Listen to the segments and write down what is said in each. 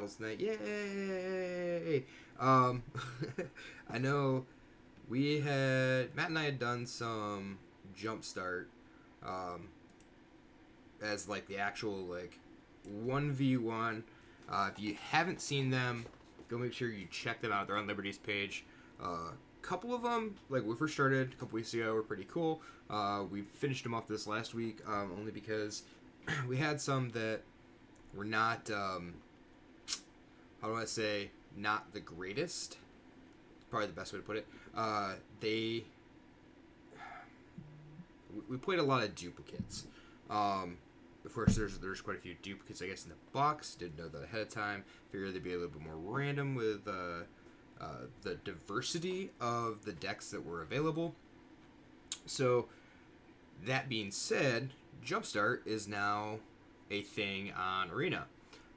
battles tonight. Yay! I know Matt and I had done some Jumpstart as like the actual like 1v1. If you haven't seen them, go make sure you check them out. They're on Liberty's page. Couple of them, like when we first started a couple weeks ago, were pretty cool. We finished them off this last week, only because we had some that were not, how do I say, not the greatest. Probably the best way to put it. We played a lot of duplicates. Of course, there's quite a few duplicates, I guess, in the box. Didn't know that ahead of time. Figured they'd be a little bit more random with the diversity of the decks that were available. So, that being said, Jumpstart is now a thing on Arena.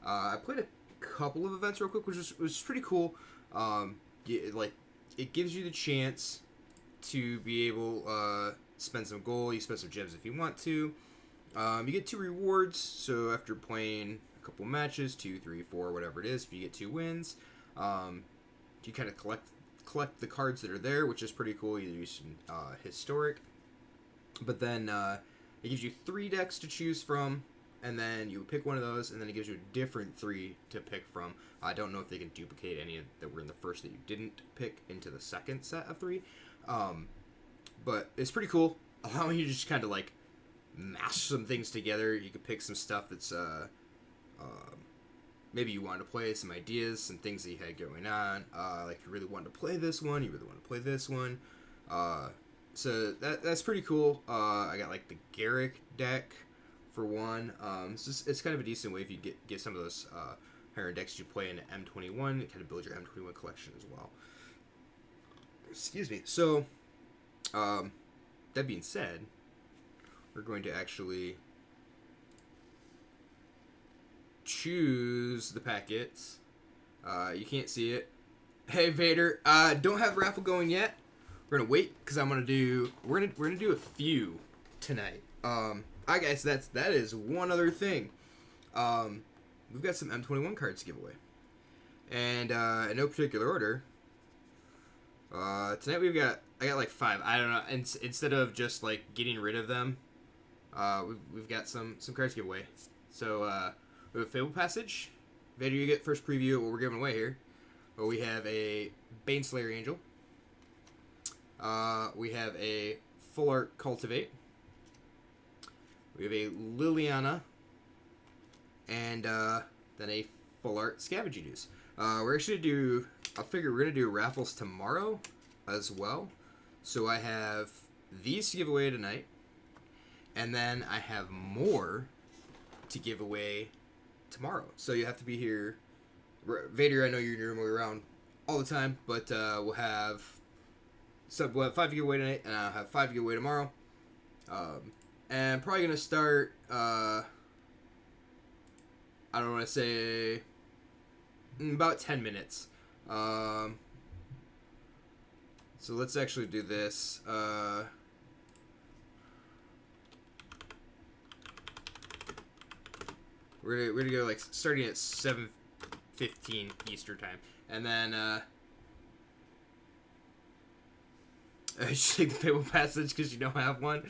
I played a couple of events real quick, which was pretty cool. It gives you the chance to be able spend some gold. You spend some gems if you want to. You get 2 rewards. So after playing a couple matches, 2, 3, 4, whatever it is, if you get 2 wins, you kind of collect the cards that are there, which is pretty cool. You use some historic, but then it gives you 3 decks to choose from, and then you pick one of those, and then it gives you a different 3 to pick from. I don't know if they can duplicate any that were in the first that you didn't pick into the second set of 3, but it's pretty cool, allowing you to just kind of like mash some things together. You could pick some stuff that's maybe you want to play, some ideas, some things that you had going on. Like you really want to play this one, you really want to play this one. So that's pretty cool. I got like the Garrick deck for one. It's kind of a decent way if you get some of those higher decks you play in M21. It kind of builds your M21 collection as well. Excuse me. So, that being said, we're going to actually choose the packets. You can't see it. Hey Vader, don't have raffle going yet. We're gonna wait because we're gonna do a few tonight. I guess that is one other thing. We've got some M21 cards to give away, and in no particular order. Tonight I got like 5. I don't know. Instead of just like getting rid of them, we've got some cards to give away. So we have a Fable Passage. Vader, you get first preview of what we're giving away here. But we have a Baneslayer Angel. We have a Full Art Cultivate. We have a Liliana. And then a Full Art Scavenging Ooze. We're actually we're going to do raffles tomorrow as well. So I have these to give away tonight. And then I have more to give away tomorrow. So you have to be here. Vader, I know you're normally around all the time, but we'll have 5 to give away tonight, and I'll have 5 to give away tomorrow. And probably going to start, I don't want to say, in about 10 minutes. So let's actually do this. We're gonna go like starting at 7:15 Eastern time, and then I just take the Fable Passage because you don't have one.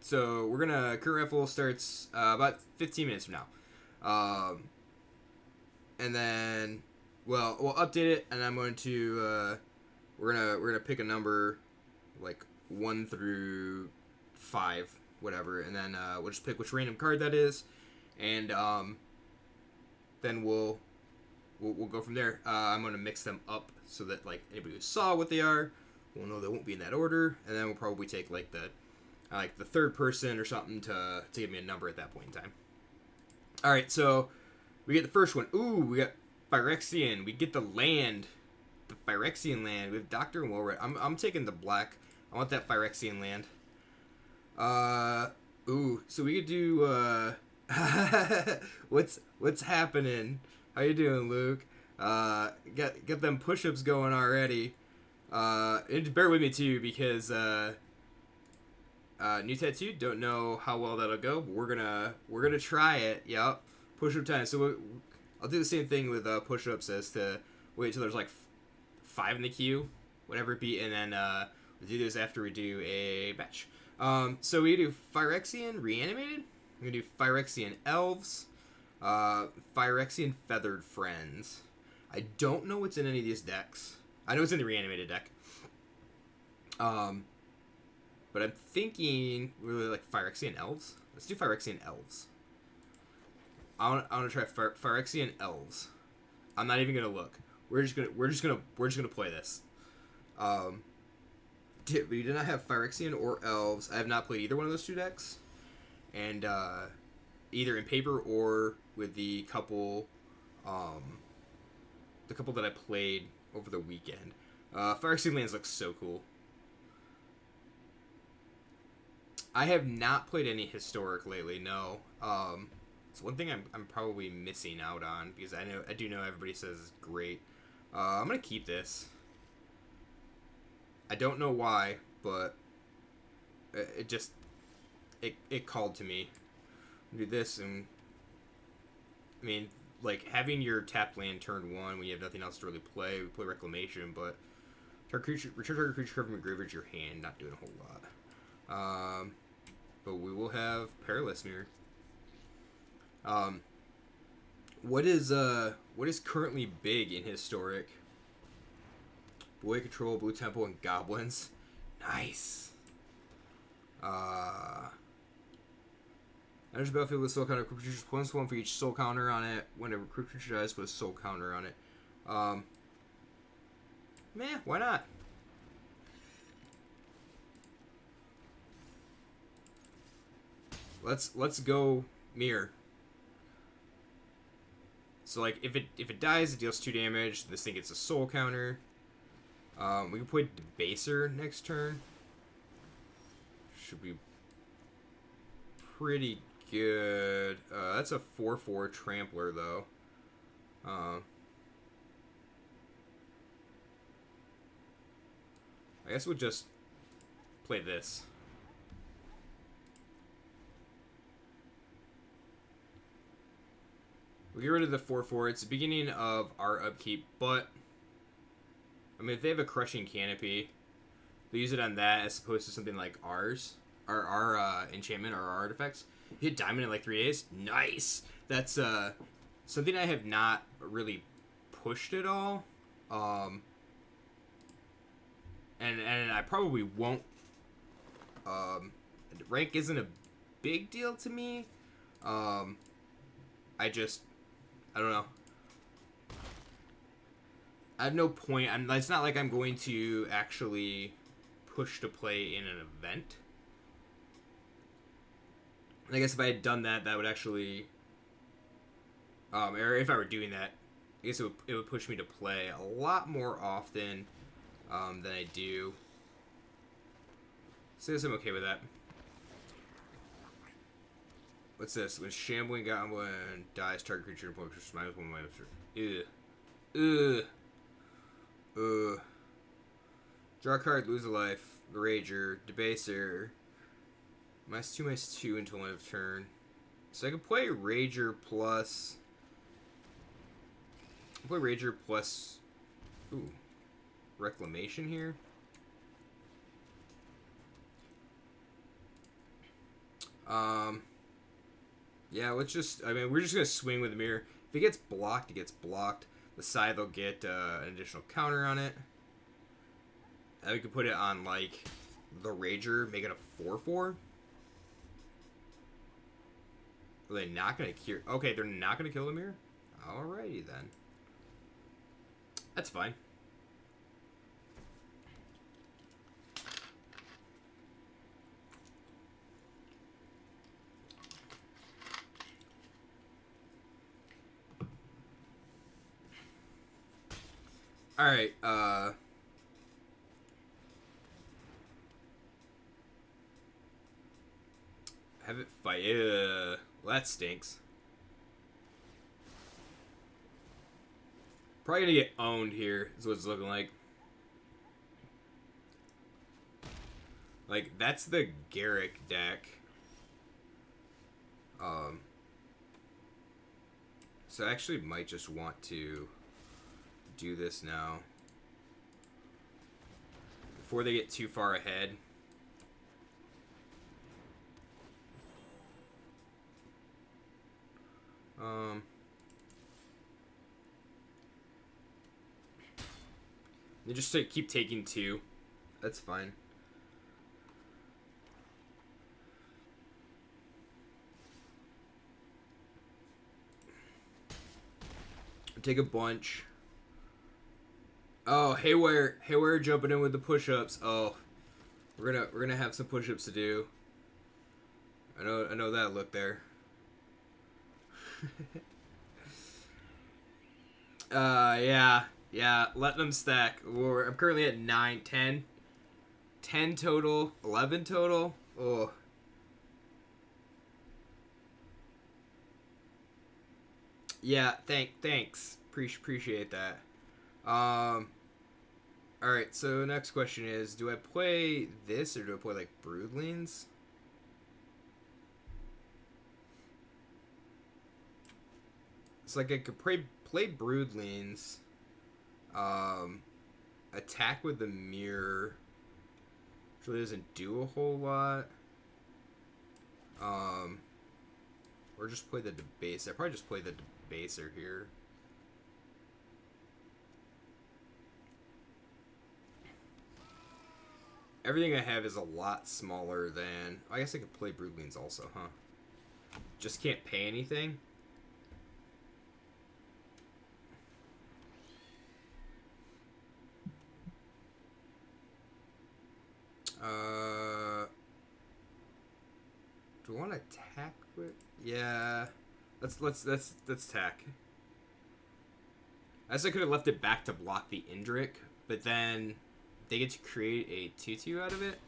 So we're gonna current raffle starts about 15 minutes from now, and then we'll update it, and I'm going to we're gonna pick a number like 1 through 5, whatever, and then we'll just pick which random card that is. And then we'll go from there. I'm gonna mix them up so that like anybody who saw what they are will know they won't be in that order. And then we'll probably take like the third person or something to give me a number at that point in time. All right, so we get the first one. Ooh, we got Phyrexian. We get the land, the Phyrexian land. We have Doctor and Woolred. I'm taking the black. I want that Phyrexian land. Ooh, so we could do what's happening? How you doing, Luke? Get them push-ups going already. And bear with me too because new tattoo. Don't know how well that'll go, but we're gonna try it. Yep, push-up time. So I'll do the same thing with push-ups as to wait till there's like 5 in the queue, whatever it be, and then we'll do this after we do a match. So we do Phyrexian Reanimated. We're gonna do Phyrexian Elves, Phyrexian Feathered Friends. I don't know what's in any of these decks. I know it's in the Reanimated deck. But I'm thinking really like Phyrexian Elves. Let's do Phyrexian Elves. I want to try Phyrexian Elves. I'm not even gonna look. We're just gonna play this. We did not have Phyrexian or Elves. I have not played either one of those two decks, and either in paper or with the couple that I played over the weekend. Phyrexian lands look so cool. I have not played any historic lately. No. It's one thing I'm probably missing out on because I do know everybody says it's great. I'm gonna keep this. I don't know why, but it called to me. Do this, and I mean, like having your tapped land turn 1 when you have nothing else to really play. We play Reclamation, but return target creature covered from your graveyard to your hand, not doing a whole lot. But we will have Perilous Mirror. What is currently big in historic? Boy Control, Blue Temple, and Goblins. Nice. Enters the battlefield with soul counter. Creatures plus 1 for each soul counter on it. Whenever creature dies, put a soul counter on it. Meh, why not? Let's go Mirror. So like if it dies, it deals 2 damage. This thing gets a soul counter. We can play Debaser next turn. Should be pretty good. That's a 4/4 Trampler though. I guess we'll just play this. We'll get rid of the 4/4. It's the beginning of our upkeep, but I mean, if they have a Crushing Canopy, they use it on that as opposed to something like ours, our enchantment or our artifacts. You hit Diamond in like 3 days. Nice. That's something I have not really pushed at all, and I probably won't. Rank isn't a big deal to me. I don't know. I have no point. It's not like I'm going to actually push to play in an event. I guess if I had done that, that would actually, or if I were doing that, I guess it would push me to play a lot more often than I do. So I guess I'm okay with that. What's this? When Shambling Goblin dies, target creature and opponent minus 1 minus 3. Draw a card, lose a life. Rager, Debaser. -2/-2 until end of turn. So I can play Rager plus. Ooh, Reclamation here. Yeah, let's just. I mean, we're just gonna swing with the Mirror. If it gets blocked, it gets blocked. The side will get an additional counter on it. And we could put it on like the Rager, make it a 4/4. Are they not gonna cure? Okay, they're not gonna kill the Mirror. Alrighty then. That's fine. Alright, have it fight. Well, that stinks. Probably gonna get owned here, is what it's looking like. Like, that's the Garrick deck. So I actually might just want to do this now. Before they get too far ahead. They just keep taking 2. That's fine. Take a bunch. Oh, Haywire jumping in with the push-ups. Oh, we're gonna have some push-ups to do. I know that look there. Yeah, let them stack. I'm currently at 9, 10. 10 total, 11 total. Oh. Yeah, thanks. Appreciate that. Alright, so next question is, do I play this or do I play like Broodlings? It's like I could play Broodlings. Attack with the mirror. Which really doesn't do a whole lot. Or just play the Debaser. I probably just play the Debaser here. Everything I have is a lot smaller than... I guess I could play Broodlings also, huh? Just can't pay anything? Do I want to attack with... Yeah. Let's attack. I guess I could have left it back to block the Indrik, but then they get to create a 2/2 out of it.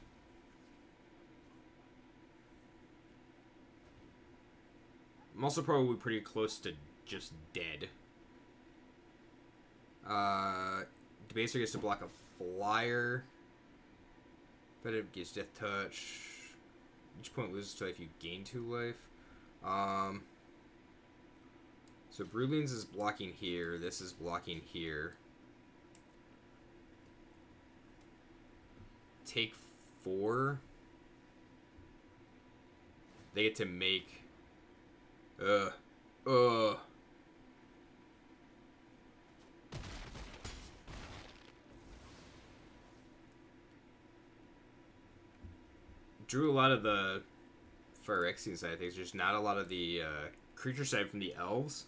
I'm also probably pretty close to just dead. Debaser gets to block a flyer. But it gets Death Touch. Each point loses to life, you gain 2 life. So Broodlings is blocking here. This is blocking here. Take 4. They get to make... Drew a lot of the Phyrexian side of things. There's not a lot of the creature side from the elves.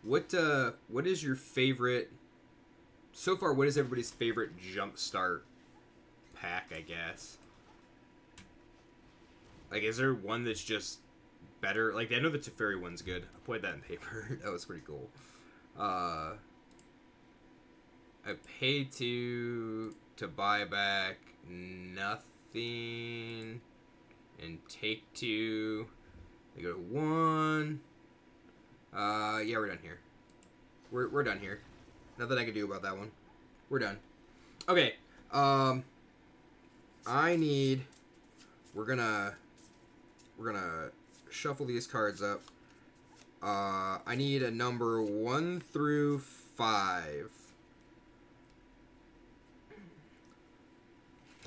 What is your favorite... So far, what is everybody's favorite Jumpstart pack, I guess? Like, is there one that's just better? Like, I know the Teferi one's good. I played that in paper. That was pretty cool. I paid to buy back nothing and take 2. They go to 1. Yeah, we're done here. We're done here. Nothing I can do about that one. We're done. Okay. We're gonna shuffle these cards up. I need a number 1 through 5.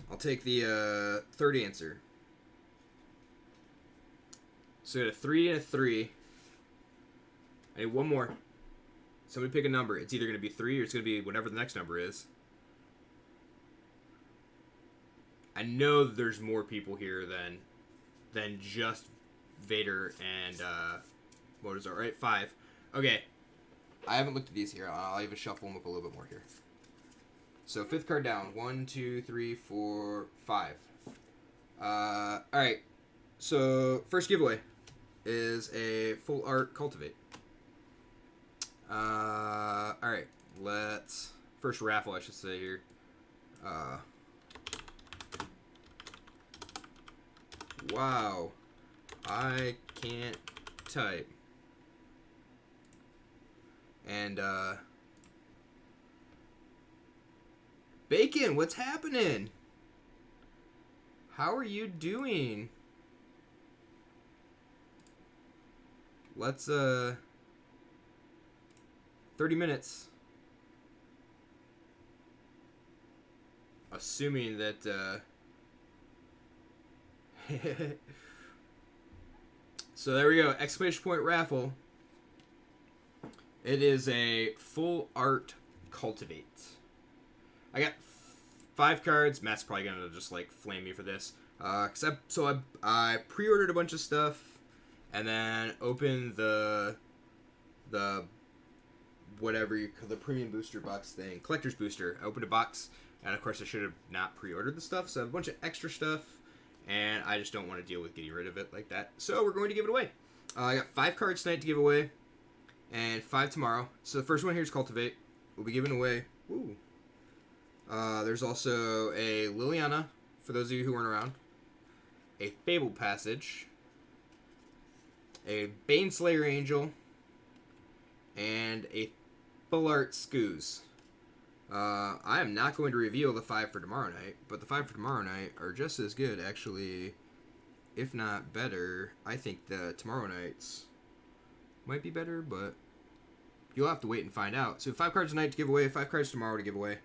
I'll take the third answer. So I got a 3 and a 3. I need one more. Somebody pick a number. It's either going to be 3 or it's going to be whatever the next number is. I know there's more people here than just Vader and Motozar. Right, 5. Okay. I haven't looked at these here. I'll even shuffle them up a little bit more here. So 5th card down. 1, 2, 3, 4, 5. Alright. So first giveaway is a full art cultivate. Alright. Let's... First raffle, I should say here. Wow. I can't type. And, Bacon, what's happening? How are you doing? Let's 30 minutes. Assuming that so there we go, exclamation point raffle. It is a full art cultivate. I got 5 cards. Matt's probably gonna just like flame me for this. I pre-ordered a bunch of stuff, and then opened the whatever the premium booster box thing, collector's booster. I opened a box, and of course I should have not pre-ordered the stuff. So I have a bunch of extra stuff, and I just don't want to deal with getting rid of it like that. So we're going to give it away. I got 5 cards tonight to give away, and 5 tomorrow. So the first one here is Cultivate. We'll be giving away. Woo. There's also a Liliana, for those of you who weren't around. A Fabled Passage. A Baneslayer Angel. And a Full Art Skoos. I am not going to reveal the 5 for tomorrow night, but the 5 for tomorrow night are just as good, actually, if not better. I think the tomorrow nights might be better, but you'll have to wait and find out. So 5 cards tonight to give away, 5 cards tomorrow to give away.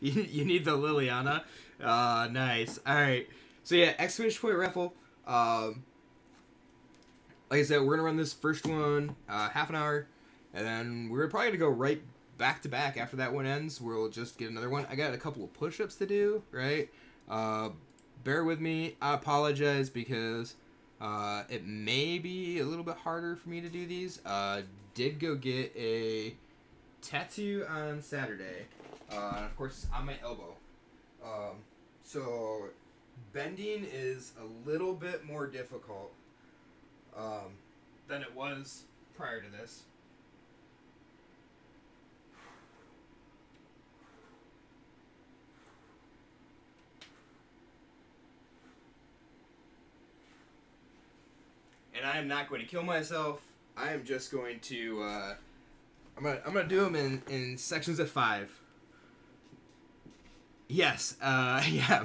You need the Liliana. Nice. Alright. So yeah, exclamation point raffle. Like I said, we're gonna run this first one half an hour, and then we're probably gonna go right back to back after that one ends. We'll just get another one. I got a couple of push-ups to do, right? Bear with me. I apologize because it may be a little bit harder for me to do these. Did go get a tattoo on Saturday, and of course it's on my elbow. So bending is a little bit more difficult than it was prior to this. And I am not going to kill myself. I am just going to I'm gonna do them in sections of 5. Yes, yeah,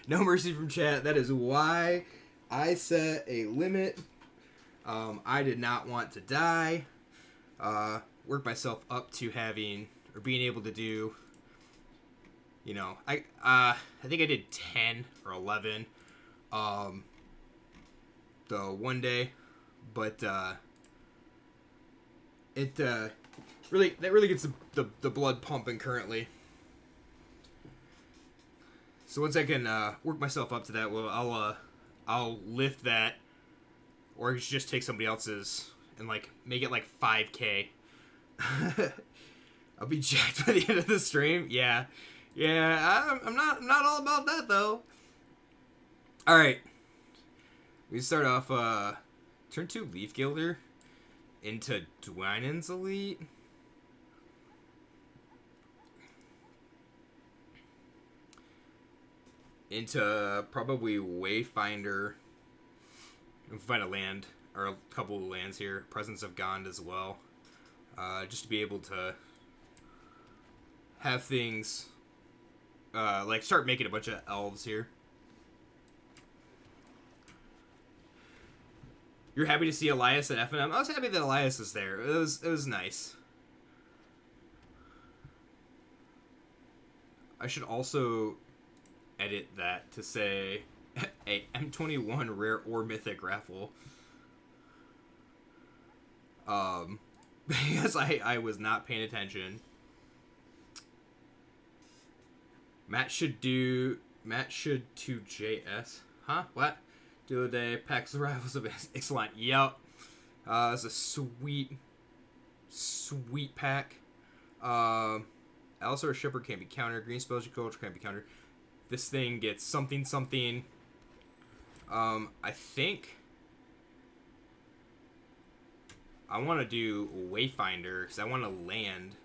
no mercy from chat. That is why I set a limit. I did not want to die. Work myself up to having or being able to do. You know, I think I did 10 or 11. The one day, but it really gets the blood pumping currently. So once I can work myself up to that, well, I'll lift that, or just take somebody else's and like make it like 5K. I'll be jacked by the end of the stream. Yeah, I'm not all about that though. All right, we start off turn 2 Leaf Gilder into Dwynen's Elite. Into probably Wayfinder. We'll find a land, or a couple of lands here. Presence of Gond as well. Just to be able to have things, like start making a bunch of elves here. You're happy to see Elias at FNM? I was happy that Elias was there. It was nice. I should also edit that to say a M21 rare or mythic raffle. Because I was not paying attention. Matt should 2JS. Huh? What? Do a day, packs the rivals of excellent. Yup. It's a sweet pack. Allosaur Shipper can't be countered. Green Spells you culture can't be countered. This thing gets something. I think I want to do Wayfinder because I want to land.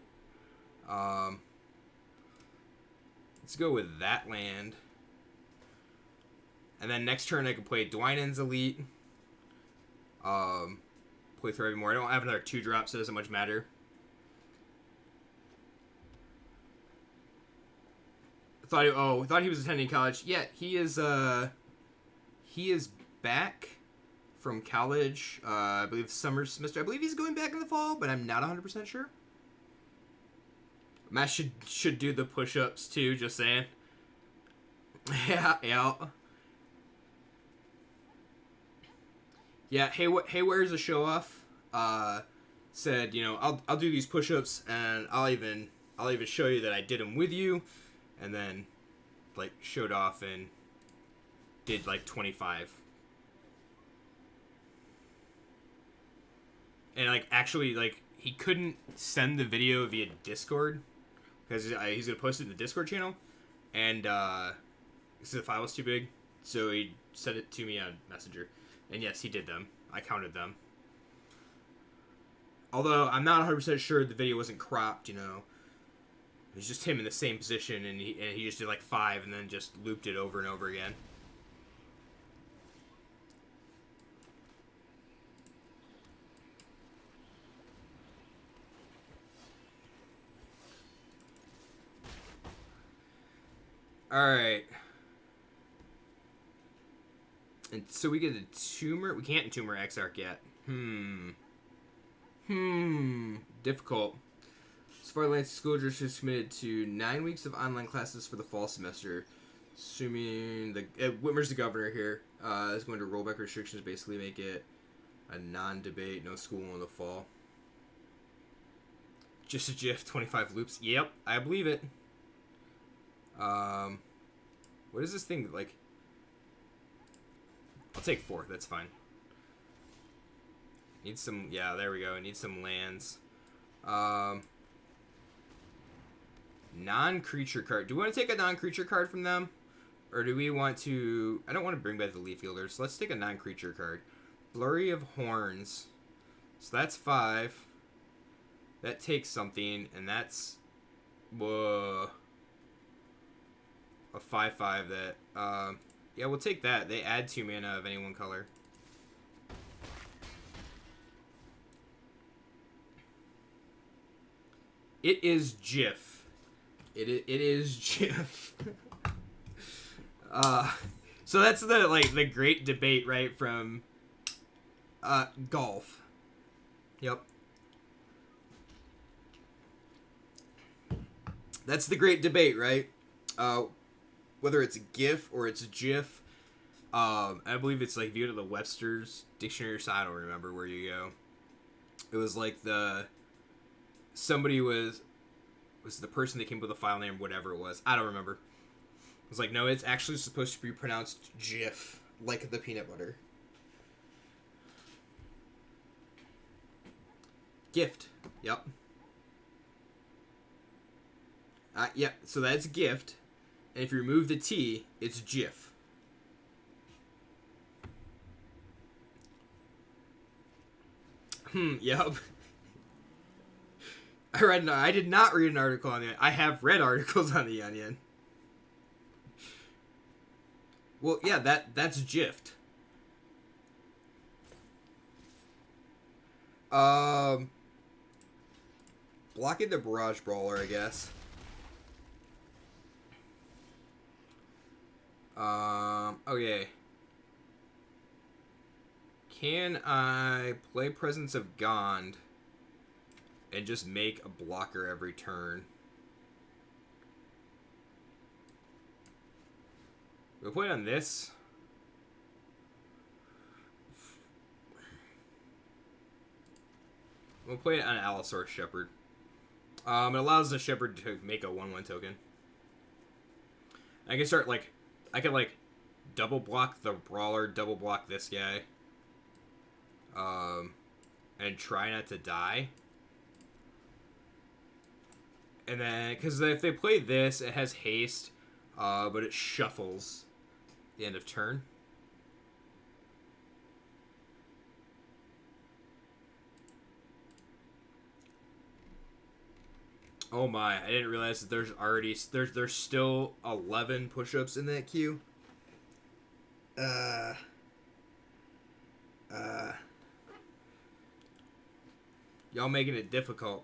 Let's go with that land. And then next turn I can play Dwynen's Elite. Play through more. I don't have another 2-drop, so it doesn't much matter. thought he was attending college. Yeah, he is back from college. I believe summer semester. I believe he's going back in the fall, but I'm not 100% sure. Matt should do the push-ups too, just saying. Yeah. Yeah, hey, where's a show off? Said, I'll do these push-ups and I'll even show you that I did them with you, and then like showed off and did like 25. And like actually like he couldn't send the video via Discord because he's gonna post it in the Discord channel, and because the file was too big, so he sent it to me on Messenger. And yes, he did them. I counted them. Although I'm not 100% sure the video wasn't cropped, It was just him in the same position, and he just did like 5 and then just looped it over and over again. Alright. And so we get a tumor. We can't tumor Exarch yet. Difficult. So far, Lansing School District is committed to 9 weeks of online classes for the fall semester. Assuming Whitmer's the governor here. Is going to roll back restrictions, basically make it a non-debate, no school in the fall. Just a GIF, 25 loops. Yep, I believe it. What is this thing like? I'll take 4. That's fine. Need some. Yeah, there we go. I need some lands. Non-creature card. Do we want to take a non-creature card from them, or do we want to? I don't want to bring back the Leaf Fielder, so let's take a non-creature card. Flurry of Horns. So that's 5. That takes something, and that's whoa. A 5/5 that. Yeah, we'll take that. They add 2 mana of any one color. It is GIF. It is GIF. So that's the great debate, right, from golf. Yep. That's the great debate, right? Whether it's a GIF or it's a GIF. I believe it's like viewed at the Webster's dictionary, so I don't remember where you go. It was like somebody was the person that came up with the file name, whatever it was. I don't remember. It was like, no, it's actually supposed to be pronounced GIF, like the peanut butter. Gift. Yep. Yeah, so that's gift. And if you remove the T, it's GIF. Yep. I did not read an article on the Onion. I have read articles on the Onion. Well, yeah, that's GIFT. Blocking the Barrage Brawler, I guess. Okay. Can I play Presence of Gond and just make a blocker every turn? We'll play it on this. We'll play it on Allosaurus Shepherd. It allows the Shepherd to make a 1/1 token. I can start I can double block the Brawler, double block this guy. And try not to die. And then, because if they play this, it has haste, but it shuffles the end of turn. Oh my, I didn't realize that there's still 11 push-ups in that queue. Y'all making it difficult.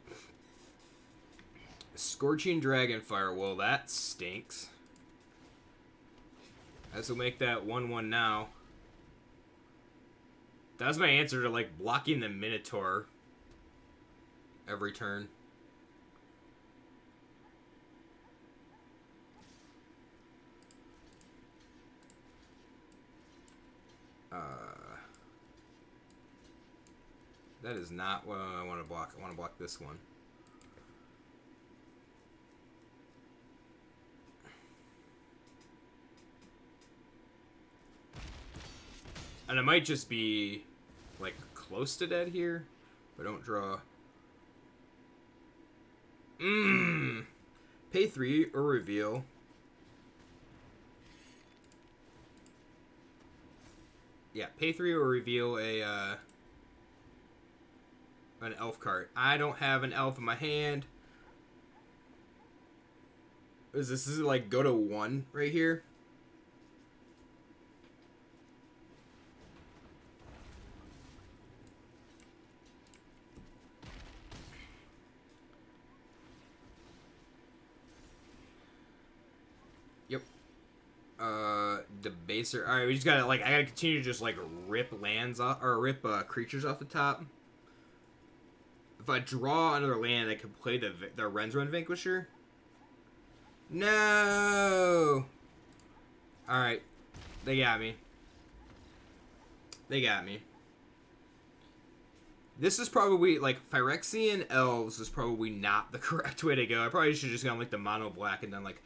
Scorching Dragonfire, well, that stinks. This will make that 1/1 now. That was my answer to, like, blocking the Minotaur every turn. That is not what I want to block. I want to block this one. And I might just be, like, close to dead here, but don't draw. Pay 3 or reveal. Yeah, pay 3 or reveal a, an elf card. I don't have an elf in my hand. This is like go to 1 right here. Yep. Debaser. All right, we just gotta I gotta continue to just like rip lands off or rip creatures off the top. If I draw another land, I can play the Renzrun Vanquisher. No. All right, they got me. They got me. This is probably, like, Phyrexian Elves is probably not the correct way to go. I probably should just gone, like, the mono black and done, like,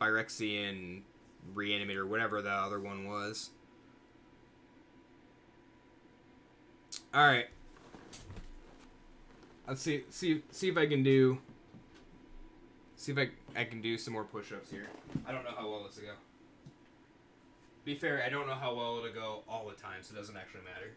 Phyrexian Reanimator, whatever the other one was. Alright. Let's see if I can do... See if I can do some more push-ups here. I don't know how well this will go. Be fair, I don't know how well it'll go all the time, so it doesn't actually matter.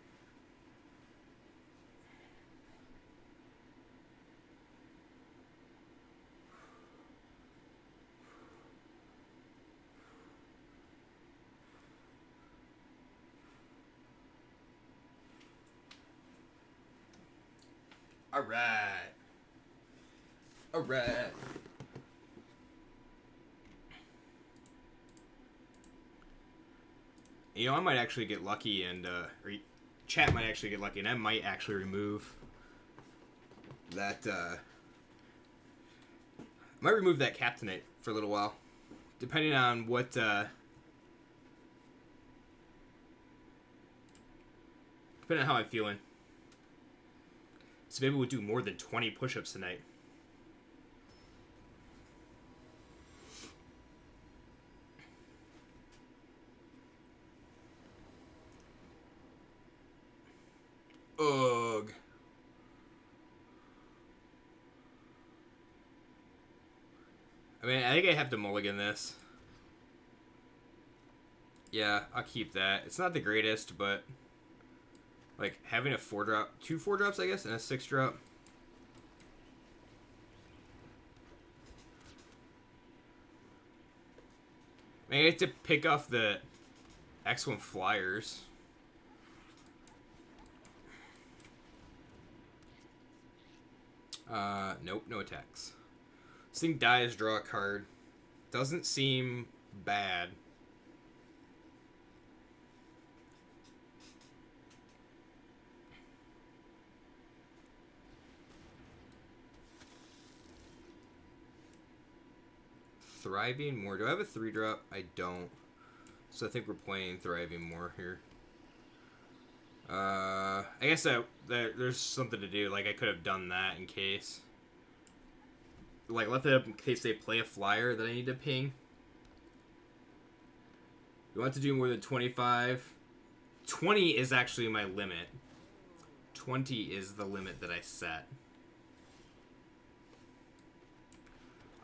Alright. Alright. You know, I might actually get lucky and, or chat might actually get lucky, and I might actually remove that, I might remove that Captainate for a little while. Depending on what, depending on how I'm feeling. So maybe we'll do more than 20 push-ups tonight. Ugh. I mean, I think I have to mulligan this. Yeah, I'll keep that. It's not the greatest, but... like, having a 4-drop... 2 4-drops, I guess, and a 6-drop. I have to pick off the X1 Flyers. Nope, no attacks. This thing dies, draw a card. Doesn't seem bad. Thriving More. Do I have a 3-drop? I don't. So I think we're playing Thriving More here. I guess there's something to do. Like, I could have done that in case. Like, left it up in case they play a flyer that I need to ping. You want to do more than 25? 20 is actually my limit. 20 is the limit that I set.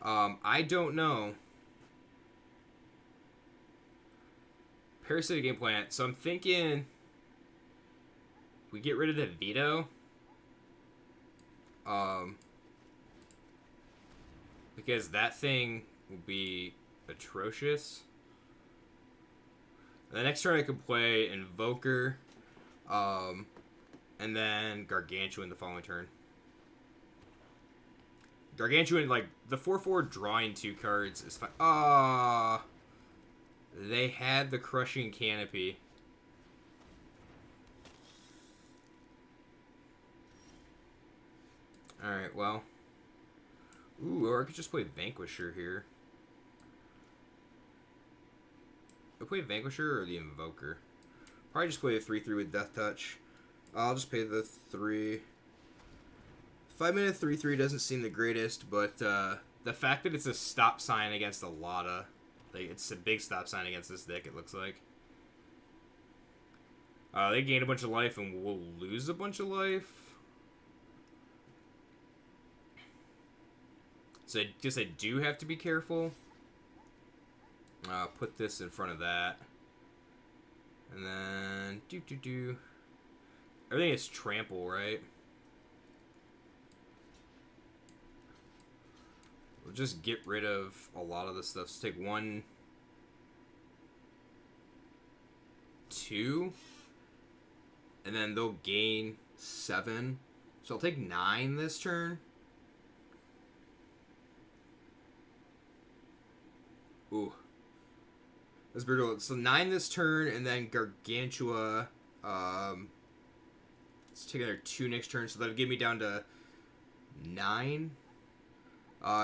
I don't know. Parasitic Game Plant. So I'm thinking we get rid of the veto. Because that thing will be atrocious. The next turn I can play Invoker, and then Gargantuan the following turn. Gargantuan, like, the 4/4 drawing 2 cards is fine. They had the Crushing Canopy. Alright, well. Ooh, or I could just play Vanquisher here. I play Vanquisher or the Invoker? Probably just play the 3/3 with Death Touch. I'll just pay the 3. 5-minute 3/3 doesn't seem the greatest, but the fact that it's a stop sign against a Lotta, like it's a big stop sign against this deck, it looks like. They gain a bunch of life and we'll lose a bunch of life. So I guess I do have to be careful. Put this in front of that. And then... Everything is trample, right? We'll just get rid of a lot of this stuff. So take 1, 2. And then they'll gain 7. So I'll take 9 this turn. Ooh. That's brutal. So 9 this turn, and then Gargantua. Let's take another 2 next turn, so that'll get me down to 9.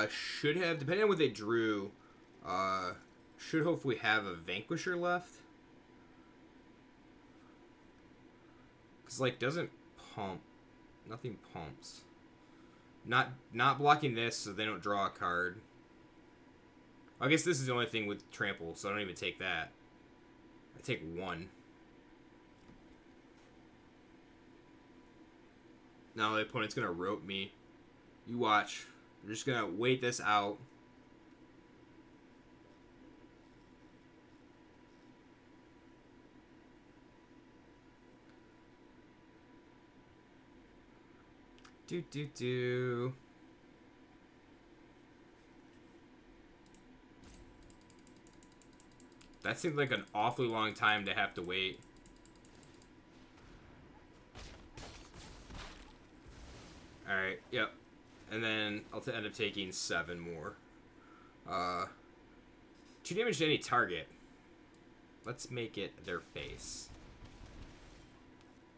Should have, depending on what they drew, should hopefully have a Vanquisher left. Because, like, doesn't pump. Nothing pumps. Not blocking this, so they don't draw a card. I guess this is the only thing with trample, so I don't even take that. I take 1. Now the opponent's gonna rope me. You watch. I'm just gonna wait this out. Do. That seems like an awfully long time to have to wait. Alright, yep. And then I'll end up taking 7 more. 2 damage to any target. Let's make it their face.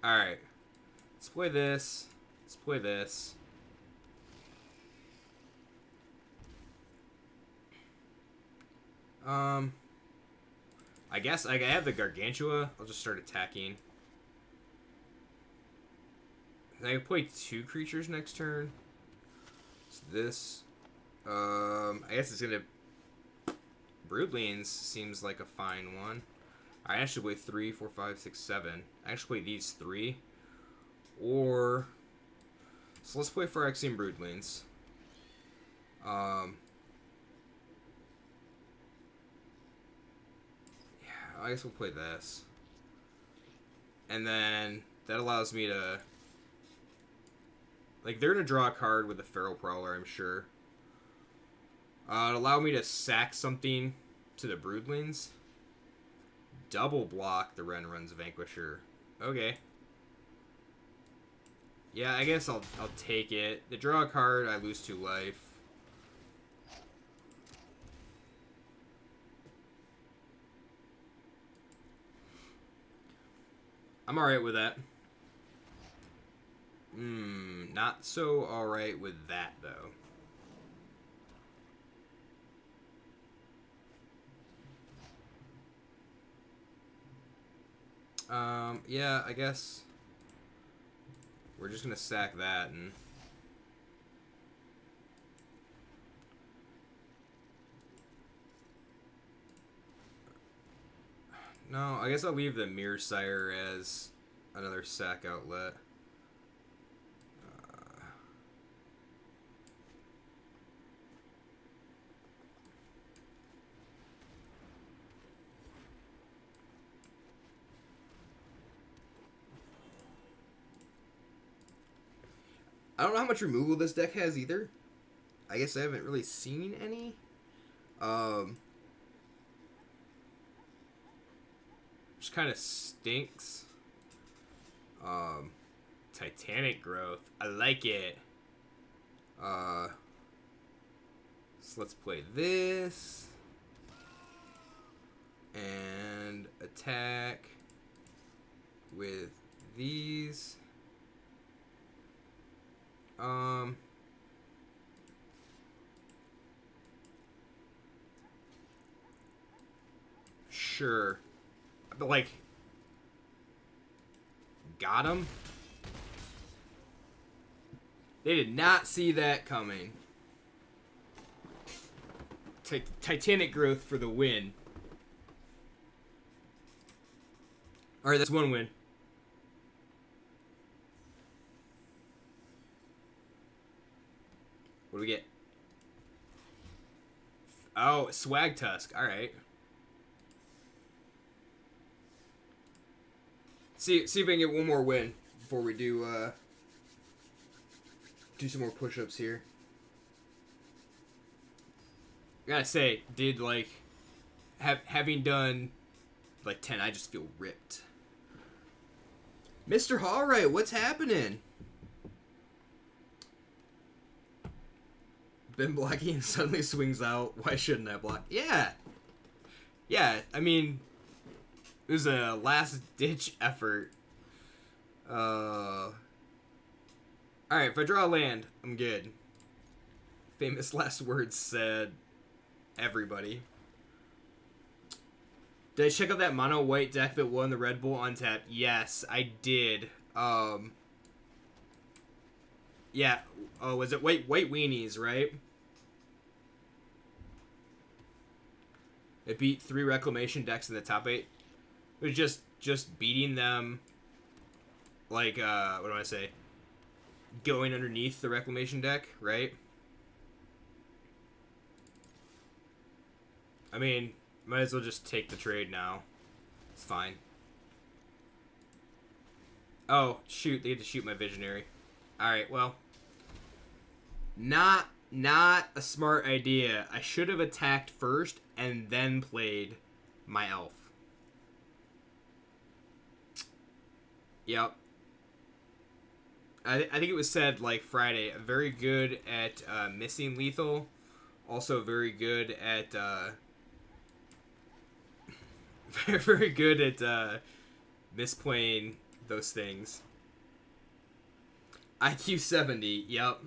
Alright. Let's play this. Let's play this. I guess I have the Gargantua. I'll just start attacking. I can play 2 creatures next turn. So this. I guess it's gonna. Broodlings seems like a fine one. I actually play 3, 4, 5, 6, 7. I actually play these 3. Or. So let's play Phyrexian Broodlings. I guess we'll play this. And then that allows me to... Like, they're going to draw a card with a Feral Prowler, I'm sure. It'll allow me to sack something to the Broodlings. Double block the Renrun's Vanquisher. Okay. Yeah, I guess I'll take it. They draw a card, I lose 2 life. I'm alright with that. Not so alright with that, though. Yeah, I guess we're just gonna sack that and... No, I guess I'll leave the Mirror Sire as another sack outlet. I don't know how much removal this deck has either. I guess I haven't really seen any. Which kind of stinks. Titanic Growth. I like it. So let's play this. attack with these. Sure. But, like, got him? They did not see that coming. Titanic growth for the win. Alright, that's one win. What do we get? Oh, Swag Tusk. Alright. See if I can get one more win before we do some more push-ups here. I gotta say, dude, like, having done like 10, I just feel ripped. Mr. Hallright, what's happening? Been blocking and suddenly swings out. Why shouldn't I block? Yeah. Yeah, I mean, it was a last-ditch effort. Alright, if I draw a land, I'm good. Famous last words said everybody. Did I check out that mono white deck that won the Red Bull on tap? Yes, I did. Yeah. Oh, was it white weenies, right? It beat 3 reclamation decks in the top 8. It was just beating them, like, what do I say? Going underneath the reclamation deck, right? I mean, might as well just take the trade now. It's fine. Oh, shoot, they had to shoot my visionary. Alright, well. Not a smart idea. I should have attacked first and then played my elf. Yep. I think it was said, like, Friday, very good at missing lethal. Also very good at, very good at misplaying those things. IQ 70, yep.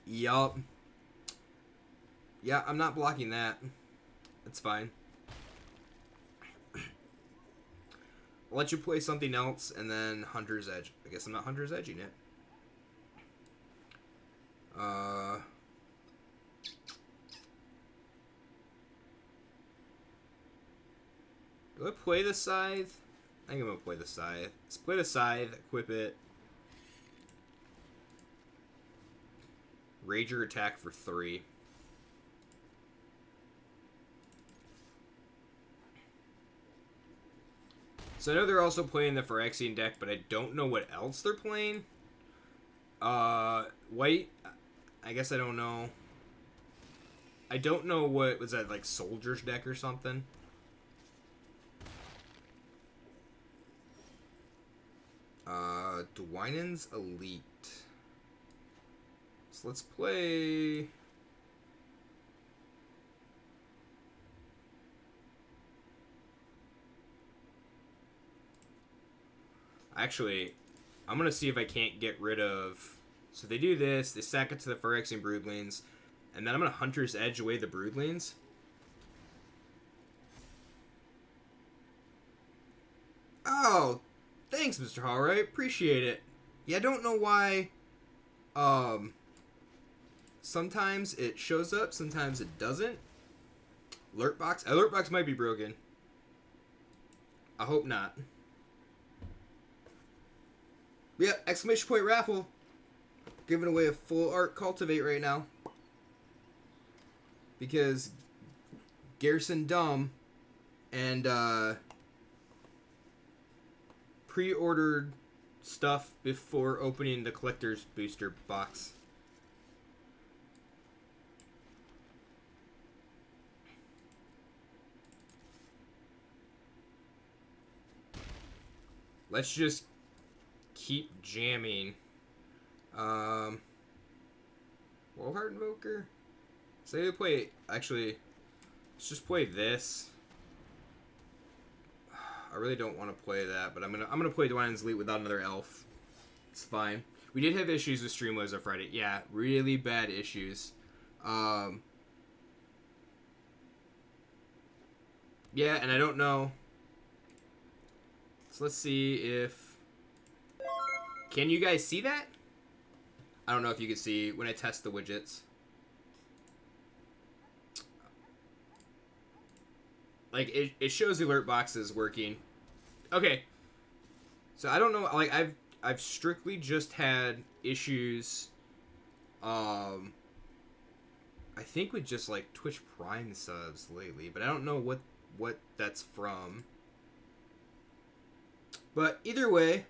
Yup. Yeah, I'm not blocking that. That's fine. I'll let you play something else, and then Hunter's Edge. I guess I'm not Hunter's Edging it. Do I play the Scythe? I think I'm gonna play the Scythe. Let's play the Scythe, equip it. Rager attack for 3. So I know they're also playing the Phyrexian deck, but I don't know what else they're playing. White, I guess I don't know. I don't know what, was that like Soldier's deck or something? Dwynen's Elite. So let's play... Actually, I'm going to see if I can't get rid of... So they do this, they sack it to the Phyrexian Broodlings, and then I'm going to Hunter's Edge away the Broodlings. Oh, thanks, Mr. Hallright. Appreciate it. Yeah, I don't know why... Sometimes it shows up, sometimes it doesn't. Alert box? Alert box might be broken. I hope not. Yep, exclamation point raffle. Giving away a full art cultivate right now. Because Garrison dumb and pre-ordered stuff before opening the collector's booster box. Let's just keep jamming. Wallheart Invoker? So they play, actually, Let's just play this. I really don't want to play that, but I'm gonna play Dwynen's Elite without another elf. It's fine. We did have issues with Streamlabs on Friday. Yeah, really bad issues. Yeah, and I don't know. So let's see if... Can you guys see that? I don't know if you can see when I test the widgets. Like, it shows the alert boxes working. Okay. So I don't know, like, I've strictly just had issues, I think with just, like, Twitch Prime subs lately, but I don't know what that's from. But either way,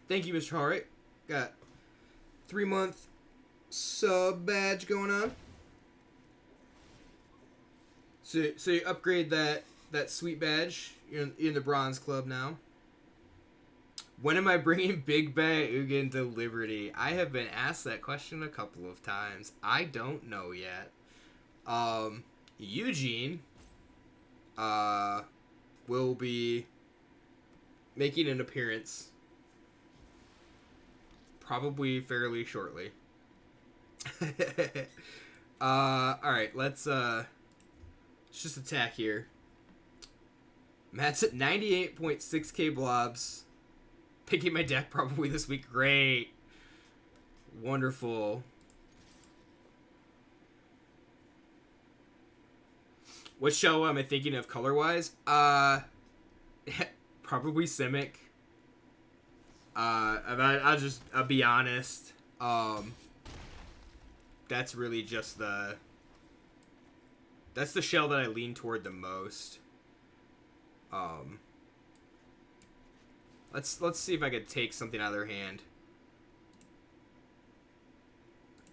thank you, Mr. Hart. Got 3-month sub badge going on. So you upgrade that sweet badge. You're in the bronze club now. When am I bringing Big Bad Ugin to Liberty? I have been asked that question a couple of times. I don't know yet. Eugene will be making an appearance probably fairly shortly. Alright, let's just attack here. Matt's at 98.6k blobs. Picking my deck probably this week. Great. Wonderful. What show am I thinking of color-wise? Probably Simic. I'll be honest. That's really just that's the shell that I lean toward the most. Let's see if I could take something out of their hand.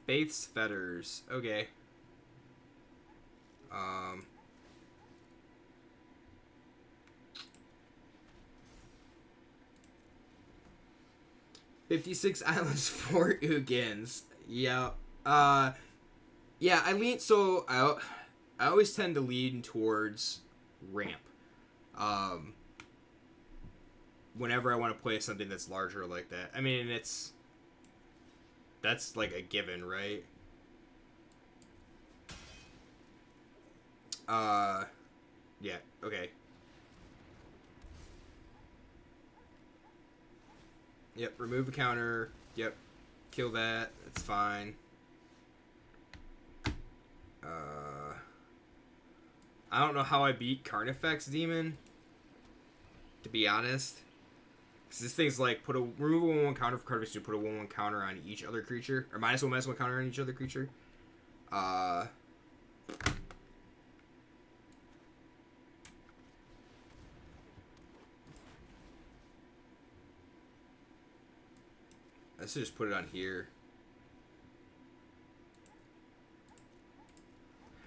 Faith's Fetters. Okay. 56 islands, 4 Ugins. Yeah. Yeah, I lean, so I always tend to lean towards ramp. Whenever I want to play something that's larger like that. I mean, that's like a given, right? Yeah, okay. Yep, remove a counter. Yep, kill that. That's fine. I don't know how I beat Carnifex Demon, to be honest. Because this thing's like, remove a 1/1 counter for Carnifex to put a 1/1 counter on each other creature. Or -1/-1 counter on each other creature. I should just put it on here.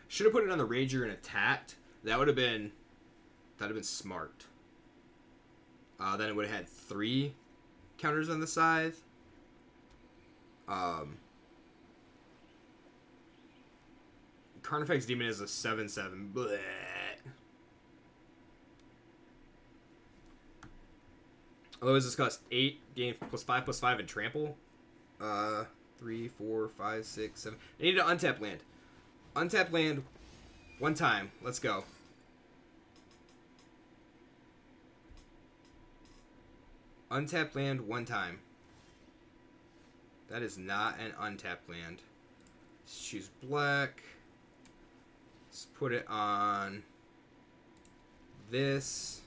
Should have put it on the Ranger and attacked. That would have been smart. Then it would have had 3 counters on the scythe. Carnifex Demon is a 7/7. Bleh. Otherwise, this costs 8 gain +5/+5 and trample. 3, 4, 5, 6, 7. I need an untap land. Untap land 1 time. Let's go. Untap land 1 time. That is not an untapped land. Let's choose black. Let's put it on this.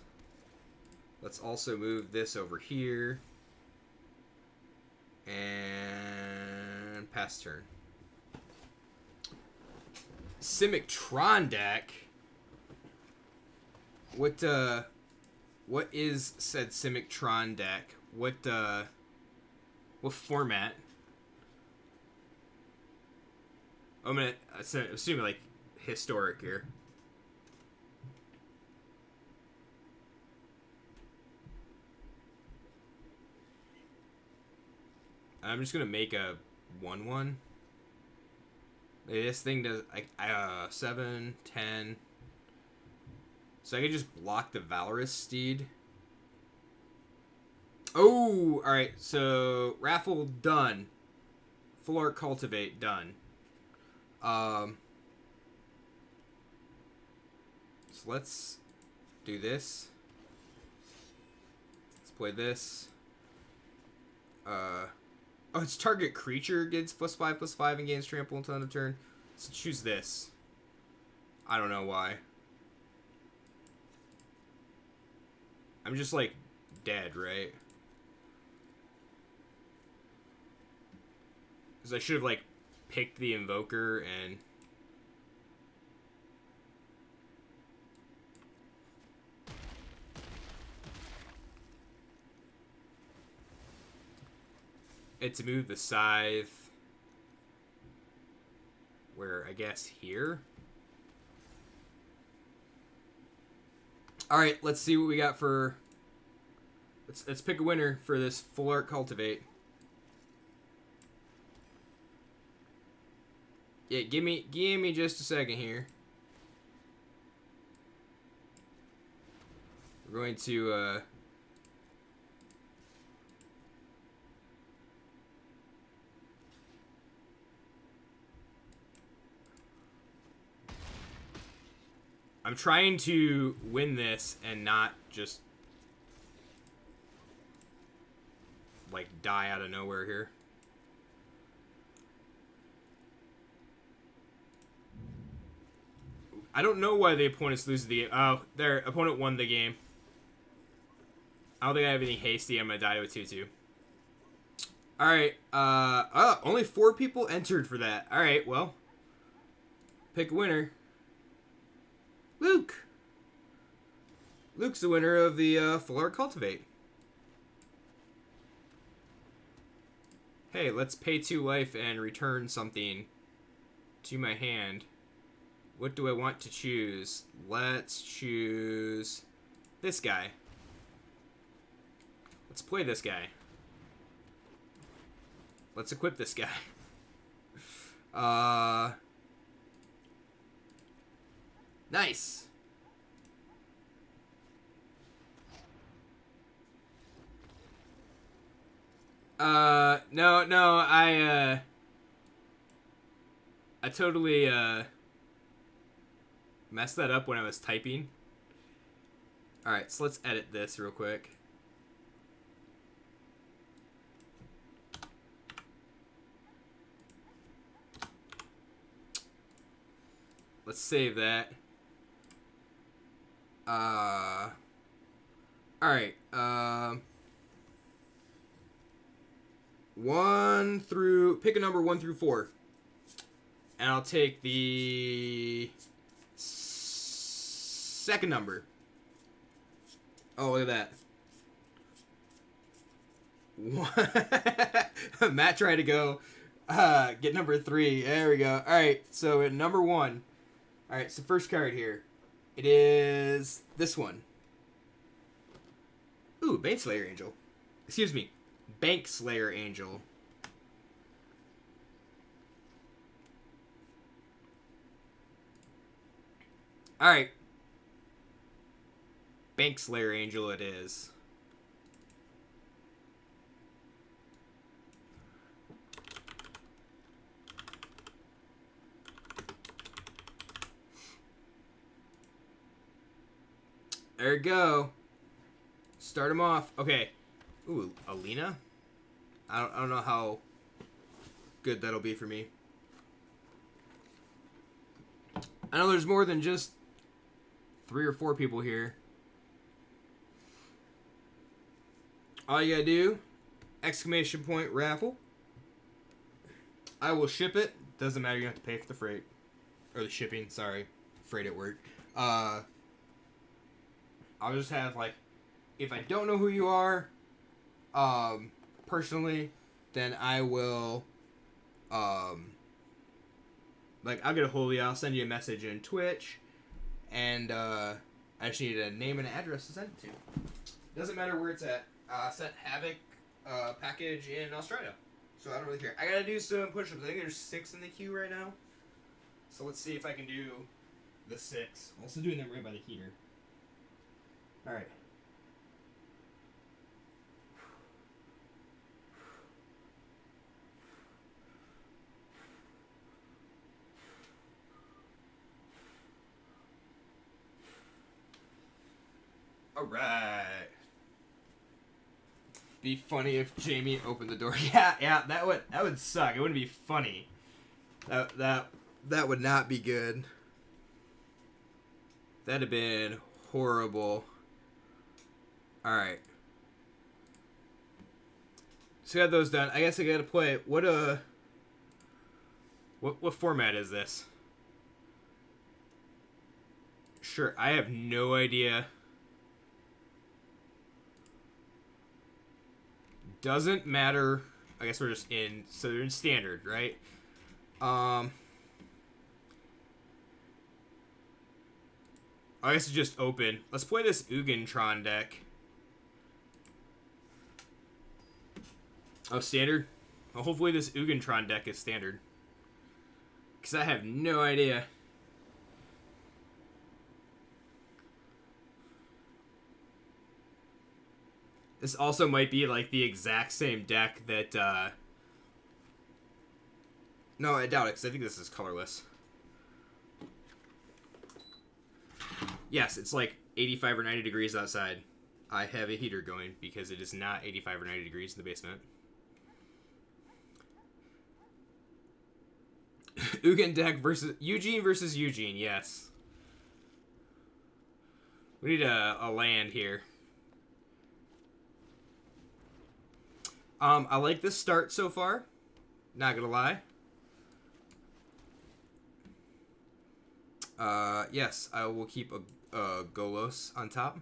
Let's also move this over here. And pass turn. Simic Tron deck. What is said Simic Tron deck? What format? I'm gonna assume like historic here. I'm just gonna make a 1/1. This thing does like 7, 10. So I can just block the Valorous Steed. Oh, alright. So, Raffle done. Full Art Cultivate done. So let's do this. Let's play this. Oh, it's target creature gets +5/+5 and gains trample until end of turn. So choose this. I don't know why. I'm just like dead, right? Because I should have like picked the Invoker and to move the Scythe where I guess here. All right, let's see what we got for. Let's pick a winner for this Full Art Cultivate. Yeah, give me just a second here. We're going to I'm trying to win this and not just like die out of nowhere here. I don't know why the opponents lose the game. Oh, their opponent won the game. I don't think I have any hasty. I'm gonna die to a 2/2. Alright, only 4 people entered for that. Alright, well. Pick a winner. Luke! Luke's the winner of the Full Art Cultivate. Hey, let's pay 2 life and return something to my hand. What do I want to choose? Let's choose this guy. Let's play this guy. Let's equip this guy. Nice. No, I totally, messed that up when I was typing. Alright, so let's edit this real quick. Let's save that. Alright, 1 through, pick a number 1 through 4. And I'll take the second number. Oh, look at that. Matt tried to go get number 3. There we go. Alright, so at number 1. Alright, so first card here. It is this one. Ooh, Bank Slayer Angel. Excuse me. Bank Slayer Angel. Alright. Bank Slayer Angel it is. There we go. Start him off. Okay. Ooh, Alina? I don't know how good that'll be for me. I know there's more than just 3 or 4 people here. All you gotta do, exclamation point raffle. I will ship it. Doesn't matter, you don't have to pay for the freight. Or the shipping, sorry. Freight at work. I'll just have, like, if I don't know who you are, personally, then I will, like, I'll get a hold of you. I'll send you a message in Twitch, and, I just need a name and an address to send it to. Doesn't matter where it's at. Sent Havoc, package in Australia. So I don't really care. I gotta do some push-ups. I think there's 6 in the queue right now. So let's see if I can do the 6. I'm also doing them right by the heater. All right. All right. Be funny if Jamie opened the door. Yeah, that would suck. It wouldn't be funny. That would not be good. That'd have been horrible. All right. So got those done. I guess I gotta play. What format is this? Sure, I have no idea. Doesn't matter. I guess we're just in. So they're in standard, right? I guess it's just open. Let's play this Ugentron deck. Oh, standard? Well, hopefully this Ugentron deck is standard. Because I have no idea. This also might be like the exact same deck that, No, I doubt it, because I think this is colorless. Yes, it's like 85 or 90 degrees outside. I have a heater going because it is not 85 or 90 degrees in the basement. Ugin deck versus Eugene, yes. We need a land here. I like this start so far. Not gonna lie. Yes, I will keep a Golos on top.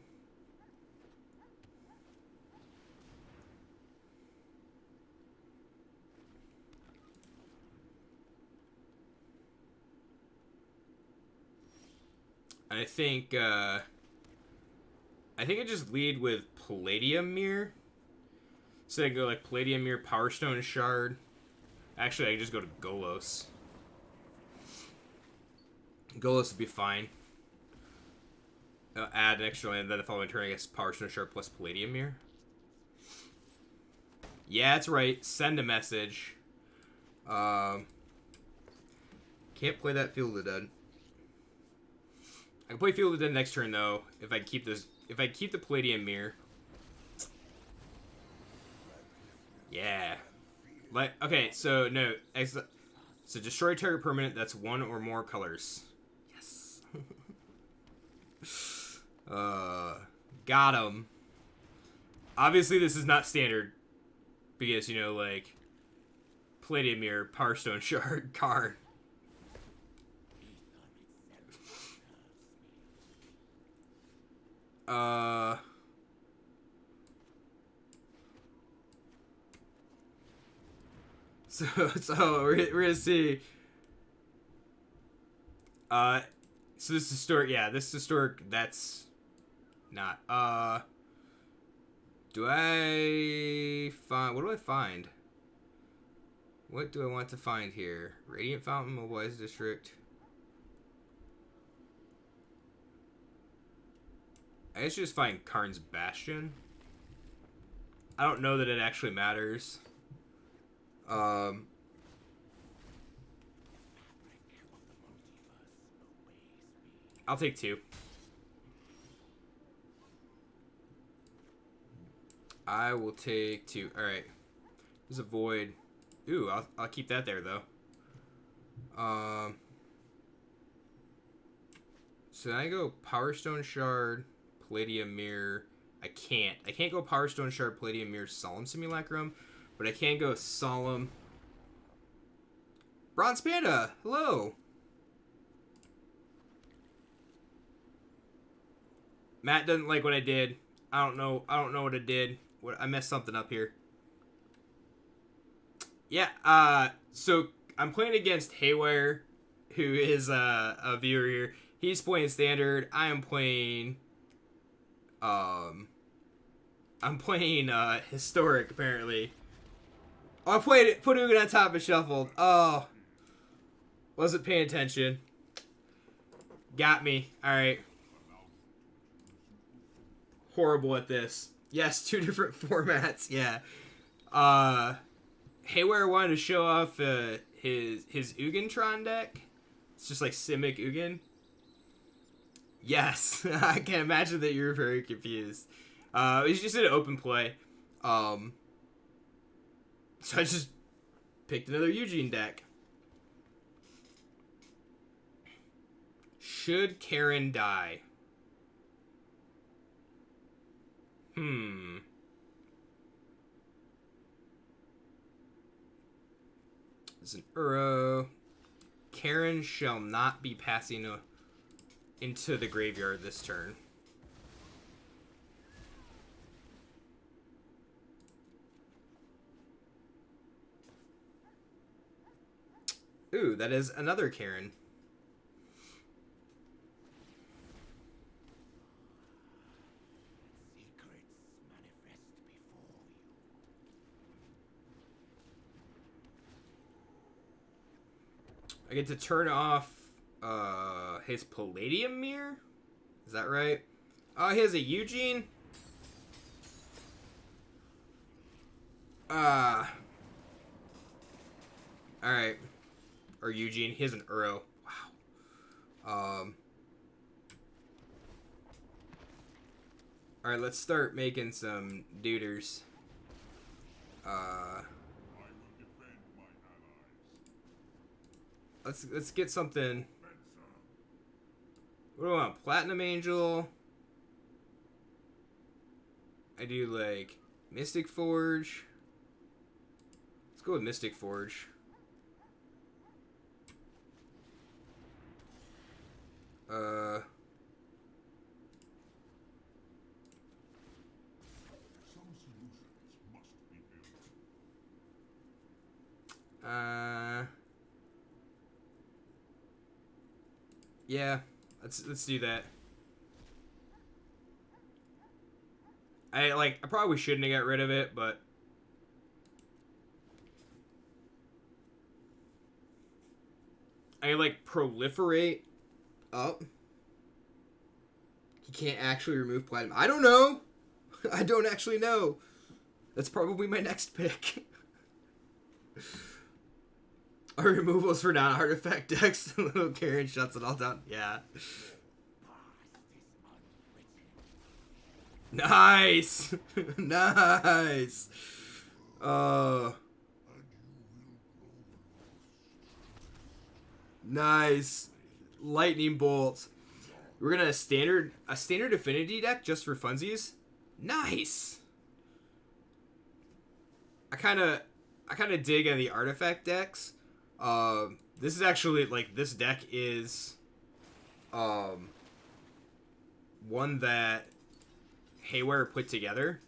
I think I just lead with Palladium Mirror. So I go like Palladium Mirror, Power Stone Shard. Actually, I can just go to Golos. Golos would be fine. Add an extra land, then the following turn I guess Power Stone Shard plus Palladium Mirror. Yeah, that's right. Send a message. Can't play that Field of the Dead. I can play Field of the Dead next turn though. If I keep this, if I keep the Palladium Mirror. Yeah. Like okay, so no. So destroy target permanent that's one or more colors. Yes. Got him. Obviously, this is not standard because you know, like Palladium Mirror, Power Stone Shard card. So we're gonna see. So this is historic. Yeah, this is historic. That's not. Do I find? What do I find? What do I want to find here? Radiant Fountain, Mobilize District. I guess just find Karn's Bastion. I don't know that it actually matters. I'll take 2. I will take 2. Alright. There's a void. Ooh, I'll keep that there, though. So I go Power Stone Shard, Palladium Mirror. I can't go Power Stone Shard, Palladium Mirror, Solemn Simulacrum. But I can go Solemn. Bronze Panda, hello. Matt doesn't like what I did. I don't know what I did. I messed something up here. Yeah, so I'm playing against Haywire, who is a viewer here. He's playing standard. I am playing historic apparently. Oh, I played it, put Ugin on top and shuffled. Oh. Wasn't paying attention. Got me. Alright. horrible at this. Yes, 2 different formats. Yeah. Haywire wanted to show off his Ugentron deck. It's just like Simic Ugin. Yes, I can imagine that you're very confused. It's just an open play. So I just picked another Eugene deck. Should Karen die? It's an Uro. Karen shall not be passing into the graveyard this turn. Ooh, that is another Karen. I get to turn off his Palladium Mirror? Is that right? He has a Eugene. Alright. Or Eugene. He has an Uro. Wow. Alright, let's start making some duders. Let's get something. What do I want? Platinum Angel. I do like Mystic Forge. Let's go with Mystic Forge. Yeah, let's do that. I probably shouldn't have got rid of it, but I proliferate up. He can't actually remove platinum. I don't know. I don't actually know. That's probably my next pick. Our removals for non-artifact decks. Little Karen shuts it all down. Yeah. Nice. Nice. Nice. Lightning bolt. We're gonna standard affinity deck just for funsies. Nice. I kind of dig on the artifact decks. This is actually this deck is one that Haywire put together.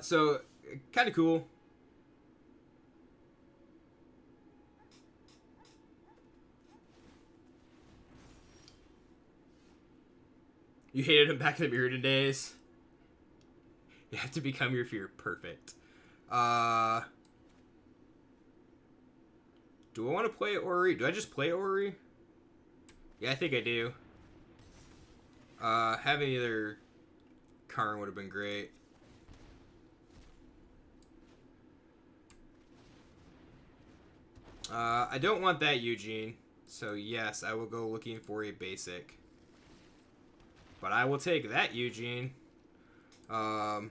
So kind of cool. You hated him back in the Mirrodin days. You have to become your fear. Perfect. Do I want to play Ori? Do I just play Ori? Yeah, I think I do. Having either Karn would have been great. I don't want that Eugene. So yes, I will go looking for a basic. But I will take that Eugene. I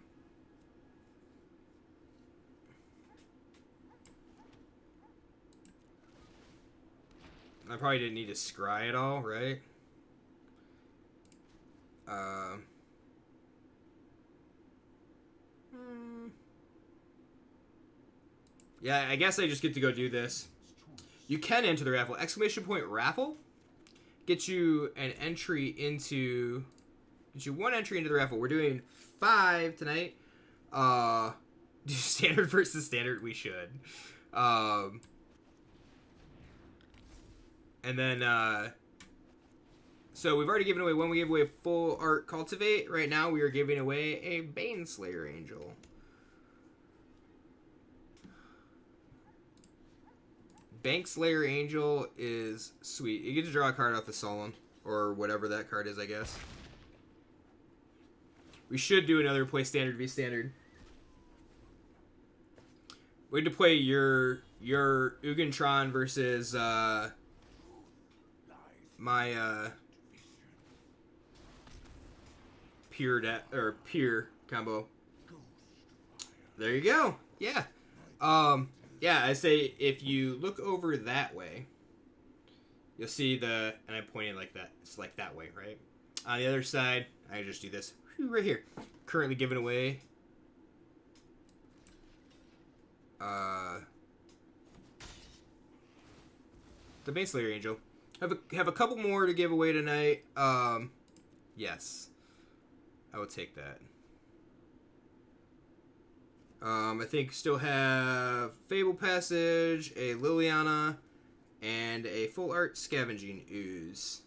probably didn't need to scry at all, right? Yeah, I guess I just get to go do this. You can enter the raffle. Exclamation point raffle. Get you an entry into... Get you 1 entry into the raffle. We're doing 5 tonight. Do standard versus standard? We should. And then, So we've already given away one. We gave away a full art cultivate. Right now we are giving away a Baneslayer Angel. Bankslayer Angel is sweet. You get to draw a card off the Solemn, or whatever that card is, I guess. We should do another play standard v standard. We had to play your Ugentron versus my Pure combo. There you go. Yeah. Yeah, I say if you look over that way, you'll see the, and I'm pointing like that. It's like that way, right? On the other side, I just do this right here. Currently giving away the Baneslayer Angel. Have a couple more to give away tonight. Yes, I will take that. I think still have Fable Passage, a Liliana, and a full art Scavenging Ooze.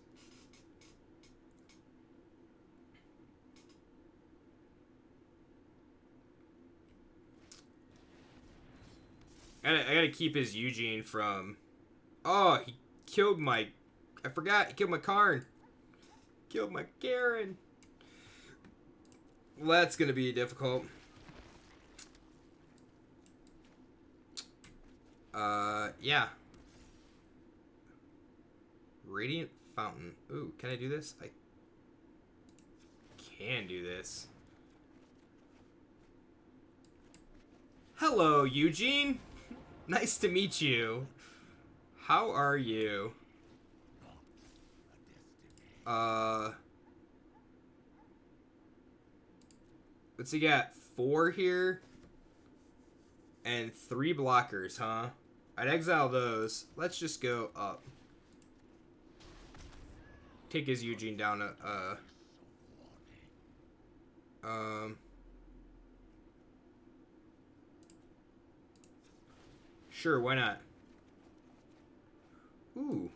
I gotta keep his Eugene from... Oh, he killed my... I forgot, he killed my Karn. Killed my Karen. Well, that's gonna be difficult. Yeah. Radiant Fountain. Ooh, can I do this? I can do this. Hello, Eugene. Nice to meet you. How are you? What's he got? 4 here? And 3 blockers, huh? I'd exile those. Let's just go up. Take his Eugene down to, Sure, why not? Ooh.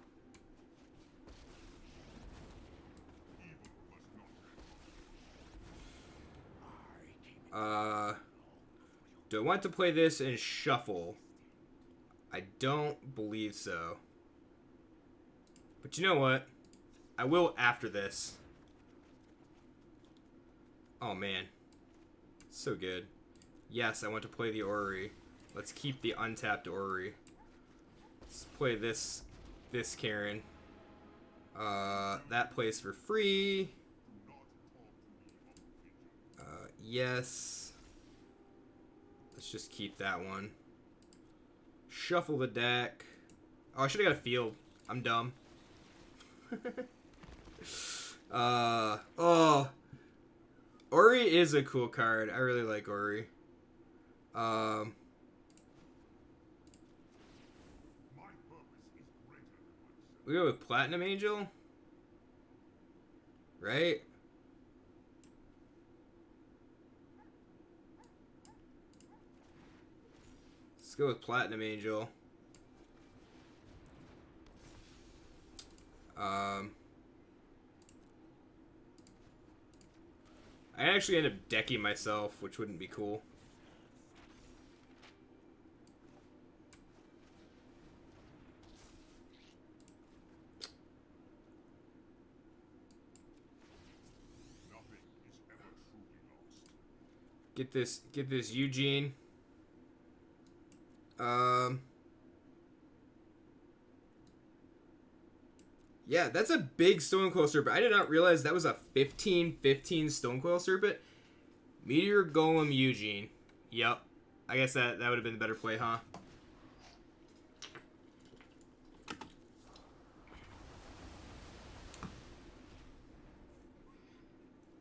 Do I want to play this and shuffle? I don't believe so. But you know what? I will after this. Oh man. So good. Yes, I want to play the Orrery. Let's keep the untapped Orrery. Let's play this Karen. That plays for free. Yes. Let's just keep that one. Shuffle the deck. Oh, I should have got a field. I'm dumb. Oh. Ori is a cool card. I really like Ori. We go with Platinum Angel? Right? Let's go with Platinum Angel. I actually end up decking myself, which wouldn't be cool. Get this Eugene. Yeah, that's a big Stonecoil Serpent. I did not realize that was a 15/15 Stonecoil Serpent. Meteor Golem Eugene. Yep. I guess that would have been the better play, huh?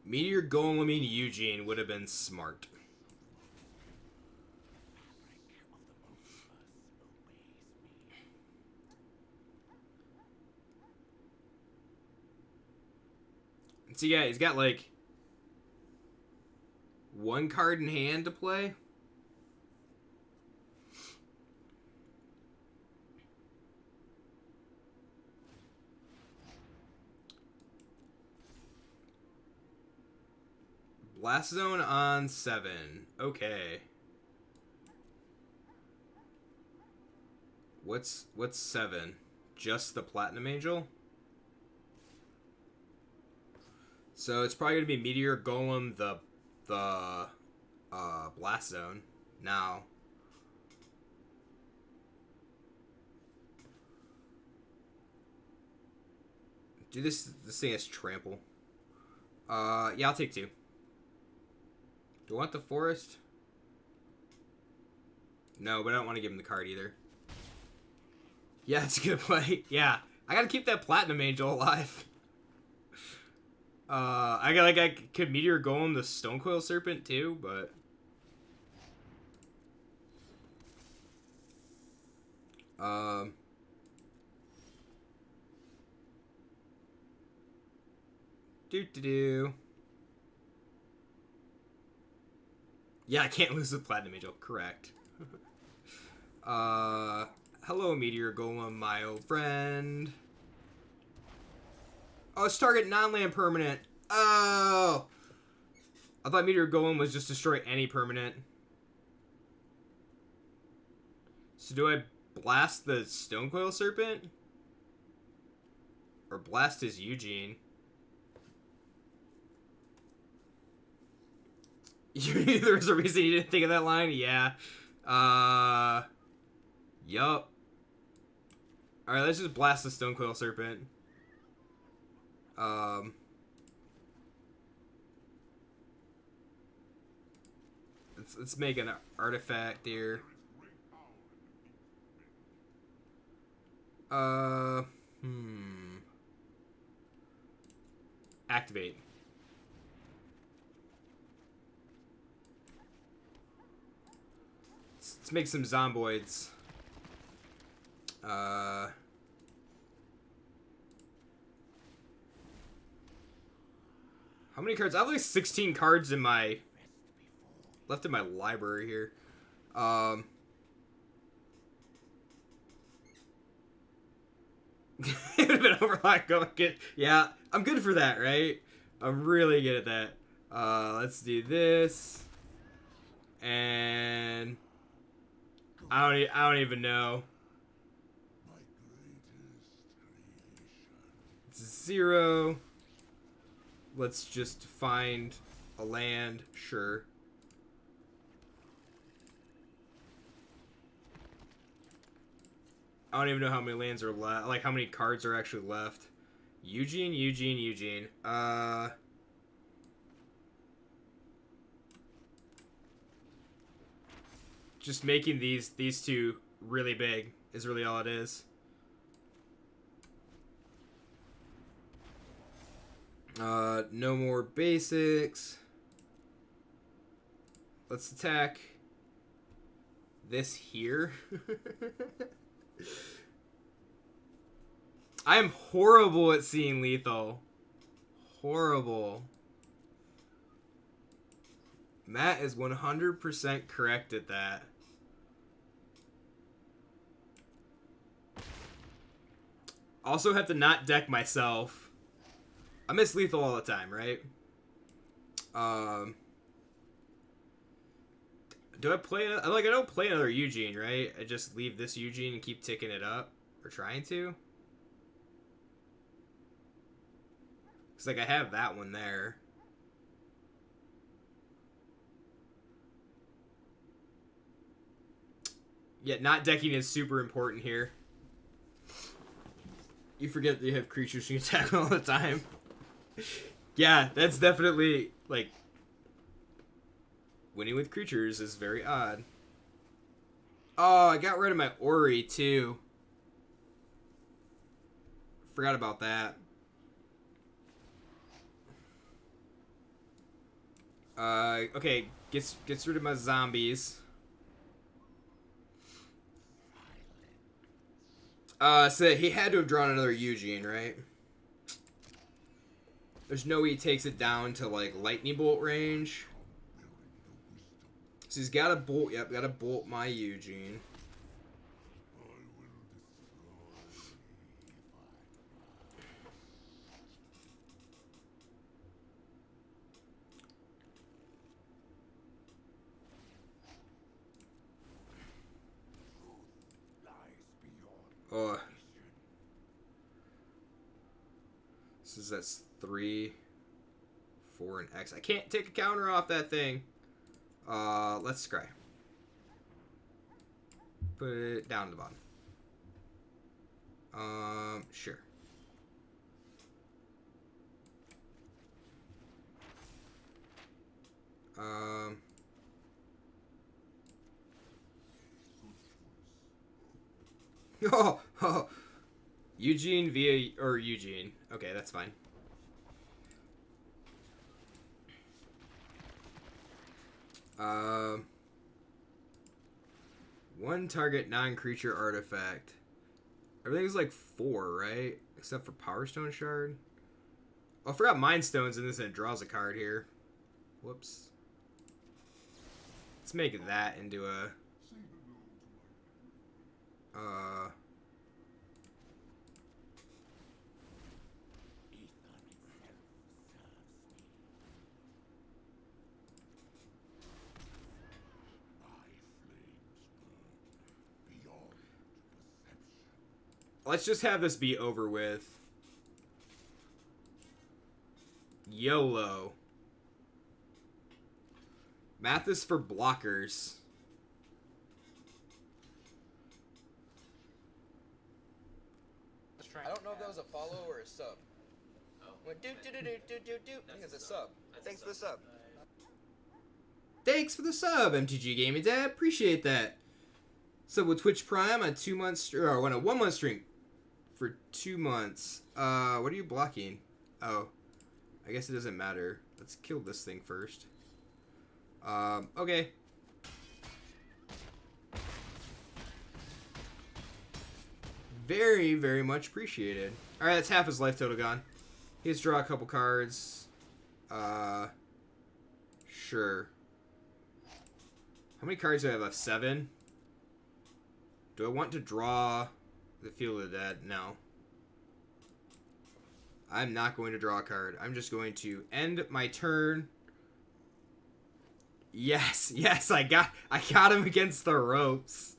Meteor Goleming Eugene would have been smart. So yeah, he's got like 1 card in hand to play. Blast Zone on 7. Okay. What's 7? Just the Platinum Angel? So it's probably gonna be Meteor Golem, the Blast Zone now. Dude, this thing has trample. Yeah, I'll take 2. Do I want the forest? No, but I don't want to give him the card either. Yeah, it's a good play. Yeah, I gotta keep that Platinum Angel alive. I could Meteor Golem the Stonecoil Serpent too, but do. Yeah, I can't lose the Platinum Angel. Correct. Hello, Meteor Golem, my old friend. Oh, it's target non-land permanent. Oh! I thought Meteor Golem was just destroy any permanent. So do I blast the Stonecoil Serpent? Or blast his Eugene? There's a reason you didn't think of that line? Yeah. Yup. Alright, let's just blast the Stonecoil Serpent. Let's make an artifact here. Activate. Let's make some zomboids. How many cards? I have like 16 cards in my left in my library here. It would have been overlocked. Go get. Yeah, I'm good for that, right? I'm really good at that. Let's do this, and I don't even know. It's 0. Let's just find a land, sure. I don't even know how many lands are left, like how many cards are actually left. Eugene. Just making these two really big is really all it is. No more basics. Let's attack this here. I am horrible at seeing lethal. Horrible. Matt is 100% correct at that. Also have to not deck myself. I miss lethal all the time, right? Do I play... Like, I don't play another Eugene, right? I just leave this Eugene and keep ticking it up. Or trying to. Because, like, I have that one there. Yeah, not decking is super important here. You forget that you have creatures you attack all the time. Yeah, that's definitely, like... Winning with creatures is very odd. Oh, I got rid of my Ori, too. Forgot about that. Okay, gets rid of my zombies. So he had to have drawn another Eugene, right? There's no way he takes it down to, like, lightning bolt range. So he's got to bolt. Yep, got to bolt my Eugene. So that's 3, 4, and X. I can't take a counter off that thing. Let's scry. Put it down to the bottom. Sure. Oh, Eugene via Eugene. Okay, that's fine. One target non-creature artifact. Everything's like 4, right? Except for Power Stone Shard. Oh, I forgot Mind Stones in this, and it draws a card here. Whoops. Let's make that into a... Let's just have this be over with. YOLO. Math is for blockers. I don't know if that was a follow or a sub. Oh. Went do. I think it's a sub. Thanks for the sub. Thanks for the sub, MTG Gaming Dad. Appreciate that. Sub with Twitch Prime on 2 months, or on a 1 month stream for 2 months. What are you blocking? Oh, I guess it doesn't matter. Let's kill this thing first. Okay. Very, very much appreciated. Alright, that's half his life total gone. He has to draw a couple cards. Sure. How many cards do I have left? 7? Do I want to draw the Field of the Dead? No. I'm not going to draw a card. I'm just going to end my turn. Yes, yes, I got him against the ropes.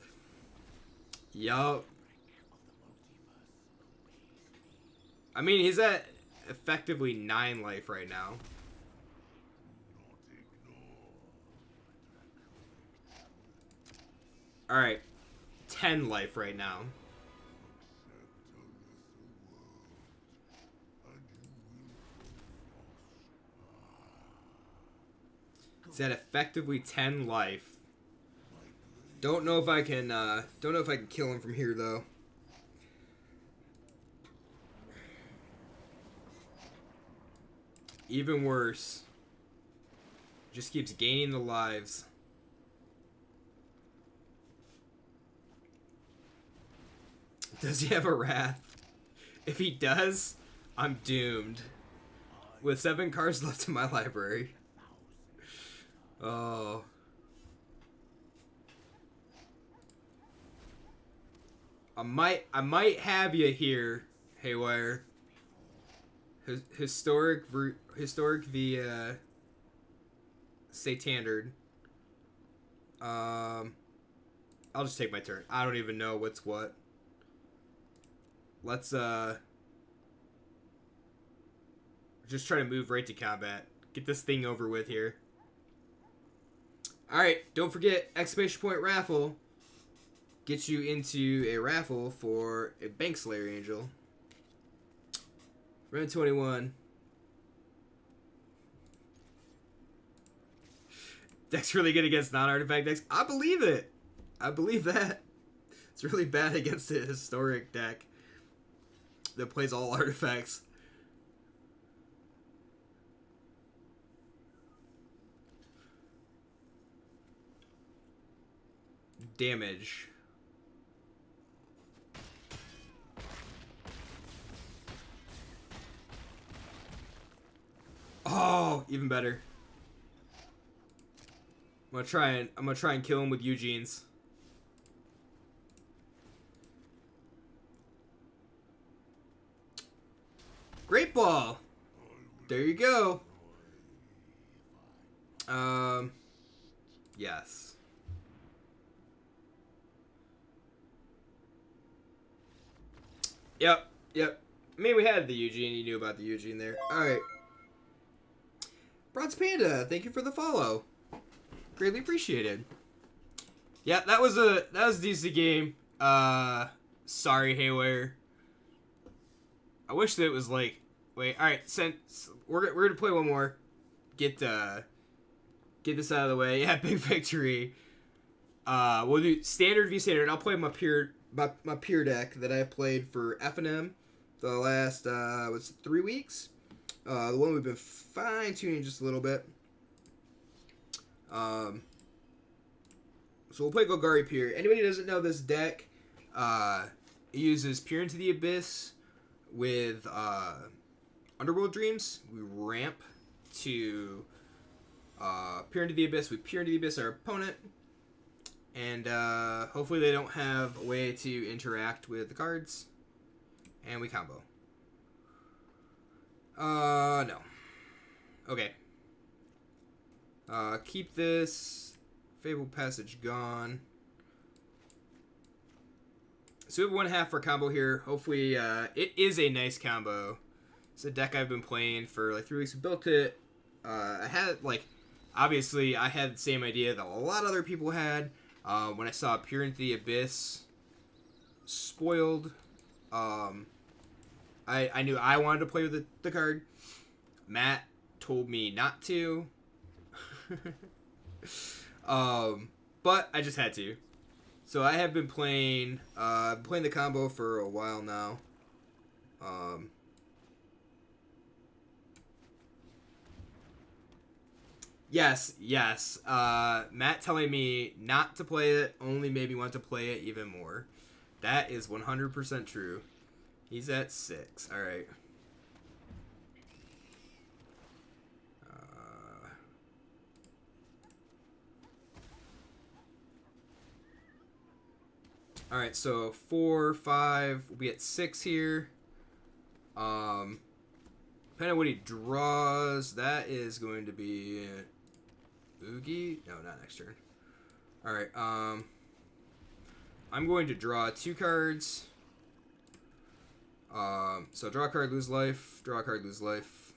Yup. I mean, he's at effectively 9 life right now. Alright. 10 life right now. He's at effectively 10 life. Don't know if I can kill him from here though. Even worse. Just keeps gaining the lives. Does he have a Wrath? If he does, I'm doomed. With 7 cards left in my library. Oh. I might have you here, Haywire. Historic via Satandard. I'll just take my turn. I don't even know what's what. Let's just try to move right to combat. Get this thing over with here. Alright, don't forget, exclamation point raffle gets you into a raffle for a Bank Slayer Angel. Round 21. Deck's really good against non-artifact decks. I believe it. I believe that. It's really bad against a historic deck that plays all artifacts. Damage. Oh, even better. I'm gonna try and kill him with Eugene's. Great ball. There you go. Yes. Yep. mean, we had the Eugene. You knew about the Eugene there. All right. Bronze Panda, thank you for the follow. Greatly appreciated. Yeah, that was a decent game. Sorry, Haywire. I wish that it was like, wait, all right, we're gonna play one more. Get this out of the way. Yeah, big victory. We'll do standard v standard. I'll play my pure deck that I've played for F&M the last 3 weeks. The one we've been fine tuning just a little bit. So we'll play Golgari Pier. Anybody who doesn't know this deck, it uses Peer into the Abyss with Underworld Dreams. We ramp to Peer into the Abyss. We Peer into the Abyss our opponent. And hopefully they don't have a way to interact with the cards. And we combo. No. Okay. Keep this Fabled Passage gone. So we have 1/2 for combo here. Hopefully, it is a nice combo. It's a deck I've been playing for like 3 weeks. We built it. I had obviously I had the same idea that a lot of other people had. When I saw Peer into the Abyss spoiled, I knew I wanted to play with the card. Matt told me not to. But I just had to. So I have been playing the combo for a while now. Yes. Matt telling me not to play it only made me want to play it even more. That is 100% true. He's at 6. All right. All right, so 4, 5. We'll be at 6 here. Depending on what he draws, that is going to be Oogie. No, not next turn. All right. I'm going to draw 2 cards. So draw a card, lose life. Draw a card, lose life.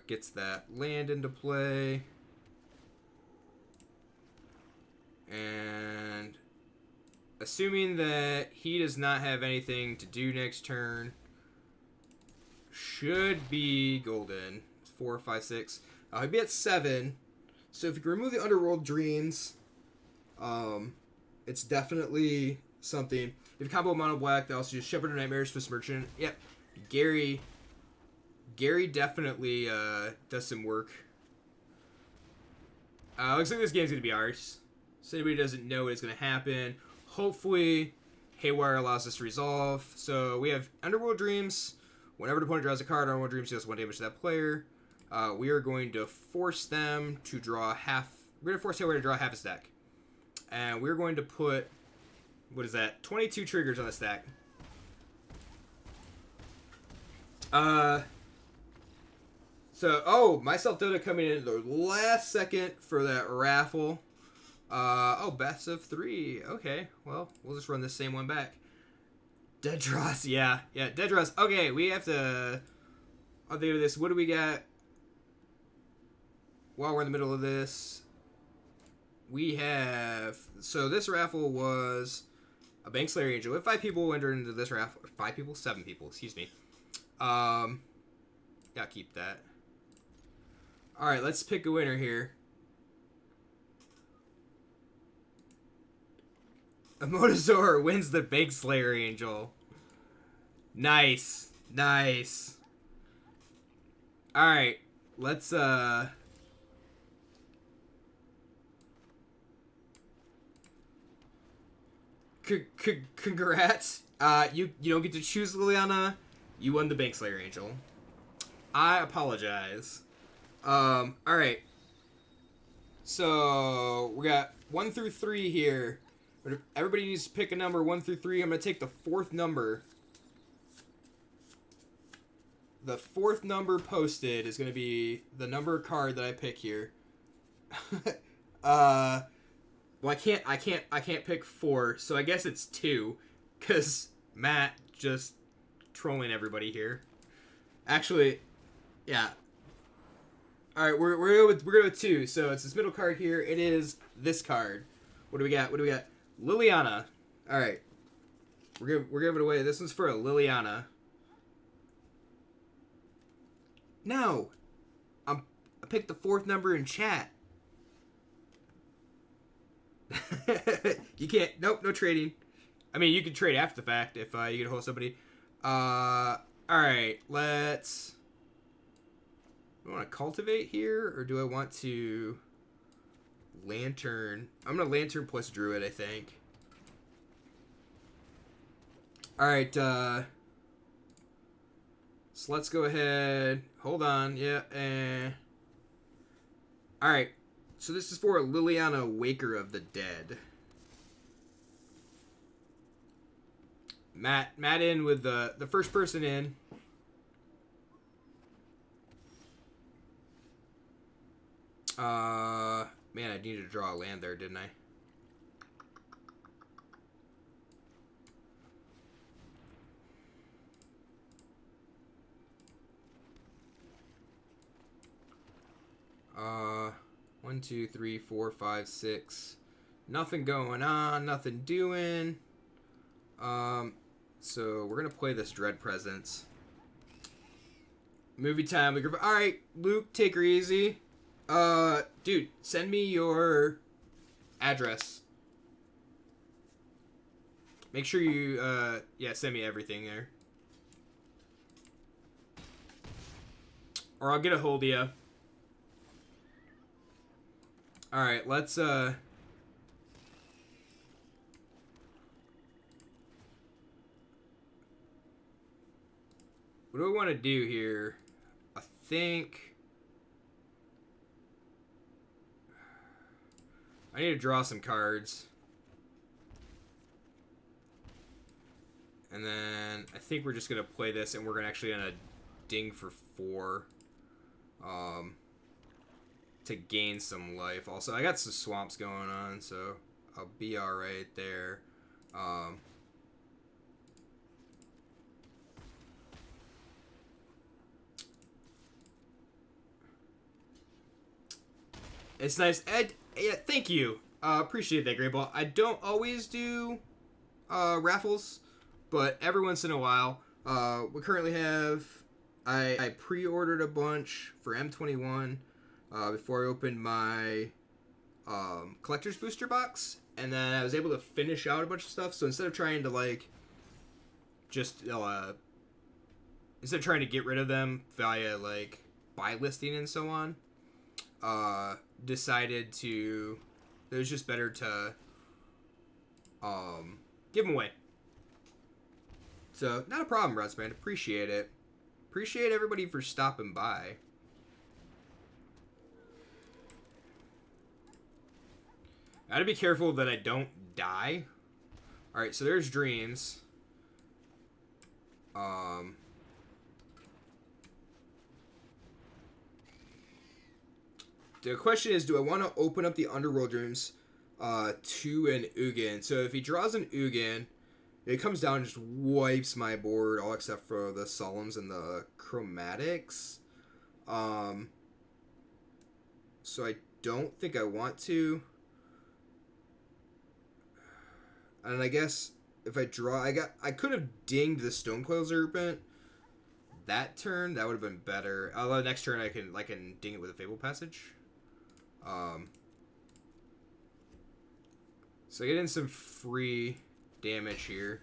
Gets that land into play. And assuming that he does not have anything to do next turn, should be golden. 4, 5, 6. He'd be at 7. So if you can remove the Underworld Dreams, it's definitely something. If you combo mono black, they also use Shepherd of Nightmares, Swiss Merchant. Yep. Gary definitely does some work. Looks like this game's going to be ours. So anybody who doesn't know what is going to happen, hopefully Haywire allows us to resolve. So we have Underworld Dreams. Whenever the opponent draws a card, Underworld Dreams deals 1 damage to that player. We are going to force them to draw half. We're going to force Haywire to draw half his deck. And we're going to put, what is that, 22 triggers on the stack. So, myself Dota coming in the last second for that raffle. Best of 3. Okay, well, we'll just run this same one back. Dead draws, yeah, dead draws. Okay, we have to update this. What do we got? While we're in the middle of this, we have, so this raffle was a Bankslayer Angel. We have 5 people entered into this raffle. 5 people? 7 people, excuse me. Gotta keep that. Alright, let's pick a winner here. Amodazor wins the Bankslayer Angel. Nice. Alright, let's congrats. You don't get to choose Liliana. You won the Bankslayer Angel. I apologize. Alright. So we got 1 through 3 here. But everybody needs to pick a number 1 through 3. I'm going to take the 4th number. The 4th number posted is going to be the number card that I pick here. Well, I can't pick 4, so I guess it's 2, because Matt just trolling everybody here. Actually, yeah. All right, we're going with 2. So it's this middle card here. It is this card. What do we got? What do we got? Liliana. All right. We're giving it away. This one's for a Liliana. No. I picked the 4th number in chat. You can't. Nope, no trading. I mean, you can trade after the fact if you get a hold of somebody. All right, let's. Do I want to cultivate here, or do I want to lantern? I'm gonna lantern plus druid, I think. All right, so let's go ahead. Hold on, yeah. All right, so this is for Liliana, Waker of the Dead. Matt in with the first person in. Man, I needed to draw a land there, didn't I? 1, 2, 3, 4, 5, 6. Nothing going on, nothing doing. So we're gonna play this Dread Presence. Movie time. All right, Luke, take her easy. Dude, send me your address. Make sure you, yeah, send me everything there. Or I'll get a hold of you. Alright, let's, what do I want to do here? I think I need to draw some cards. And then I think we're just going to play this, and we're gonna actually going to ding for 4 to gain some life. Also, I got some swamps going on, so I'll be alright there. It's nice. Yeah, thank you. Appreciate that, Great Ball. I don't always do raffles, but every once in a while. We currently have. I pre-ordered a bunch for M21 before I opened my collector's booster box, and then I was able to finish out a bunch of stuff. So instead of trying to like just instead of trying to get rid of them via like buy listing and so on, decided to. It was just better to give them away. So not a problem, Rutsman. Appreciate it. Appreciate everybody for stopping by. I gotta be careful that I don't die. Alright, so there's dreams. The question is, do I want to open up the Underworld Rooms to an Ugin? So if he draws an Ugin, it comes down and just wipes my board, all except for the Solemns and the Chromatics. So I don't think I want to. And I guess if I draw, I could have dinged the Stonecoil Serpent that turn. That would have been better. Although next turn I can ding it with a Fable Passage. So I get in some free damage here.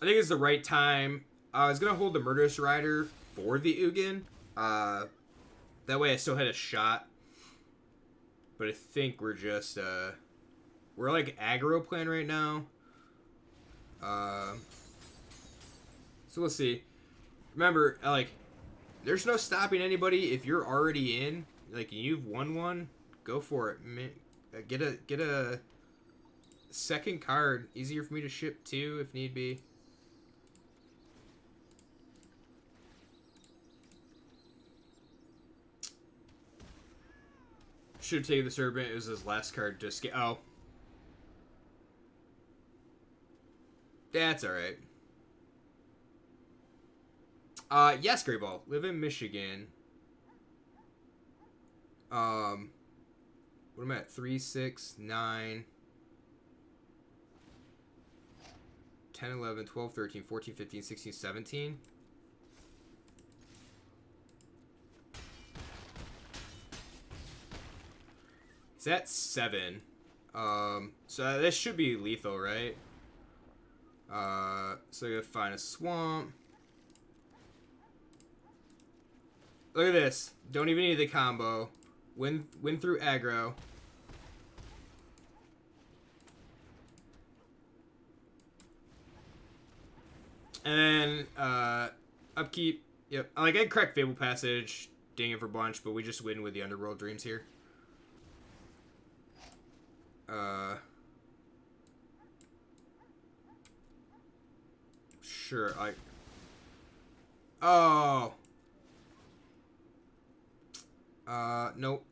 I think it's the right time. I was gonna hold the Murderous Rider for the Ugin. That way I still had a shot. But I think we're just we're like aggro plan right now. So let's see. Remember, like, there's no stopping anybody if you're already in. Like, you've won one, go for it. Get a second card. Easier for me to ship too, if need be. Should have taken the Serpent. It was his last card. Just get. Oh. That's alright. Yes, Great Ball. Live in Michigan. What am I at? 3, 6, 9, 10, 11, 12, 13, 14, 15, 16, 17. Is that 7? So this should be lethal, right? So I gotta find a swamp. Look at this. Don't even need the combo. Win through aggro. And then, upkeep. Yep. Like, I cracked Fable Passage, ding it for bunch, but we just win with the Underworld Dreams here. Sure, Oh! Nope.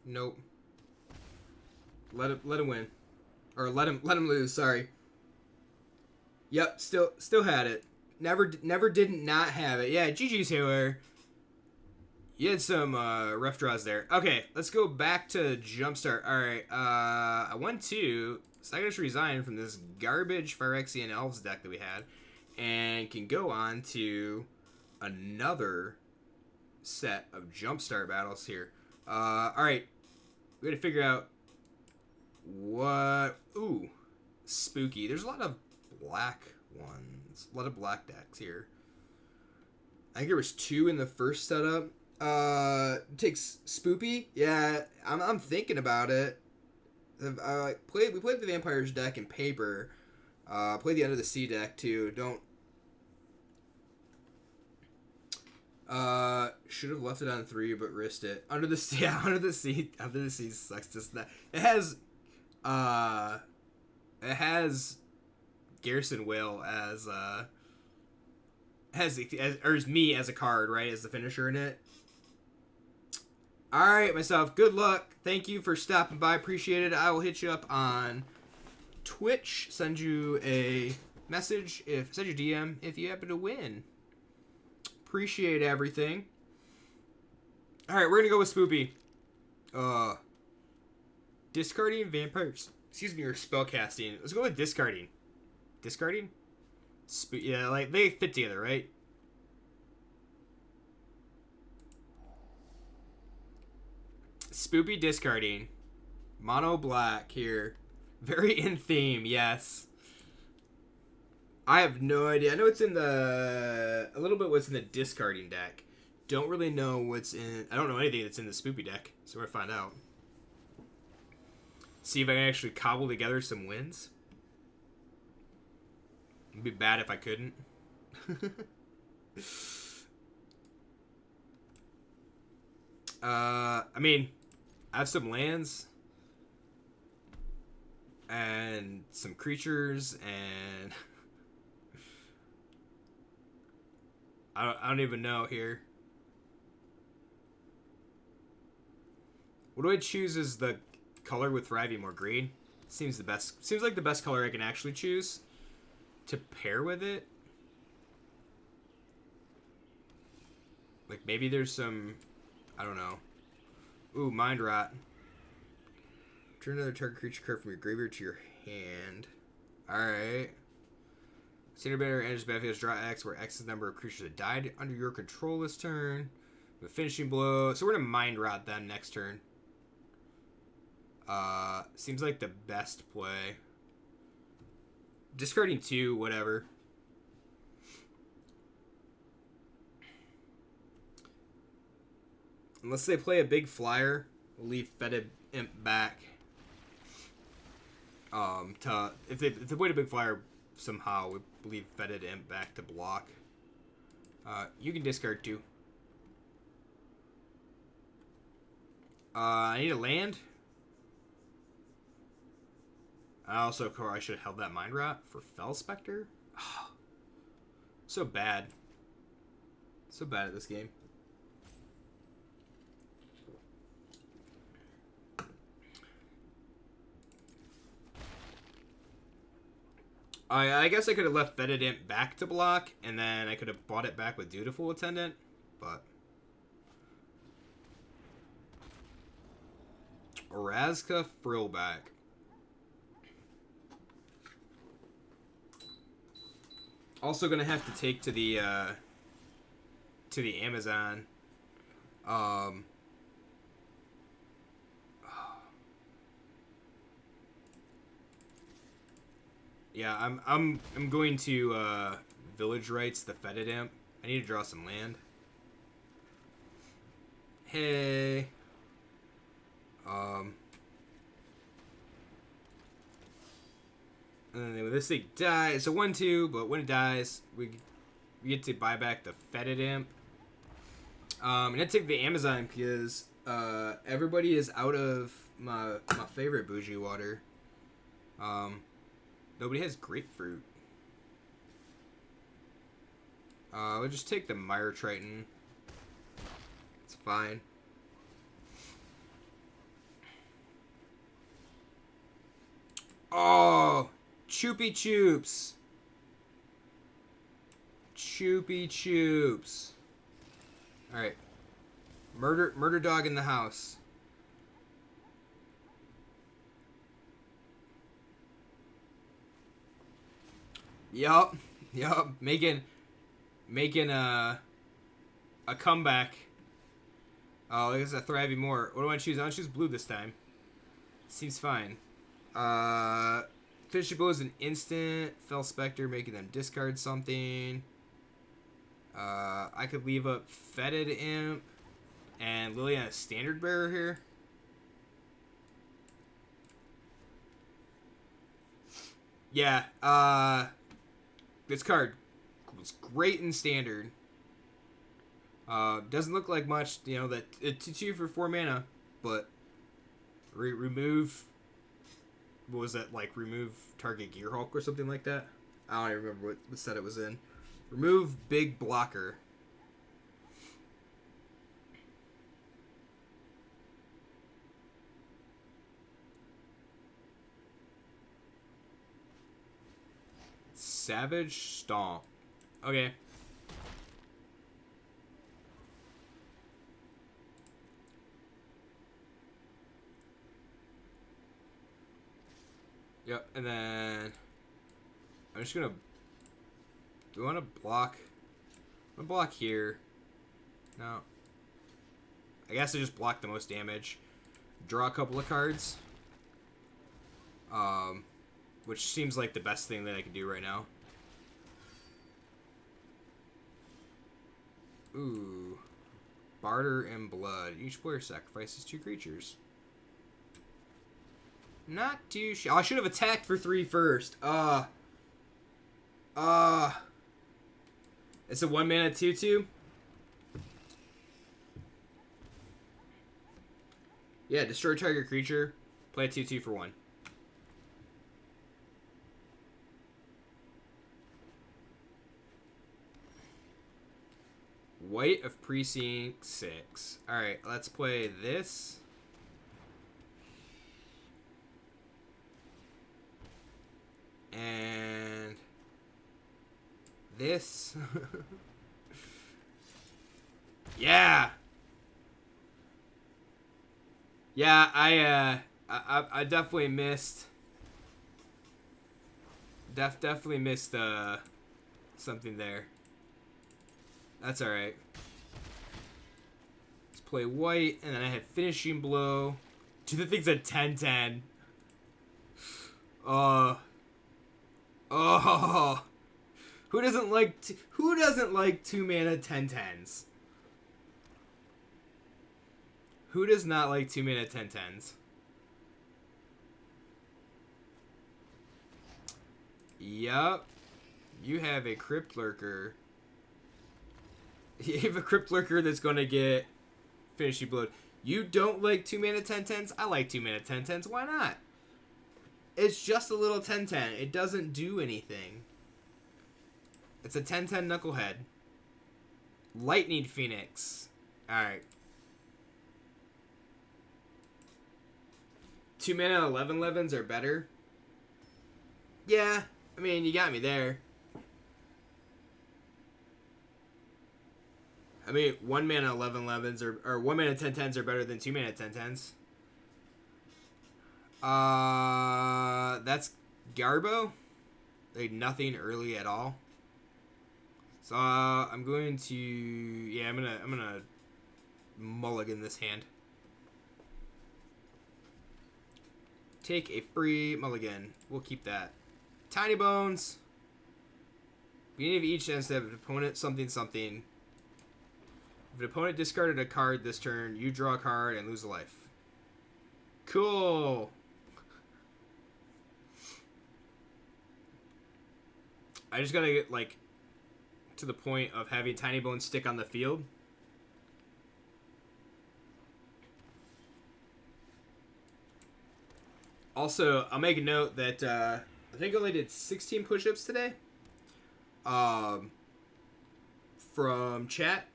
Nope. Let him win. Or let him lose, sorry. Yep, still had it. Never did not have it. Yeah, GG's Taylor. You had some rough draws there. Okay, let's go back to Jumpstart. Alright, I went to Cygnus Resign from this garbage Phyrexian Elves deck that we had. And can go on to another set of Jumpstart battles here. Alright. We gotta figure out what... Ooh. Spooky. There's a lot of black ones. A lot of black decks here. I think there was 2 in the first setup. Takes Spoopy? Yeah, I'm thinking about it. We played the Vampires deck in paper. Played the Under the Sea deck too. Should have left it on 3, but risked it. Under the Sea sucks. Just that it has Garrison Will as me as a card, right, as the finisher in it. All right, myself. Good luck. Thank you for stopping by. Appreciate it. I will hit you up on Twitch. Send you a message send you a DM if you happen to win. Appreciate everything. All right, we're gonna go with Spoopy. Discarding vampires. Excuse me, or spellcasting. Let's go with discarding. Discarding? Yeah, like they fit together, right? Spoopy discarding. Mono black here. Very in theme, yes. I have no idea. I know it's in a little bit what's in the discarding deck. Don't really know what's in... I don't know anything that's in the Spoopy deck, so we're gonna find out. See if I can actually cobble together some wins. It'd be bad if I couldn't. I mean, I have some lands and some creatures, and I don't even know here. What do I choose as the color with Thriving? More green? Seems like the best color I can actually choose to pair with it. Like maybe there's some, I don't know. Ooh, Mind Rot. Turn another target creature card from your graveyard to your hand. Alright. Senior Better enters battlefield, draw X, where X is the number of creatures that died under your control this turn. With finishing blow. So we're gonna Mind Rot then next turn. Seems like the best play. Discarding 2, whatever. Unless they play a big flyer, we'll leave Fetid Imp back. If they played a big flyer somehow, we leave Fetid Imp back to block. You can discard 2. I need a land. I also I should have held that Mind Rot for Fell Spectre. Oh, so bad. So bad at this game. I guess I could have left Fetid Imp back to block, and then I could have bought it back with Dutiful Attendant, but... Orazka Frillback. Also gonna have to take to the Amazon. Yeah, I'm going to Village Rights the Fetid Imp. I need to draw some land. Hey. And then when this thing dies, it's a 1/2, but when it dies, we get to buy back the Fetid Imp. And I take the Amazon because everybody is out of my favorite bougie water. Nobody has grapefruit. We'll just take the Mire Triton. It's fine. Oh, Choopy Choops. Choopy Choops. Alright. Murder dog in the house. Yup. Making a comeback. Oh, I guess a Thriving more. What do I want to choose? I want to choose blue this time. Seems fine. Fishy Bow is an instant. Fell Spectre, making them discard something. I could leave up Fetid Imp and Liliana Standard Bearer here. Yeah, this card was great in Standard. Doesn't look like much, you know, that 2/2 for 4 mana, but remove, what was that, like, remove target Gearhulk or something like that? I don't even remember what set it was in. Remove big blocker. Savage Stomp. Okay. Yep, and then I'm just gonna. Do I want to block? I'm gonna block here. No. I guess I just block the most damage. Draw a couple of cards. Which seems like the best thing that I can do right now. Ooh. Barter and Blood. Each player sacrifices 2 creatures. Not too I should have attacked for 3 first. It's a 1 mana 2/2. Yeah, destroy target creature. Play a 2/2 for 1. White of Precinct 6. Alright, let's play this. And this. Yeah. Yeah, I definitely missed. Definitely missed something there. That's alright. Let's play white, and then I had Finishing Blow. Dude, the thing's at 10/10. Oh. Who doesn't like 2 mana 10/10s? Who does not like 2 mana 10/10s? Yup. You have a Crypt Lurker. You have a Crypt Lurker that's gonna get Finishing Blow. You don't like 2 mana 10/10s? I like 2 mana 10/10s. Why not? It's just a little 10-10. It doesn't do anything. It's a 10-10 Knucklehead. Lightning Phoenix. Alright. 2 mana 11/11s are better. Yeah, I mean, you got me there. I mean, 1 mana 11/11s or 1 mana 10-10s are better than 2 mana 10-10s. That's Garbo. Like nothing early at all. So I'm going to, yeah, I'm gonna mulligan this hand. Take a free mulligan. We'll keep that. Tiny Bones. Beginning of each end step, if an opponent something. If an opponent discarded a card this turn, you draw a card and lose a life. Cool. I just gotta get, like, to the point of having Tiny Bones stick on the field. Also, I'll make a note that I think I only did 16 push-ups today from chat.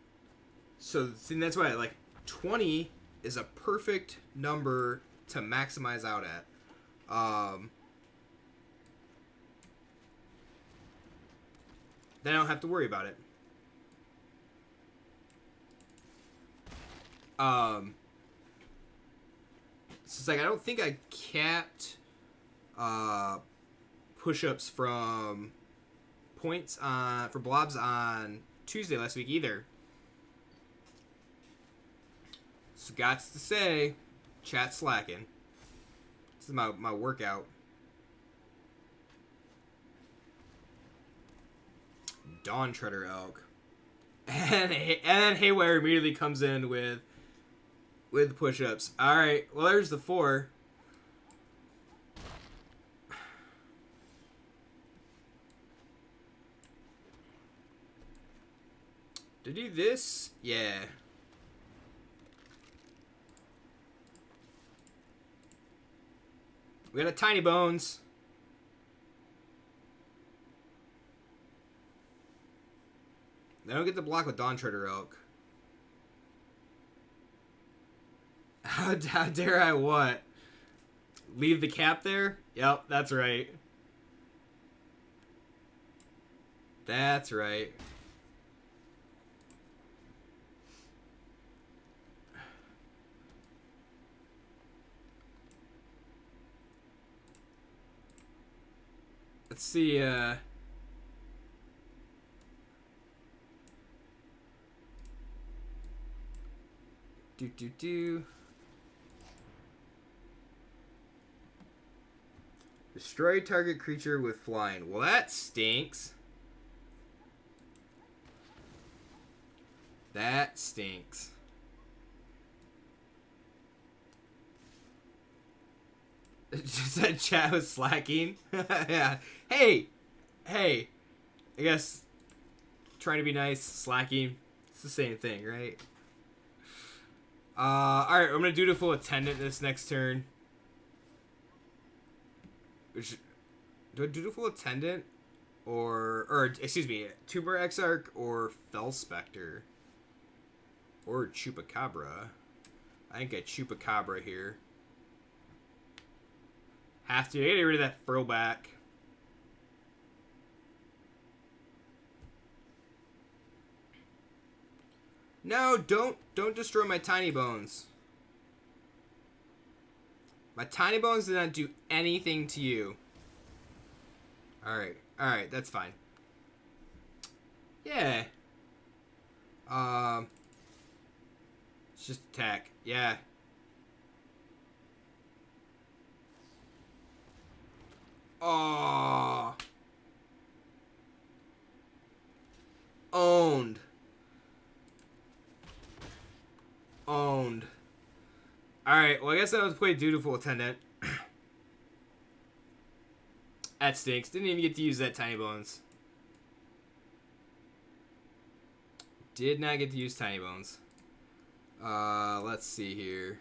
So that's why, like, 20 is a perfect number to maximize out at. Then I don't have to worry about it. So it's like I don't think I capped push-ups from points on for blobs on Tuesday last week either. So gots to say, chat slacking. This is my workout. Dawn Treader Elk. And Haywire immediately comes in with push-ups. Alright, well there's the 4. To do this? Yeah. We got a Tiny Bones. They don't get to block with Dawn Treader Elk. How dare I what? Leave the cap there? Yep, that's right. That's right. Let's see, Destroy target creature with flying. Well, that stinks. That stinks. Just said chat was slacking. Yeah. Hey. I guess trying to be nice, slacking. It's the same thing, right? Alright, I'm gonna Dutiful Attendant this next turn. Do a Dutiful Attendant or excuse me, Tuber Exarch or Fell Spectre or Chupacabra. I think I Chupacabra here. Have to get rid of that throwback. No, don't destroy my Tiny Bones. My Tiny Bones did not do anything to you. Alright, that's fine. Yeah. It's just attack. Yeah. Oh. Owned. Alright, well I guess I was playing Dutiful Attendant. That stinks. Didn't even get to use that Tiny Bones. Did not get to use Tiny Bones. Let's see here.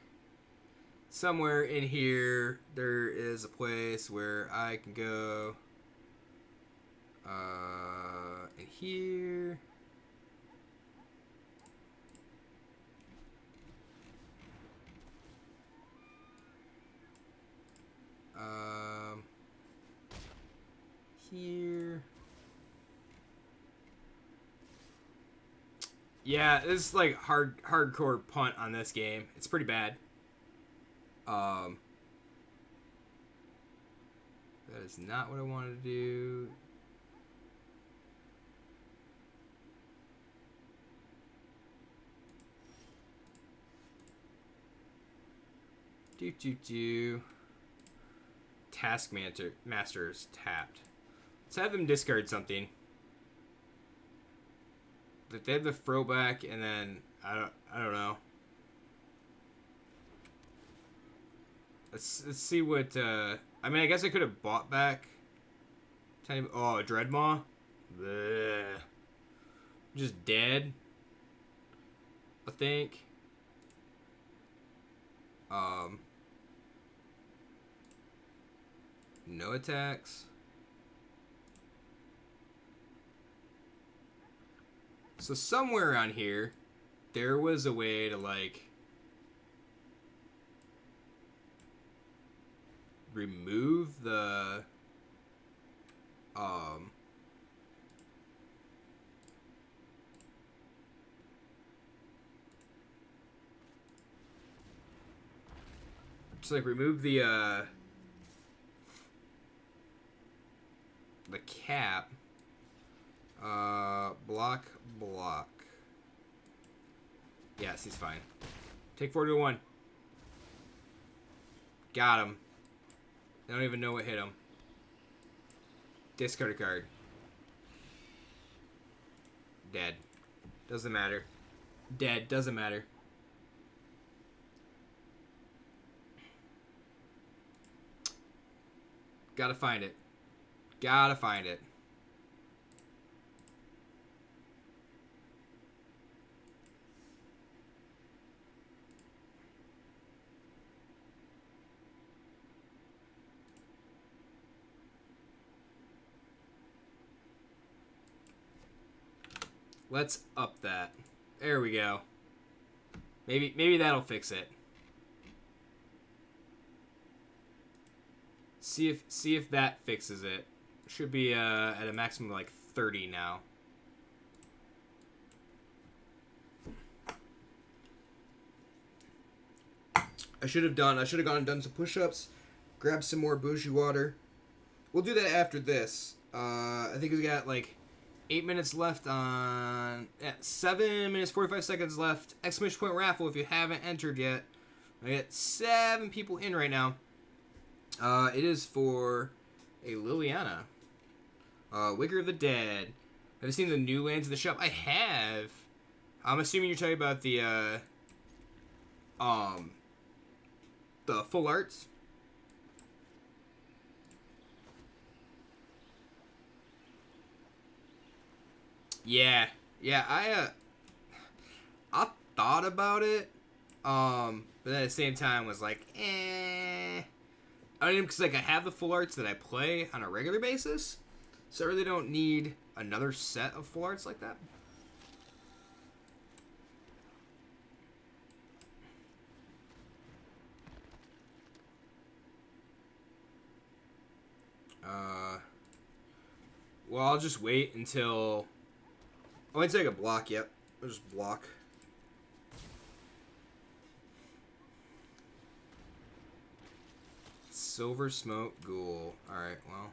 somewhere in here there is a place where I can go. In here. Here. Yeah, this is like hardcore punt on this game. It's pretty bad. That is not what I wanted to do. Taskmaster's tapped. Let's have them discard something. But they have the throwback, and then I don't know. Let's see what. I mean, I guess I could have bought back. Oh, Dreadmaw. Bleh. Just dead. I think. No attacks. So somewhere around here, there was a way to like remove the just like remove the cap. Block. Yes, he's fine. Take 4 to 1. Got him. I don't even know what hit him. Discard a card. Dead. Doesn't matter. Dead. Doesn't matter. Gotta find it. Gotta find it. Let's up that. There we go. Maybe that'll fix it. See if that fixes it. Should be at a maximum of like 30 now. I should have gone and done some push-ups, grabbed some more bougie water. We'll do that after this. I think we got like 8 minutes left on... 7 minutes, 45 seconds left. Exclamation point raffle if you haven't entered yet. I got 7 people in right now. It is for a Liliana. Wicker of the Dead. Have you seen the new lands in the shop? I have. I'm assuming you're talking about the full arts. Yeah, I thought about it, but then at the same time was like, I don't even, because like I have the full arts that I play on a regular basis, so I really don't need another set of full arts like that. Well, I'll just wait until... Oh, I take a block, yep. I'll just block. Silver Smoke Ghoul. Alright, well.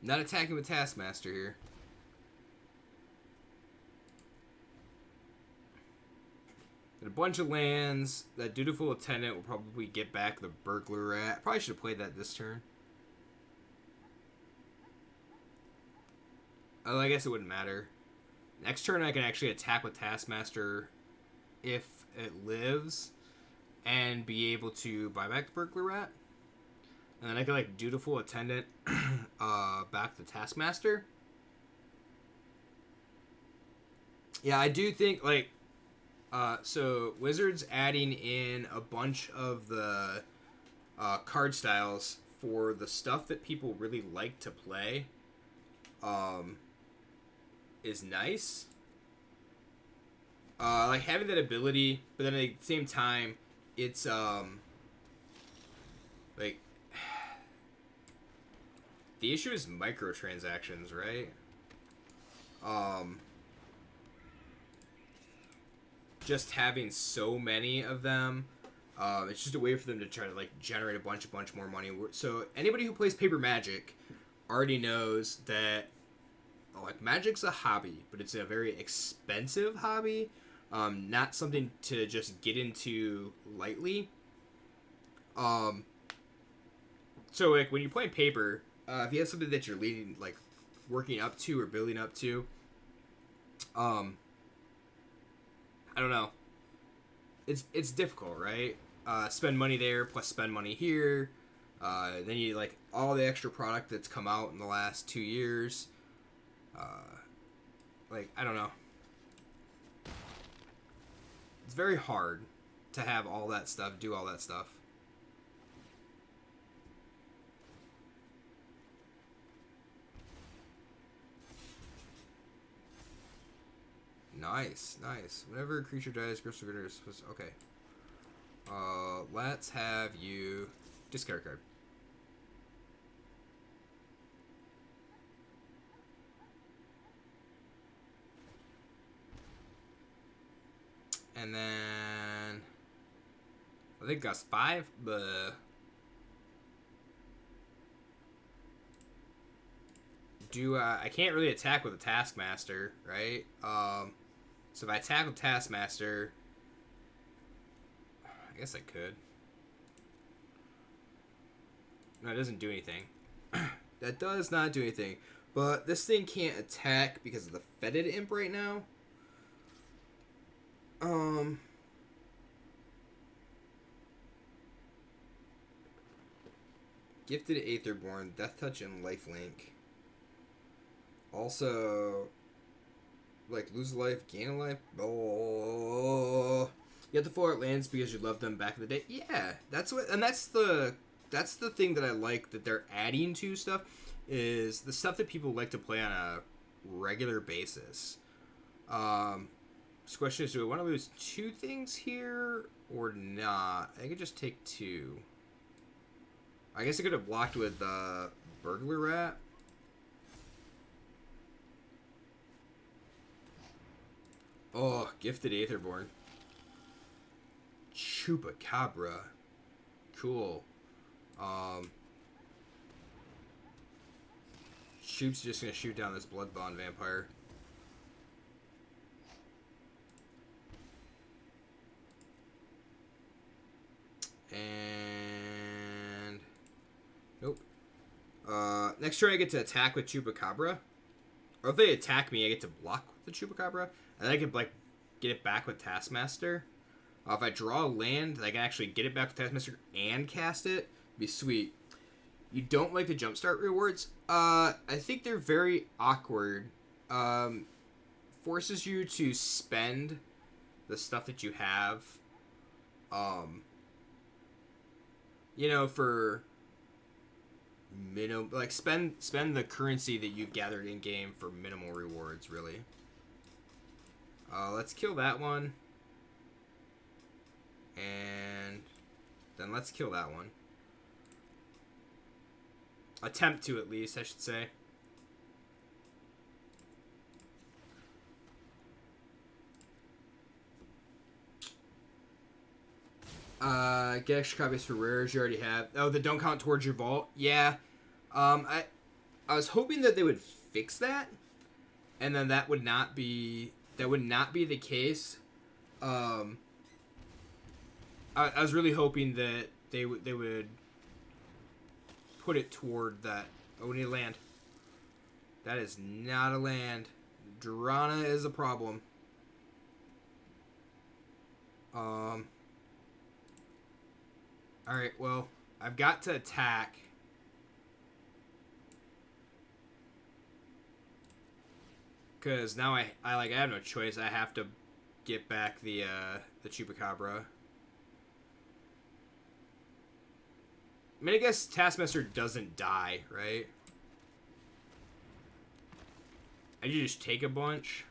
Not attacking with Taskmaster here. And a bunch of lands. That Dutiful Attendant will probably get back the Burglar Rat. Probably should have played that this turn. Oh, I guess it wouldn't matter. Next turn I can actually attack with Taskmaster if it lives and be able to buy back the Burglar Rat. And then I could like Dutiful Attendant back to Taskmaster. Yeah, I do think like so Wizards adding in a bunch of the card styles for the stuff that people really like to play is nice. Like having that ability, but then at the same time, it's like the issue is microtransactions, right? Just having so many of them, it's just a way for them to try to like generate a bunch more money. So anybody who plays Paper Magic already knows that like Magic's a hobby, but it's a very expensive hobby. Not something to just get into lightly. So like when you're playing Paper, if you have something that you're leading, like working up to or building up to, I don't know. It's difficult, right? Spend money there plus spend money here. Then you like all the extra product that's come out in the last 2 years. Like I don't know. It's very hard to have all that stuff, do all that stuff. Nice. Whenever a creature dies, Grist of Bitterness was okay. Let's have you discard a card. And then I think that's 5, but I can't really attack with a Taskmaster, right? So if I attack with Taskmaster, I guess I could. No, it doesn't do anything. That does not do anything. But this thing can't attack because of the Fetid Imp right now. Gifted Aetherborn, Death Touch, and Lifelink. Also, like, lose a life, gain a life. Oh, you have to full art lands because you loved them back in the day. Yeah, that's the thing that I like that they're adding to stuff is the stuff that people like to play on a regular basis. This question is, do I want to lose 2 things here or not? I could just take 2. I guess I could have blocked with Burglar Rat. Oh, Gifted Aetherborn. Chupacabra. Cool. Shoop's just gonna shoot down this Bloodbond Vampire. And nope. Next turn I get to attack with Chupacabra. Or if they attack me, I get to block the Chupacabra. And I can like get it back with Taskmaster. If I draw a land, I can actually get it back with Taskmaster and cast it. It'd be sweet. You don't like the Jumpstart rewards? I think they're very awkward. Forces you to spend the stuff that you have. You know, for minimum, like spend the currency that you've gathered in game for minimal rewards, really. Let's kill that one. And then let's kill that one. Attempt to, at least, I should say. Get extra copies for rares you already have. Oh, that don't count towards your vault? Yeah. I was hoping that they would fix that. And then that would not be the case. I was really hoping that they would put it toward that. Oh, we need land. That is not a land. Drana is a problem. Alright, well, I've got to attack Because now I have no choice. I have to get back the Chupacabra. I mean, I guess Taskmaster doesn't die, right? And you just take a bunch.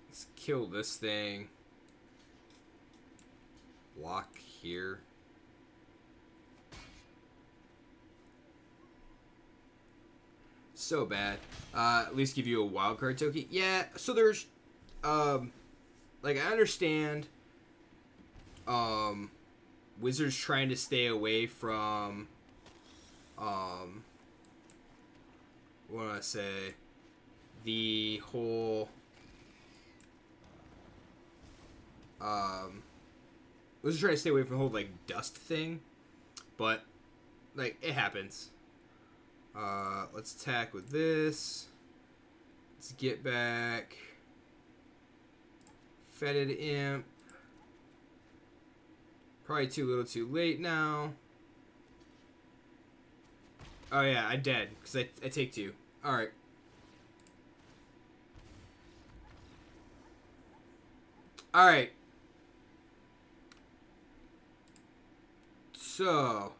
Let's kill this thing. Block here. So bad. At least give you a wild card token. Yeah, so there's like I understand Wizards trying to stay away from what do I say? The whole Wizards trying to stay away from the whole like dust thing. But like it happens. Let's attack with this. Let's get back. Fetid Imp. Probably too little too late now. Oh yeah, I'm dead. Because I take 2. Alright. Alright. So.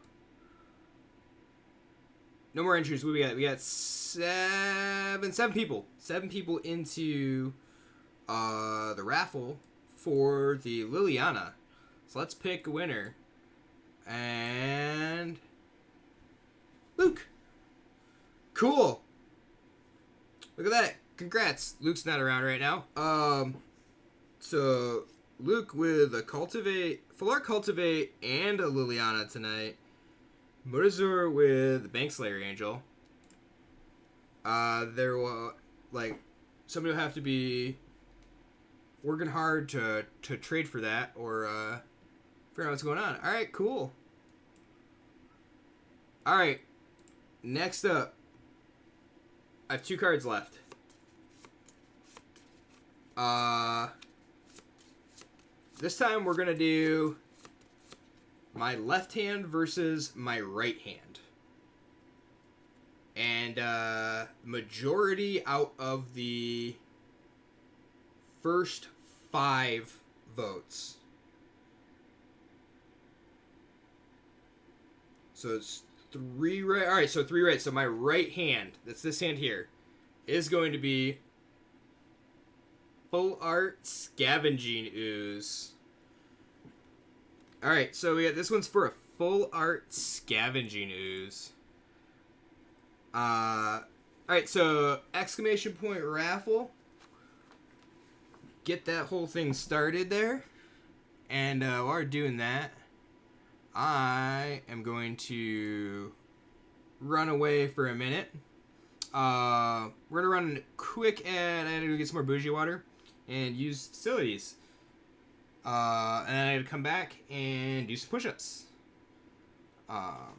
No more entries. What we got? We got 7 people. 7 people into the raffle for the Liliana. So let's pick a winner. And Luke. Cool. Look at that. Congrats. Luke's not around right now. So Luke with a Cultivate, Full Art Cultivate, and a Liliana tonight. Motazor with Bankslayer Angel. There will, like, somebody will have to be working hard to trade for that or figure out what's going on. All right, cool. All right, next up, I have 2 cards left. This time we're gonna do my left hand versus my right hand. And majority out of the first 5 votes. So it's 3 right. Alright, so 3 right. So my right hand, that's this hand here, is going to be Full Art Scavenging Ooze. Alright, so we got this one's for a Full Art Scavenging Ooze. Alright, so exclamation point raffle. Get that whole thing started there. And while we're doing that, I am going to run away for a minute. We're going to run a quick ad. I had to go get some more bougie water and use facilities. And I had to come back and do some push-ups.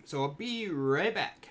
So I'll be right back.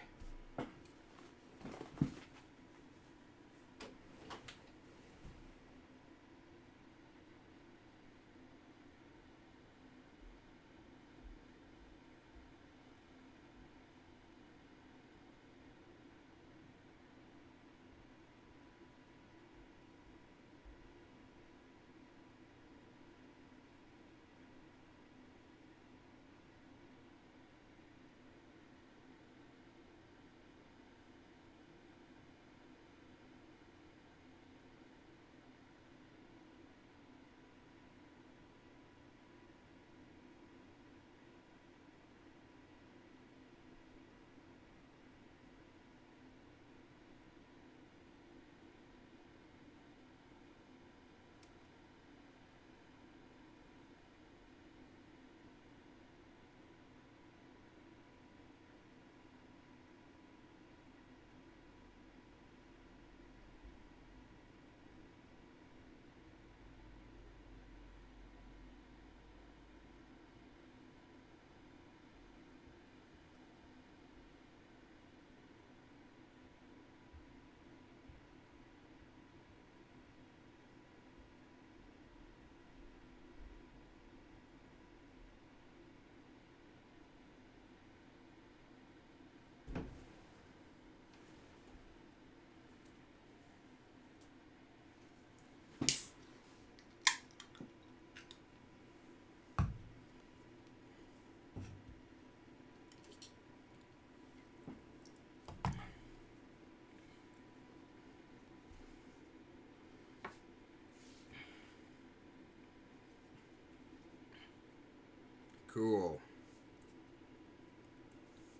Cool.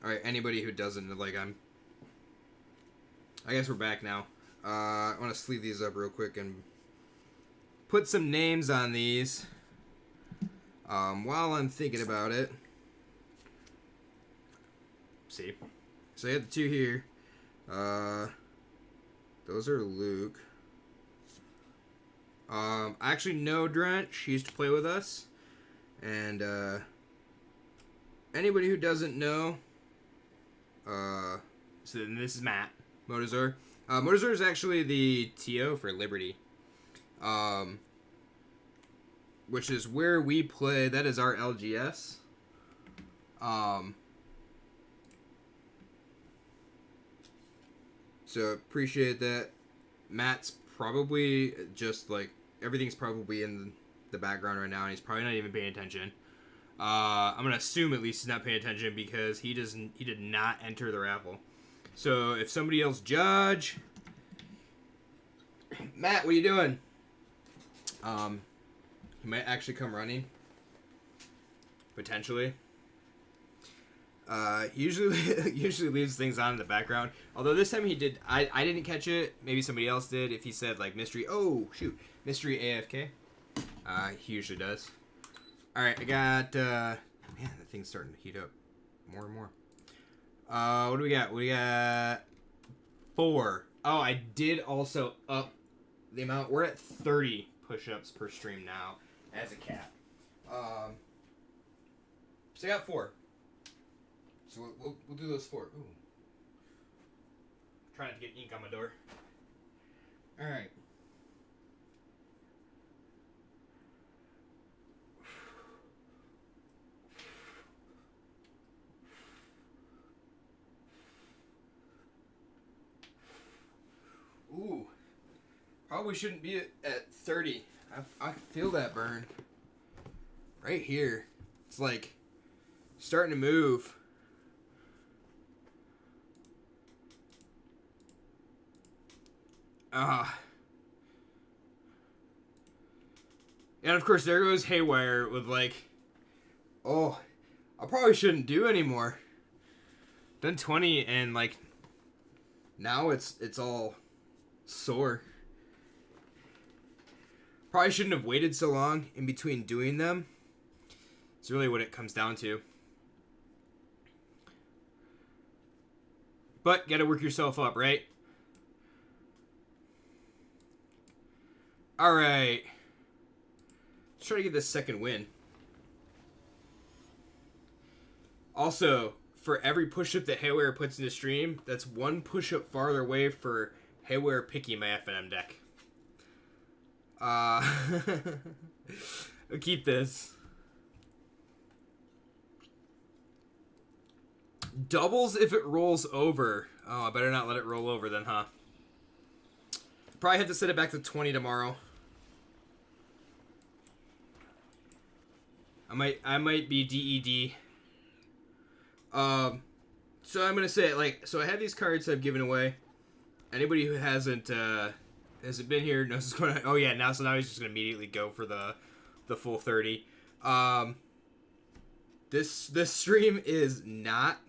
Alright, anybody who doesn't, like, I guess we're back now. I want to sleeve these up real quick and put some names on these while I'm thinking about it. See? So I have the two here. Those are Luke. I actually know Drench. He used to play with us. And anybody who doesn't know, so then this is Matt. Motozor. Motozor is actually the TO for Liberty. Which is where we play. That is our LGS. So appreciate that. Matt's probably just like everything's probably in the background right now, and he's probably not even paying attention. I'm gonna assume at least he's not paying attention because he did not enter the raffle. So if somebody else judge, Matt, what are you doing? He might actually come running, potentially. He usually leaves things on in the background. Although this time he did, I didn't catch it. Maybe somebody else did. If he said like mystery, oh shoot, mystery AFK. He usually does. All right, I got. Man, that thing's starting to heat up more and more. What do we got? We got 4. Oh, I did also up the amount. We're at 30 push-ups per stream now as a cap. So I got 4. So we'll do those 4. Ooh. Trying to get ink on my door. All right. Ooh. Probably shouldn't be at 30. I feel that burn. Right here. It's like starting to move. And of course there goes Haywire with like, oh, I probably shouldn't do anymore. Done 20 and like now it's all sore. Probably shouldn't have waited so long in between doing them. It's really what it comes down to. But gotta work yourself up, right? Alright. Let's try to get this second win. Also, for every push-up that Haywire puts in the stream, that's one push-up farther away for Haywire picking my FNM deck. I'll keep this. Doubles if it rolls over. Oh, I better not let it roll over then, huh? Probably have to set it back to 20 tomorrow. I might be DED. So I'm gonna say like, so I have these cards I've given away. Anybody who hasn't been here knows what's going on. Oh yeah, now he's just gonna immediately go for the full 30. This stream is not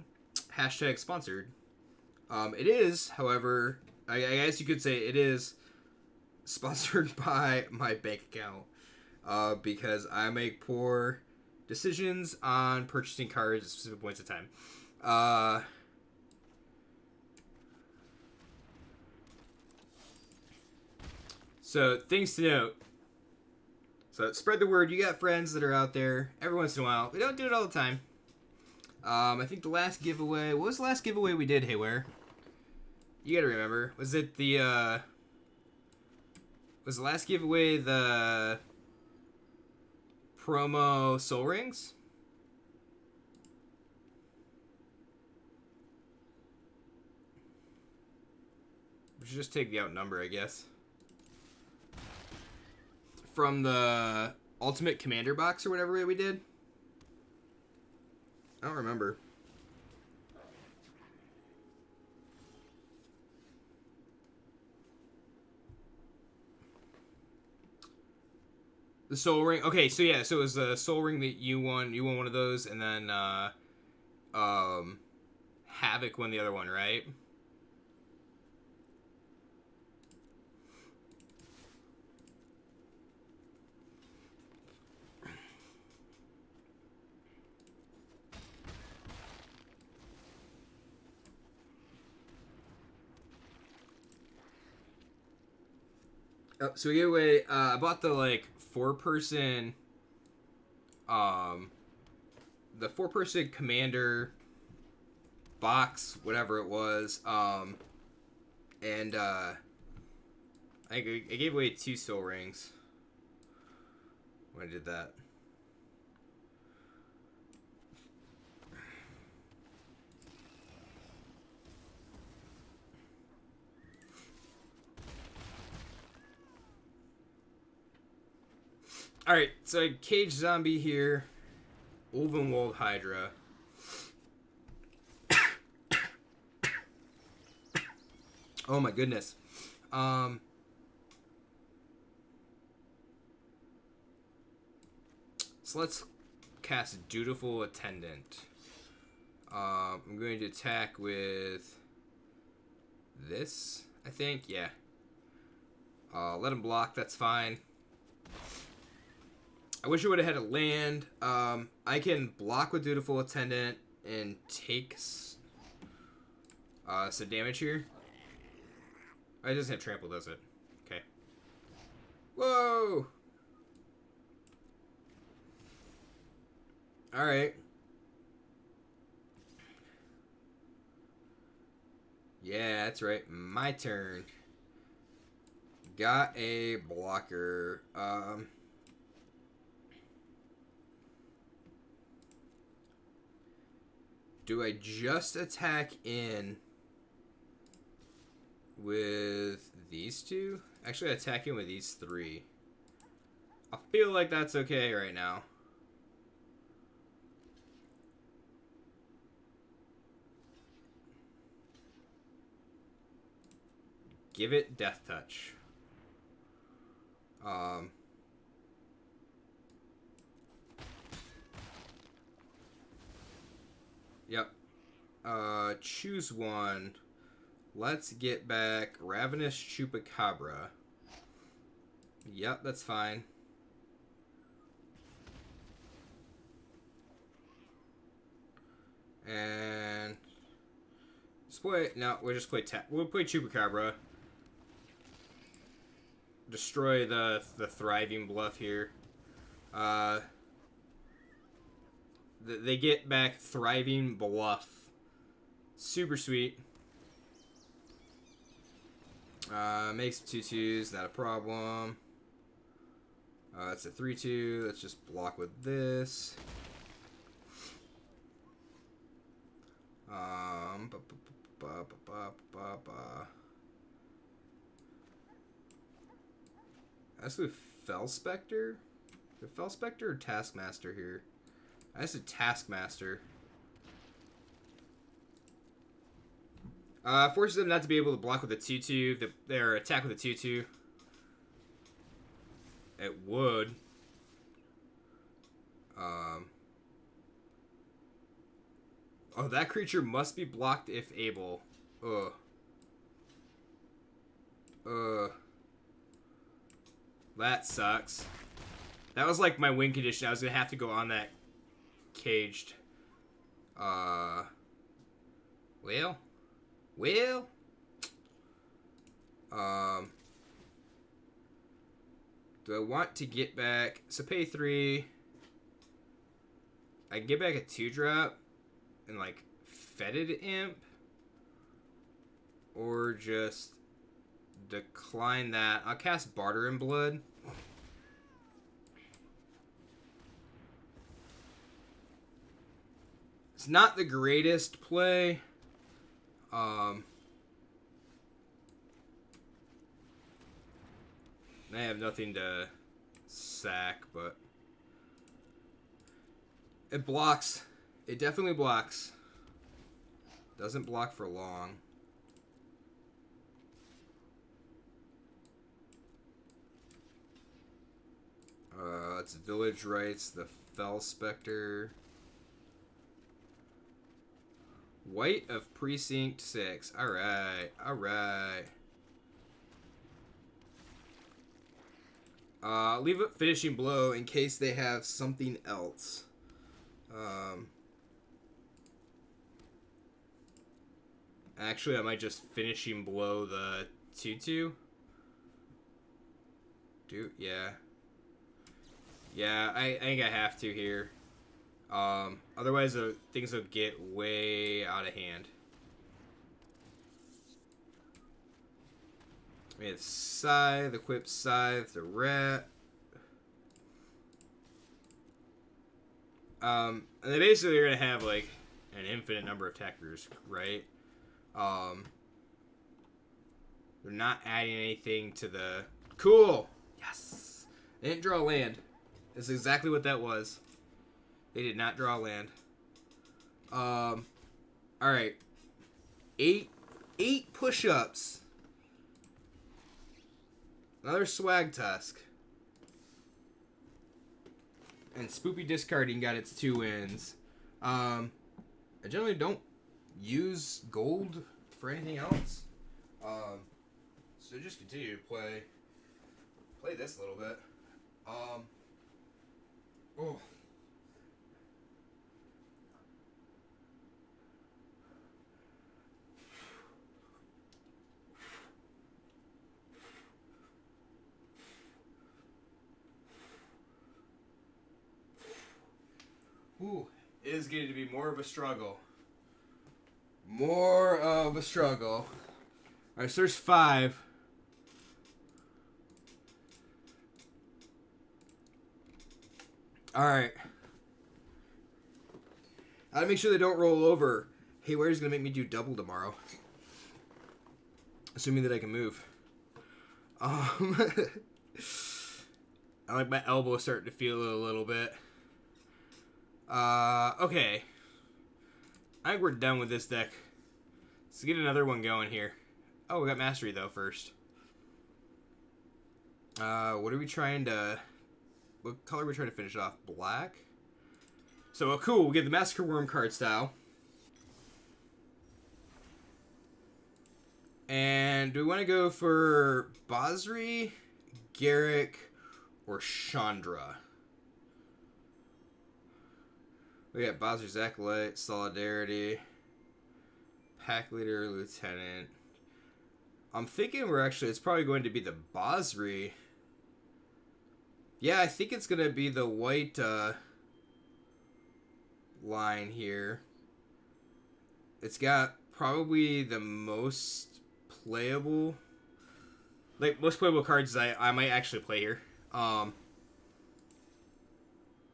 hashtag sponsored. It is, however, I guess you could say it is sponsored by my bank account. Because I make poor decisions on purchasing cards at specific points of time. So, things to note. So, spread the word. You got friends that are out there every once in a while. We don't do it all the time. I think the last giveaway... What was the last giveaway we did, Haywire? You gotta remember. Was it the, Was the last giveaway the... promo Soul Rings? We should just take the outnumber, I guess. From the Ultimate Commander box or whatever we did. I don't remember. The Soul Ring. Okay, so yeah, so it was the Soul Ring that you won. You won one of those, and then Havoc won the other one, right? So we gave away. I bought the like 4-person, um, the 4-person commander box, whatever it was. And I gave away 2 Soul Rings when I did that. Alright, so Cage Zombie here. Ulvenwald Hydra. Oh my goodness. So let's cast Dutiful Attendant. I'm going to attack with this, I think. Yeah. Let him block, that's fine. I wish I would have had a land. I can block with Dutiful Attendant and take some damage here. It doesn't have trample, does it? Okay. Whoa! Alright. Yeah, that's right. My turn. Got a blocker. Do I just attack in with these 2? Actually, I attack in with these 3. I feel like that's okay right now. Give it Death Touch. Yep. Choose one. Let's get back Ravenous Chupacabra. Yep, that's fine. And let's play. No, we'll just play. We'll play Chupacabra. Destroy the Thriving Bluff here. They get back Thriving Bluff. Super sweet. Makes 2/2s, not a problem. It's a 3/2. Let's just block with this. That's with Fell Spectre? The Fell Spectre or Taskmaster here? I said Taskmaster. Forces them not to be able to block with a 2/2. Their attack with a 2/2. It would. Oh, that creature must be blocked if able. Ugh. That sucks. That was like my win condition. I was gonna have to go on that caged. Well. Do I want to get back? So pay 3. I can get back a 2-drop and like Fetid Imp, or just decline that. I'll cast Barter in Blood. It's not the greatest play. I have nothing to sack, but it blocks. It definitely blocks. Doesn't block for long. It's Village Rites, the Fell Spectre. White of Precinct 6. Alright, alright. Leave a finishing blow in case they have something else. Actually, I might just finishing blow the 2/2. Yeah. Yeah, I think I have to here. Otherwise, things will get way out of hand. We have Scythe, equip Scythe, the Rat. And they basically are going to have, like, an infinite number of attackers, right? They're not adding anything to the... Cool! Yes! They didn't draw land. That's exactly what that was. They did not draw land. Alright. 8 push-ups. Another Swag Tusk. And Spoopy Discarding got its 2 wins. I generally don't use gold for anything else. So just continue to play this a little bit. Oh. Ooh, it is getting to be more of a struggle. More of a struggle. Alright, so there's 5. Alright. I gotta make sure they don't roll over. Hayware's gonna make me do double tomorrow. Assuming that I can move. I like my elbow starting to feel it a little bit. Okay. I think we're done with this deck. Let's get another one going here. Oh, we got Mastery, though, first. What are we trying to... What color are we trying to finish off? Black? So, cool. We get the Massacre Worm card style. And do we want to go for Basri, Garrick, or Chandra? We got Basri's Acolyte, Solidarity, Pack Leader, Lieutenant. I'm thinking it's probably going to be the Basri. Yeah, I think it's going to be the white line here. It's got probably the most playable, most playable cards I might actually play here.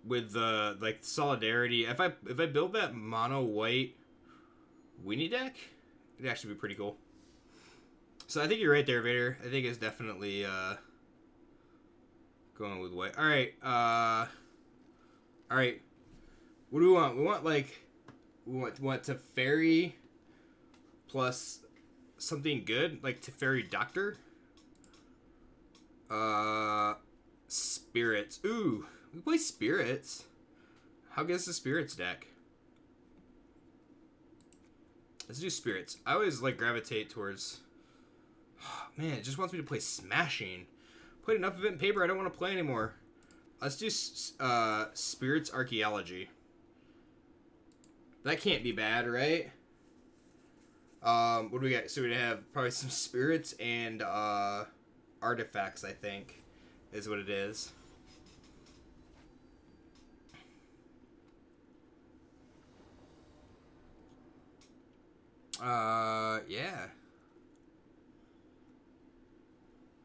With the Solidarity, if I build that mono white Weenie deck, it'd actually be pretty cool. So I think you're right there, Vader. I think it's definitely going with white. All right, all right. What do we want? We want Teferi plus something good, like Teferi Doctor. Spirits. Ooh, we play Spirits. How good is the Spirits deck? Let's do Spirits. I always gravitate towards... Oh, man, it just wants me to play Smashing. Played enough of it in paper, I don't want to play anymore. Let's do Spirits Archaeology. That can't be bad, right? What do we got? So we have probably some Spirits and Artifacts, I think, is what it is. Yeah.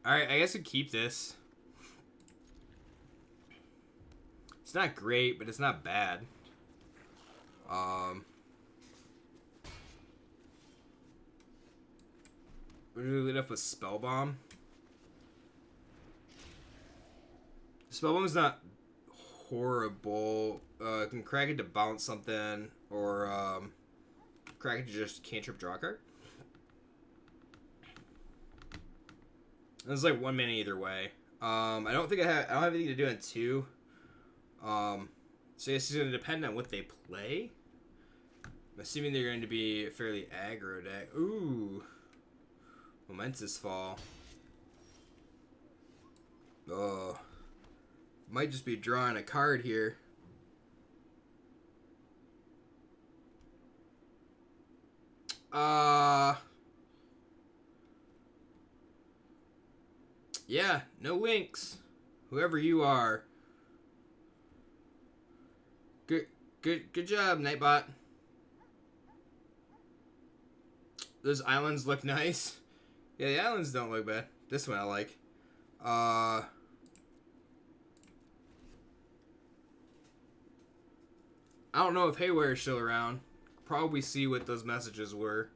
Alright, I guess we keep this. It's not great, but it's not bad. We're gonna lead off with Spellbomb. Spellbomb's not horrible. Can crack it to bounce something, or crack it to just cantrip draw a card. There's 1 mana either way. I don't think I don't have anything to do in 2. So this is going to depend on what they play. I'm assuming they're going to be a fairly aggro deck. Ooh. Momentous Fall. Oh. Might just be drawing a card here. Yeah, no winks. Whoever you are. Good job, Nightbot. Those islands look nice. Yeah, the islands don't look bad. This one I like. I don't know if Haywire's still around. Probably see what those messages were.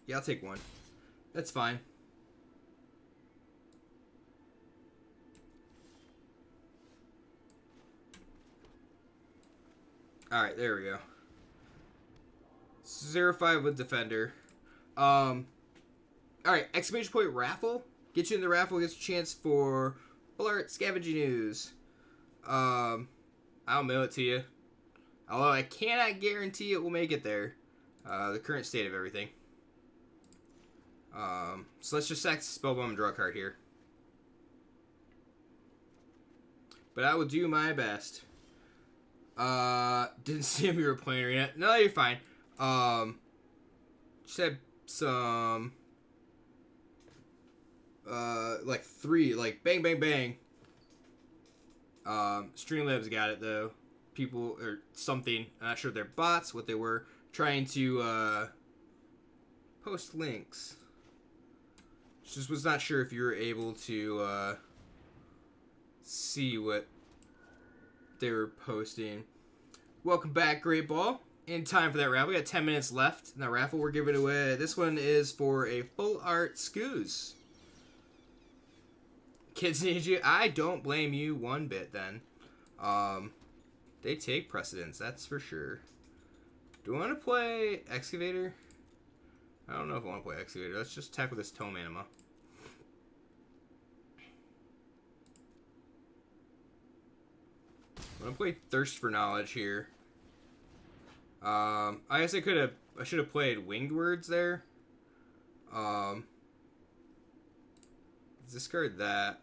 Yeah, I'll take 1. That's fine. Alright, there we go. 0-5 with Defender. Alright, exclamation point raffle. Get you in the raffle, gets a chance for Full Art Scavenging News. I'll mail it to you. Although I cannot guarantee it will make it there. The current state of everything. So let's just sack Spellbomb and draw a card here. But I will do my best. Didn't see him you were playing arena. No, you're fine. Just had some like 3, like bang bang bang. Streamlabs got it though. People or something, I'm not sure if they're bots, what they were, trying to post links. Just was not sure if you were able to see what they were posting. Welcome back, Great Ball. In time for that raffle. We got 10 minutes left in the raffle we're giving away. This one is for a Full Art Scoos. Kids need you. I don't blame you one bit then. They take precedence, that's for sure. Do I want to play Excavator? I don't know if I want to play Excavator. Let's just attack with this Tome Anima. I'm gonna play Thirst for Knowledge here. I guess I should have played Winged Words there. Discard that.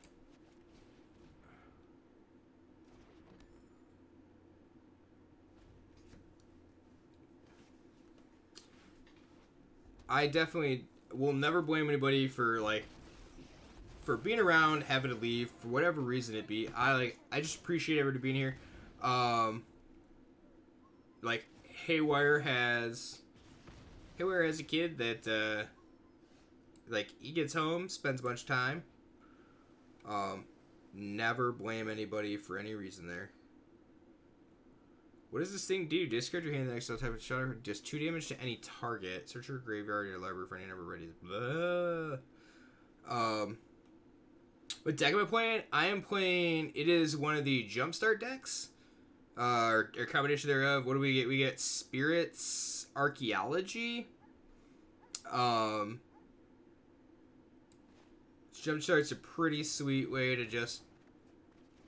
I definitely will never blame anybody for being around, having to leave for whatever reason it be. I just appreciate everybody being here. Like Haywire has a kid that like he gets home, spends a bunch of time. Never blame anybody for any reason there. What does this thing do? Discard your hand the next type of shot. Just 2 damage to any target. Search your graveyard or your library for any number ready. What deck am I playing? I am playing. It is one of the Jumpstart decks. Or combination thereof. What do we get? We get Spirits Archaeology. Jumpstart's a pretty sweet way to just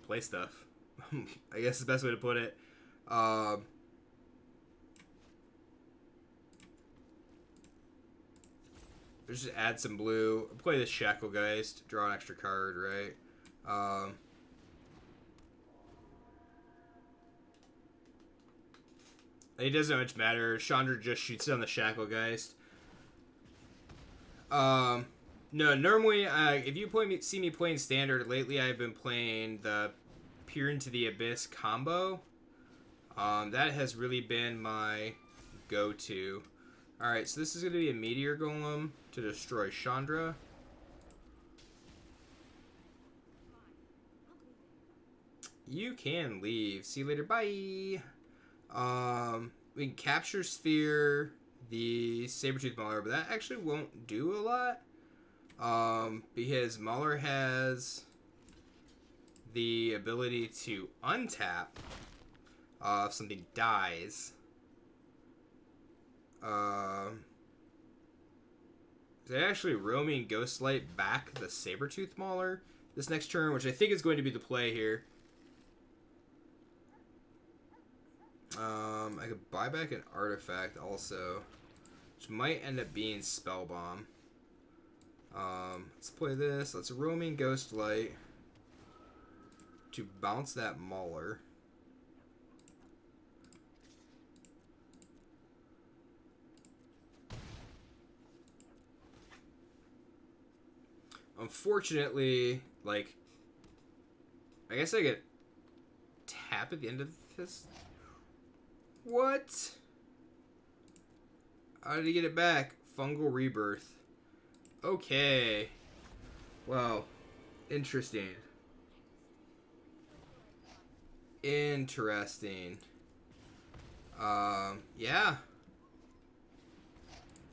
play stuff. I guess the best way to put it. Let's just add some blue. Play the Shacklegeist. Draw an extra card, right? It doesn't much matter. Chandra just shoots down the Shacklegeist. No, normally, if you see me playing Standard, lately I've been playing the Peer into the Abyss combo. That has really been my go-to. Alright, so this is going to be a Meteor Golem to destroy Chandra. You can leave. See you later. Bye. We can capture Sphere, the Sabertooth Mauler, but that actually won't do a lot. Because Mauler has the ability to untap if something dies. Is it actually roaming Ghostlight back the Sabertooth Mauler this next turn, which I think is going to be the play here. I could buy back an artifact also, which might end up being Spellbomb. Let's play this. Let's roaming Ghostlight to bounce that Mauler. Unfortunately, like, I guess I get tap at the end of this. What? How did he get it back? Fungal Rebirth. Okay. Wow. Interesting. Interesting. Yeah.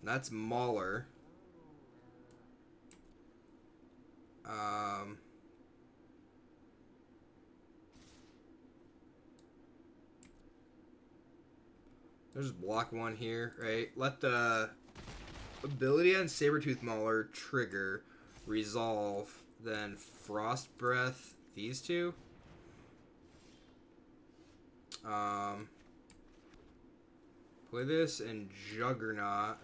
That's Mauler. There's block one here, right? Let the ability on Sabertooth Mauler trigger, resolve, then Frost Breath these two. Play this and Juggernaut.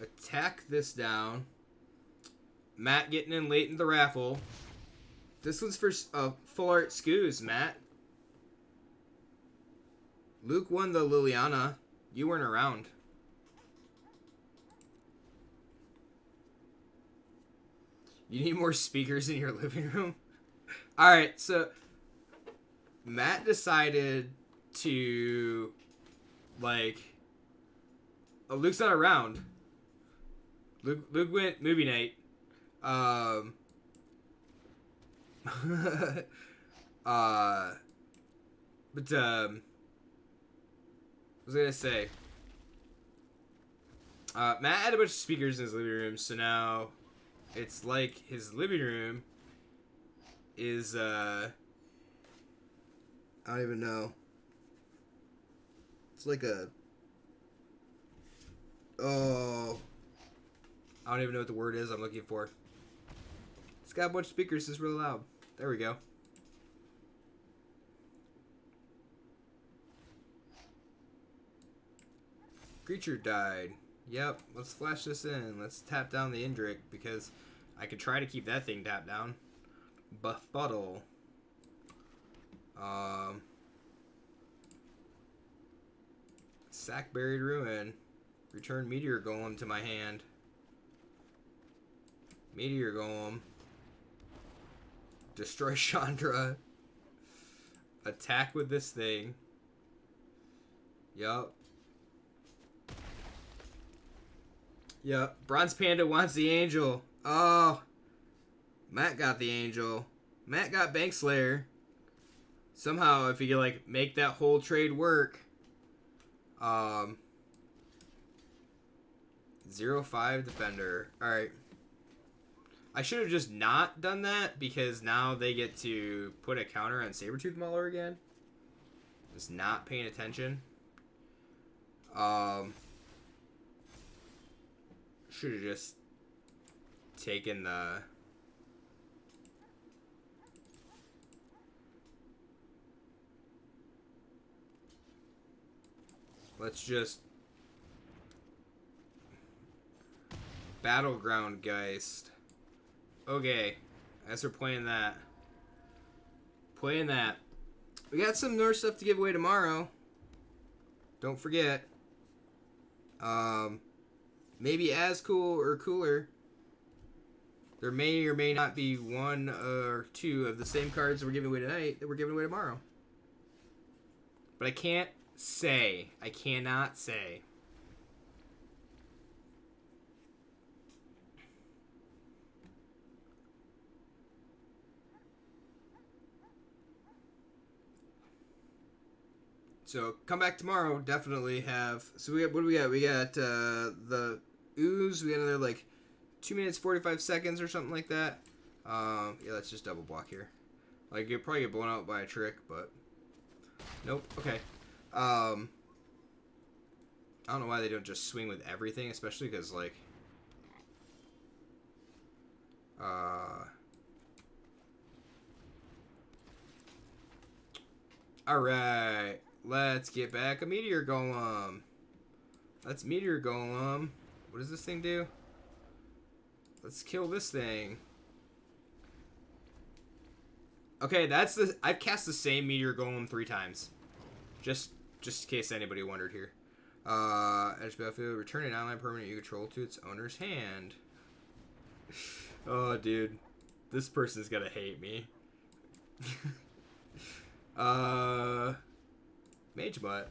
Attack this down. Matt getting in late in the raffle. This one's for full art Scoos, Matt. Luke won the Liliana. You weren't around. You need more speakers in your living room? Alright, so Matt decided to, like, Luke's not around. Luke went movie night. What was I gonna say? Matt had a bunch of speakers in his living room, so now it's like his living room is I don't even know. It's like a I don't even know what the word is I'm looking for. It's got a bunch of speakers. It's really loud. There we go. Creature died. Yep, let's flash this in. Let's tap down the Indrik because I could try to keep that thing tapped down. Befuddle. Sack Buried Ruin. Return Meteor Golem to my hand. Meteor Golem. Destroy Chandra. Attack with this thing. Yup. Yep. Bronze Panda wants the Angel. Oh. Matt got the Angel. Matt got Bankslayer. Somehow, if he could, like, make that whole trade work. 0-5 Defender. Alright. I should have just not done that because now they get to put a counter on Sabertooth Mauler again. Just not paying attention. Should have just taken the... Let's just... Battleground Geist. Okay. As we're playing that. Playing that. We got some North stuff to give away tomorrow. Don't forget. Maybe as cool or cooler. There may or may not be one or two of the same cards that we're giving away tonight that we're giving away tomorrow. But I can't say. I cannot say. So come back tomorrow. Definitely have. So we got, what do we got? We got the Ooze. We got another like 2 minutes 45 seconds or something like that. Yeah, let's just double block here. Like, you'll probably get blown out by a trick, but nope. Okay. I don't know why they don't just swing with everything, especially because, like, alright, let's get back a Meteor Golem. Let's Meteor Golem. What does this thing do? Let's kill this thing. Okay, that's the... I've cast the same Meteor Golem 3 times. Just in case anybody wondered here. Edge battlefield, return an online permanent you control to its owner's hand. Oh, dude. This person's gonna hate me. Mage Mutt.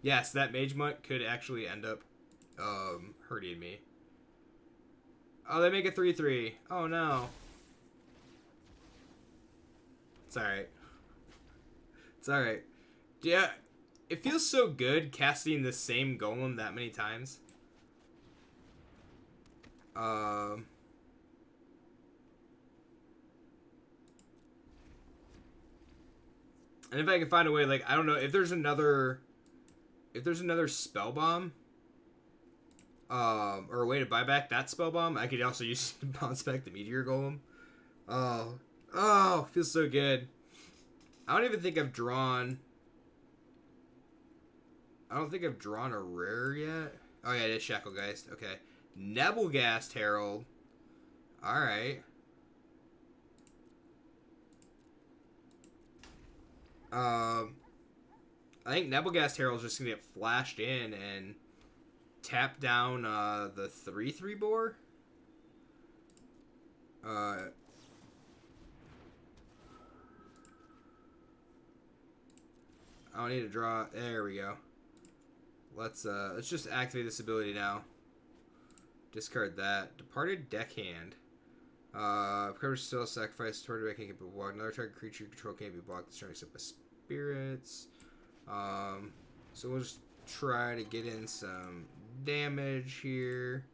Yes, that Mage Mutt could actually end up hurting me. Oh, they make it 3/3. Oh, no. It's alright. It's alright. Yeah, it feels so good casting the same golem that many times. And if I can find a way, like, I don't know, if there's another spell bomb, or a way to buy back that spell bomb, I could also use to bounce back the Meteor Golem. Oh, feels so good. I don't even think I've drawn... I don't think I've drawn a rare yet. Oh yeah, it is Shacklegeist. Okay. Nebelgast Herald. Alright. I think Nebelgast Herald is just gonna get flashed in and tap down the 3/3 boar. I don't need to draw. There we go. Let's just activate this ability now. Discard that. Departed Deckhand. Cover still sacrifice target deck can't be blocked. Another target creature you control can't be blocked this turn except by spirits. So we'll just try to get in some damage here.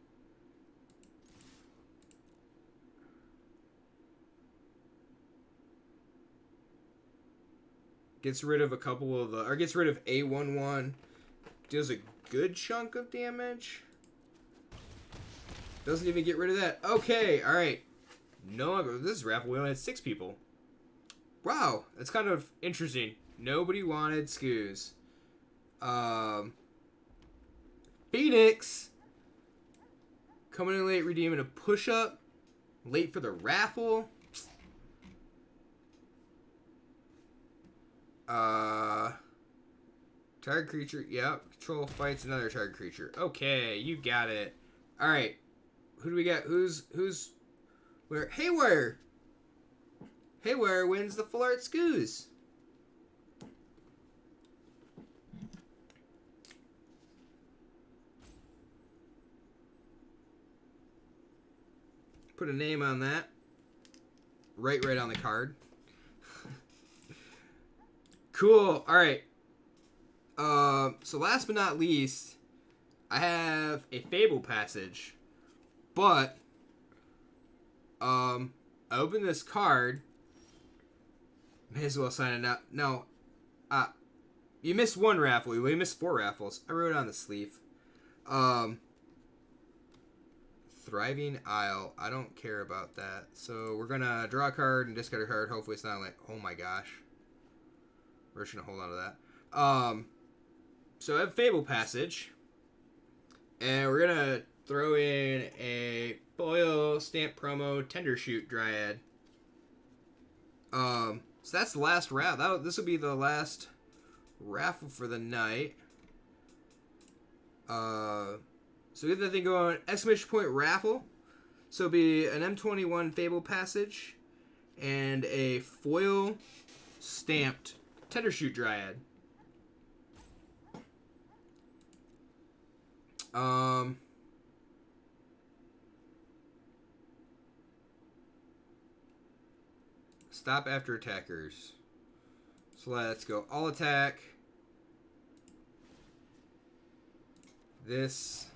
Gets rid of a couple of the, or gets rid of a 1/1. Deals a good chunk of damage. Doesn't even get rid of that. Okay, alright. No longer, this is raffle. We only had 6 people. Wow, that's kind of interesting. Nobody wanted Skoos. Phoenix. Coming in late, redeeming a push-up. Late for the raffle. Target creature. Yep. Control fights another target creature. Okay, you got it. Alright. Who do we got? Who's where? Haywire! Haywire wins the full art Skoos. Put a name on that. Right on the card. Cool. Alright. So last but not least, I have a Fable Passage. But I opened this card. May as well sign it out. No. You missed one raffle. You missed 4 raffles. I wrote it on the sleeve. Thriving Isle. I don't care about that. So we're gonna draw a card and discard a card. Hopefully it's not like, oh my gosh. We're just gonna hold on to that. So I have Fable Passage. And we're gonna throw in a foil stamp promo Tendershoot Dryad. So that's the last raffle. This will be the last raffle for the night. So get that thing going. Exclamation point raffle. So it'll be an M21 Fable Passage and a foil stamped Tendershoot Dryad. Stop after attackers. So let's go all attack. This.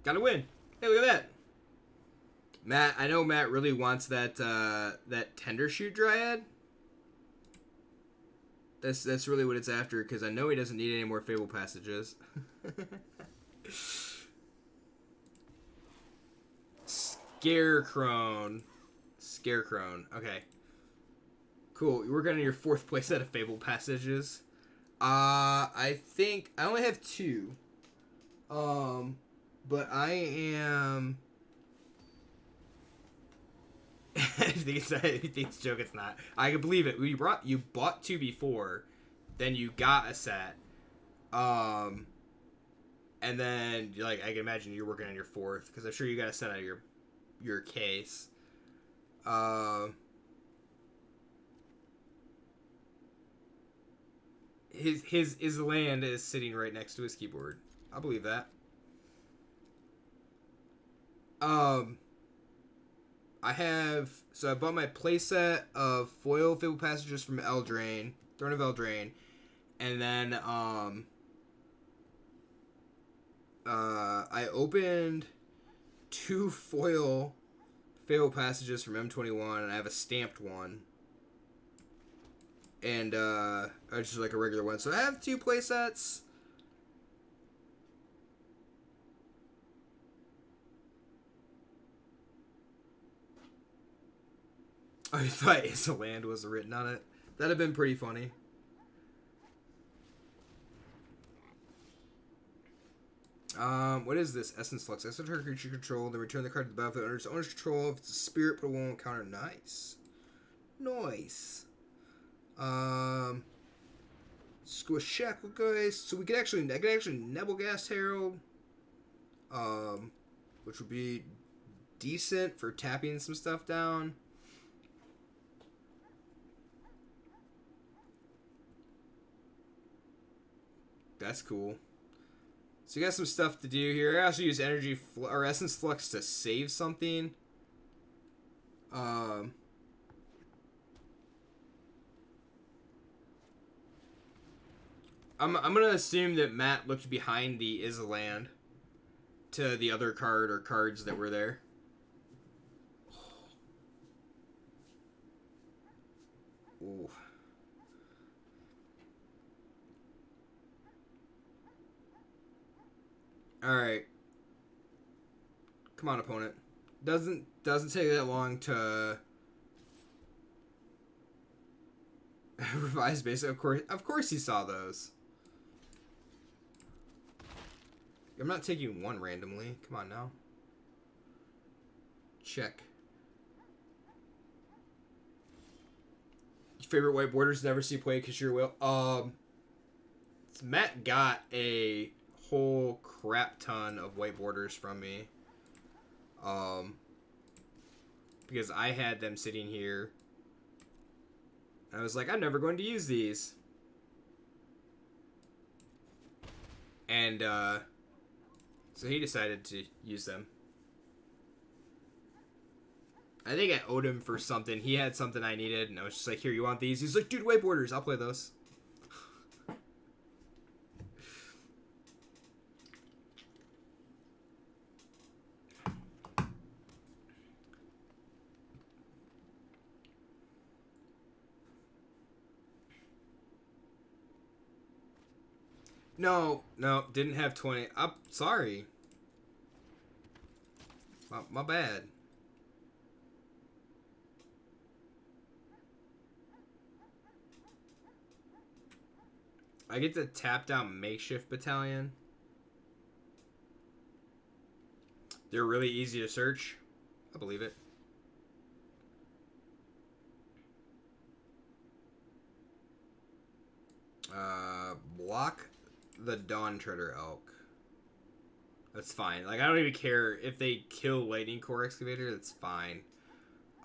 Gotta win. Hey, look at that. Matt, I know Matt really wants that that Tender Shoot Dryad. That's really what it's after, because I know he doesn't need any more Fable Passages. Scarecrow. Okay. Cool. You're working on your 4th playset of Fable Passages. I think I only have 2. But I am. I think it's a joke. It's not. I can believe it. You bought 2 before, then you got a set, and then like I can imagine you're working on your 4th, because I'm sure you got a set out of your case. His land is sitting right next to his keyboard. I believe that. I bought my playset of foil Fable Passages from Eldraine, Throne of Eldraine, and then I opened 2 foil Fable Passages from M21, and I have a stamped one, and just like a regular one. So I have 2 playsets. Oh, you thought Island was written on it? That'd have been pretty funny. What is this? Essence Flux. Essence her creature control, then return the card to the battlefield under its owner's control. If it's a spirit, put a 1 counter. Nice. Nice. Squish Shackle guys. So I could actually Nebelgast Herald. Which would be decent for tapping some stuff down. That's cool. So you got some stuff to do here. I also use or Essence Flux to save something. I'm gonna assume that Matt looked behind the Island to the other card or cards that were there. Ooh. Alright. Come on, opponent. Doesn't take that long to revise basic. Of course he saw those. I'm not taking 1 randomly. Come on now. Check. Your favorite white borders never see play because you're will. Matt got a whole crap ton of white borders from me. Because I had them sitting here. I was like, I'm never going to use these. And, so he decided to use them. I think I owed him for something. He had something I needed, and I was just like, here, you want these? He's like, dude, white borders. I'll play those. No, didn't have 20. I'm sorry. My bad. I get to tap down Makeshift Battalion. They're really easy to search. I believe it. Block the Dawn Treader Elk. That's fine. Like, I don't even care if they kill Lightning Core Excavator. That's fine.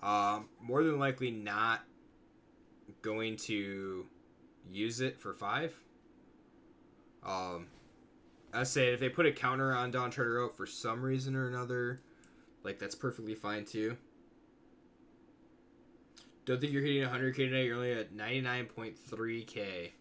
More than likely not going to use it for 5. I say if they put a counter on Dawn Treader Oak for some reason or another, like, that's perfectly fine too. Don't think you're hitting 100k today. You're only at 99.3k.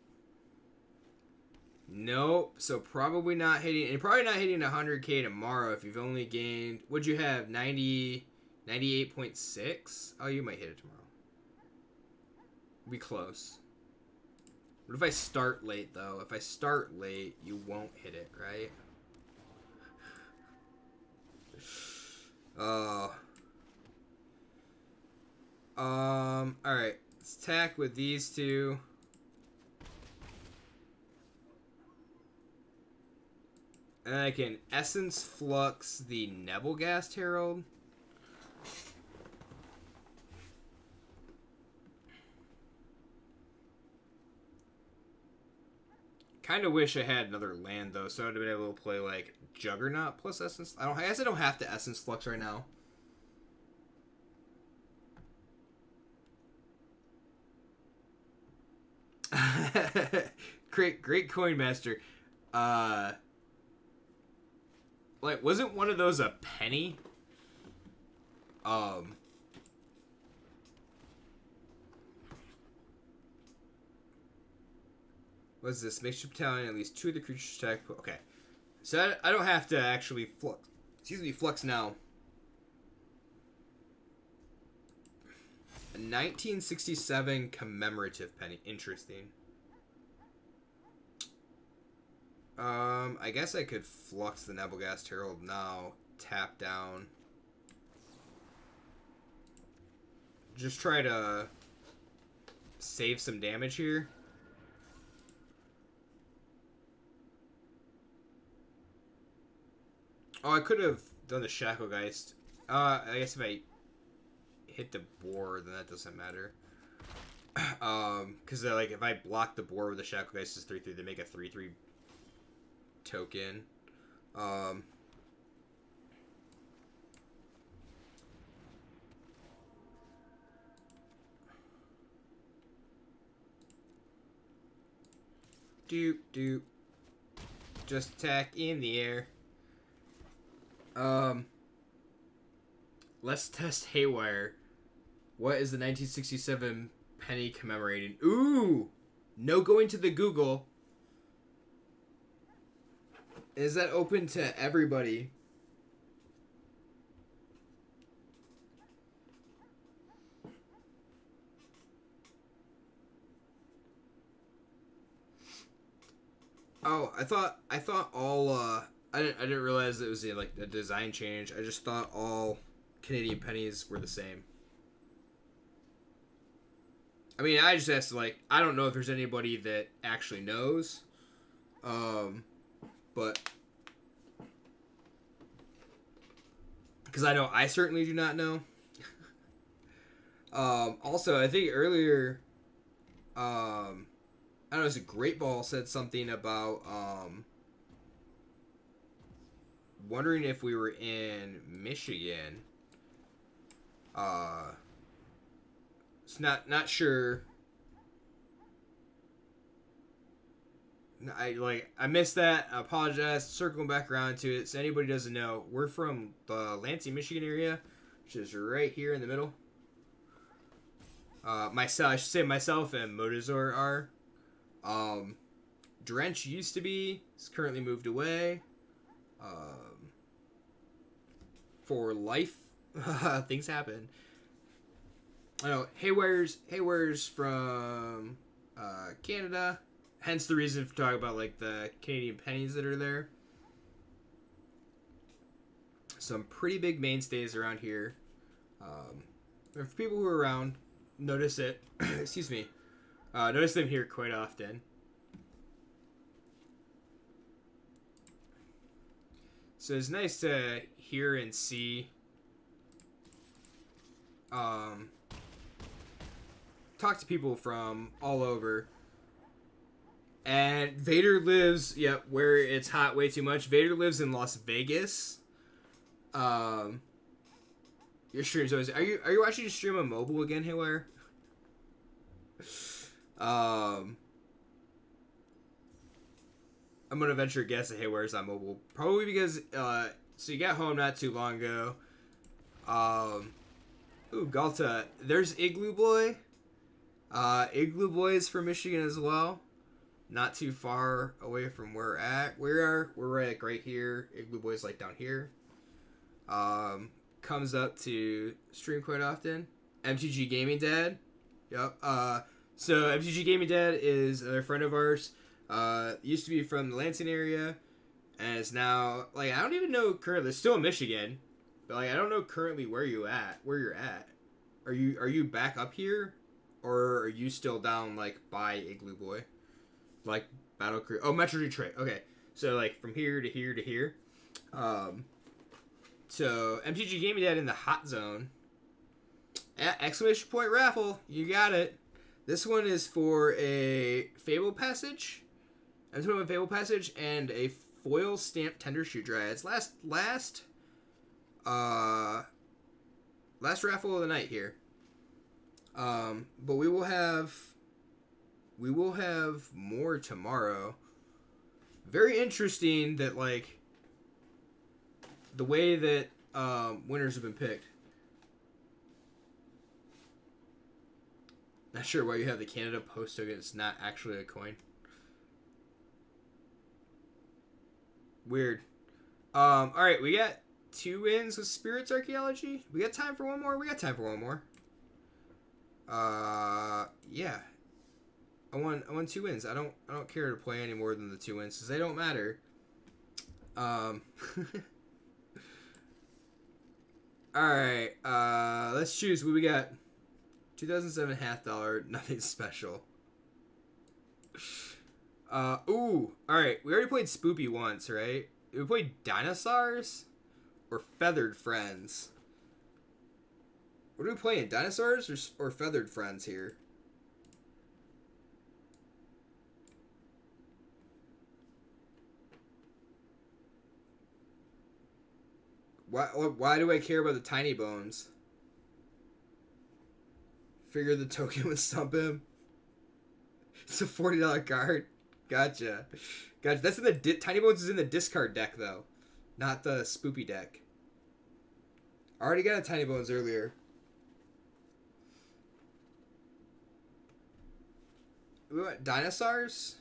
Nope. So probably not hitting, and probably not hitting 100K tomorrow if you've only gained. What'd you have? 98.6. Oh, you might hit it tomorrow. Be close. What if I start late though? If I start late, you won't hit it, right? Alright. Let's attack with these two. And I can Essence Flux the Nebelgast Herald. Kind of wish I had another land though, so I'd have been able to play like Juggernaut plus Essence. I guess I don't have to Essence Flux right now. Great coin master. Like, wasn't one of those a penny? What's this? Makes your battalion at least 2 of the creatures attack. Okay. So I don't have to actually flux. Flux now. A 1967 commemorative penny. Interesting. I guess I could flux the Nebelgast Herald now. Tap down. Just try to save some damage here. Oh, I could have done the Shacklegeist. I guess if I hit the board, then that doesn't matter. Because like if I block the board with the Shacklegeist is 3/3, they make a 3/3 token. Doop. Just attack in the air. Let's test Haywire. What is the 1967 penny commemorating? Ooh! No going to the Google. Is that open to everybody? Oh, I thought all I didn't realize it was like a design change. I just thought all Canadian pennies were the same. I mean, I just asked, like, I don't know if there's anybody that actually knows. But because I know I certainly do not know. Also, I think earlier, I don't know, it was a Great Ball said something about wondering if we were in Michigan. It's not sure. I missed that. I apologize. Circling back around to it. So anybody doesn't know, we're from the Lansing, Michigan area, which is right here in the middle. I should say myself and Modazor are. Drench used to be. It's currently moved away. For life, things happen. I know Haywire's from Canada. Hence the reason for talking about like the Canadian pennies that are there. Some pretty big mainstays around here. For people who are around, notice it. Excuse me. Notice them here quite often. So it's nice to hear and see. Talk to people from all over. And Vader lives, where it's hot way too much. Vader lives in Las Vegas. Your stream's always. Are you watching your stream on mobile again, Haywire? I'm gonna venture a guess that Haywire's on mobile, probably because so you got home not too long ago. Ooh, Galta. There's Igloo Boy. Igloo Boy is from Michigan as well. not too far away from where we're at. We're like right here. Igloo Boy's like down here. Comes up to stream quite often. MTG Gaming Dad. Yep. So MTG Gaming Dad is a friend of ours. Used to be from the Lansing area, and is now like I don't even know currently. It's still in Michigan, but like I don't know currently where you're at. Are you back up here, or are you still down like by Igloo Boy, like Battle Crew? Oh, Metro Detroit. Okay, so like from here to here to here. So MTG Gaming Dad in the hot zone. Exclamation point raffle. You got it. This one is for a Fable Passage. I'm talking about Fable Passage and a foil stamp Tender Shoot Dryads. Last raffle of the night here. But we will have more tomorrow. Very interesting that like the way that winners have been picked. Not sure why you have the Canada Post token. It's not actually a coin. Weird. Alright, we got 2 wins with Spirits Archaeology. We got time for one more? We got time for one more. Yeah. I won 2 wins. I don't care to play any more than the 2 wins because they don't matter. Alright, let's choose what we got. 2007 $50, nothing special. Alright, we already played Spoopy once, right? We played Dinosaurs or Feathered Friends? What are we playing, Dinosaurs or Feathered Friends here? Why do I care about the Tiny Bones? Figure the token would stump him. It's a $40 card. Gotcha. That's in the Tiny Bones is in the discard deck though, not the Spoopy deck. I already got a Tiny Bones earlier. We want Dinosaurs.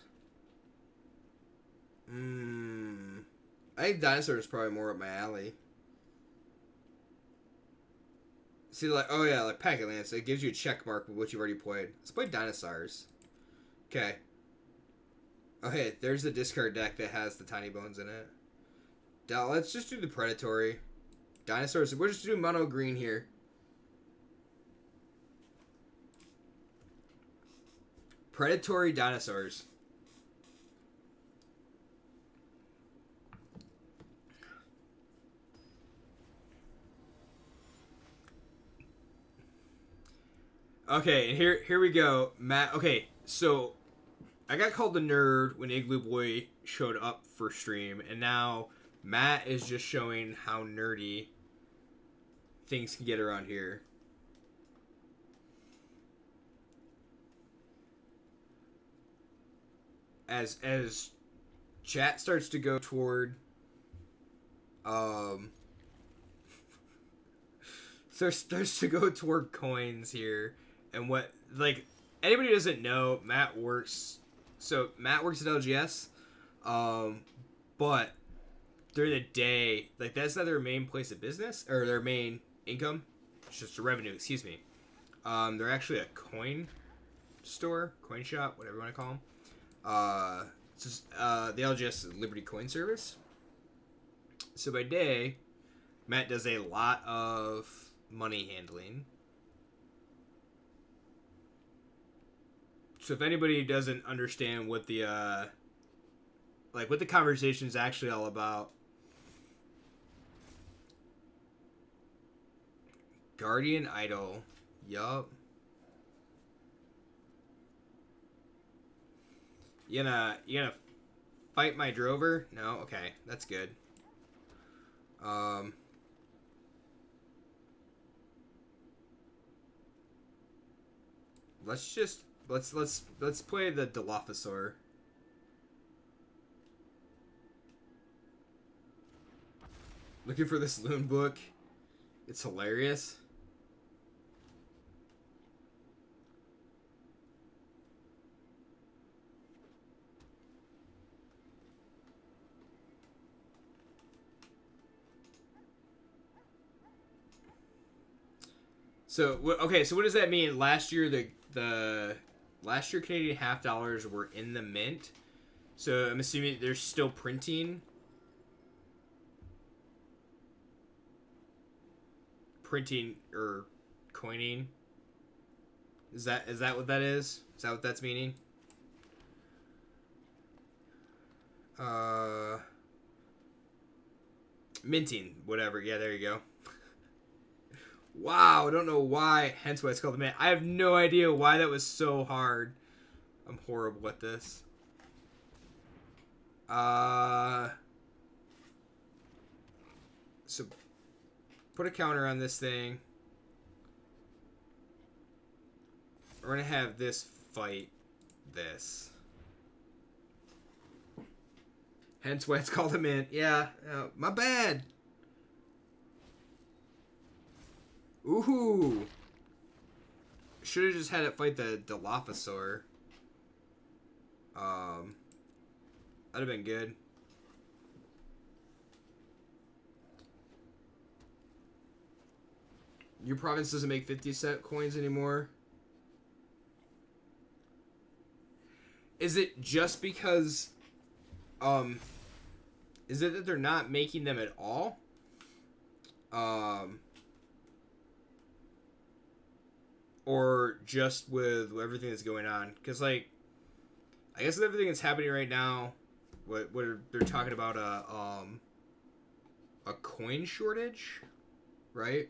I think Dinosaurs is probably more up my alley. See, like, oh yeah, like Packet Lance, it gives you a check mark with what you've already played. Let's play Dinosaurs. Okay. Oh, hey, there's the discard deck that has the Tiny Bones in it. Let's just do the Predatory. Dinosaurs, we're just doing mono green here. Predatory Dinosaurs. Okay, and here we go. Matt, okay, so I got called the nerd when Igloo Boy showed up for stream, and now Matt is just showing how nerdy things can get around here. As chat starts to go toward starts to go toward coins here. And what, like, anybody who doesn't know, Matt works at LGS, but during the day, like, that's not their main place of business, or their main income, it's just a revenue, excuse me. They're actually a coin store, coin shop, whatever you want to call them. It's just, the LGS Liberty Coin Service. So by day, Matt does a lot of money handling. So if anybody doesn't understand what the what the conversation is actually all about, Guardian Idol, yup. You gonna fight my drover? No, okay, that's good. Let's play the Dilophosaur. Looking for this loon book. It's hilarious. So okay, so what does that mean? Last year the last year Canadian half dollars were in the mint. So I'm assuming they're still printing or coining. Is that what that is? Is that what that's meaning? Minting, whatever. Yeah, there you go. Wow, I don't know why. Hence why it's called the mint. I have no idea why that was so hard. I'm horrible at this. So put a counter on this thing. We're gonna have this fight this. Hence why it's called a mint. Yeah, my bad. Ooh. Should have just had it fight the Dilophosaur. That'd have been good. Your province doesn't make 50-cent coins anymore. Is it just because... is it that they're not making them at all? Or just with everything that's going on? Because, like, I guess with everything that's happening right now, what they're talking about a coin shortage, right?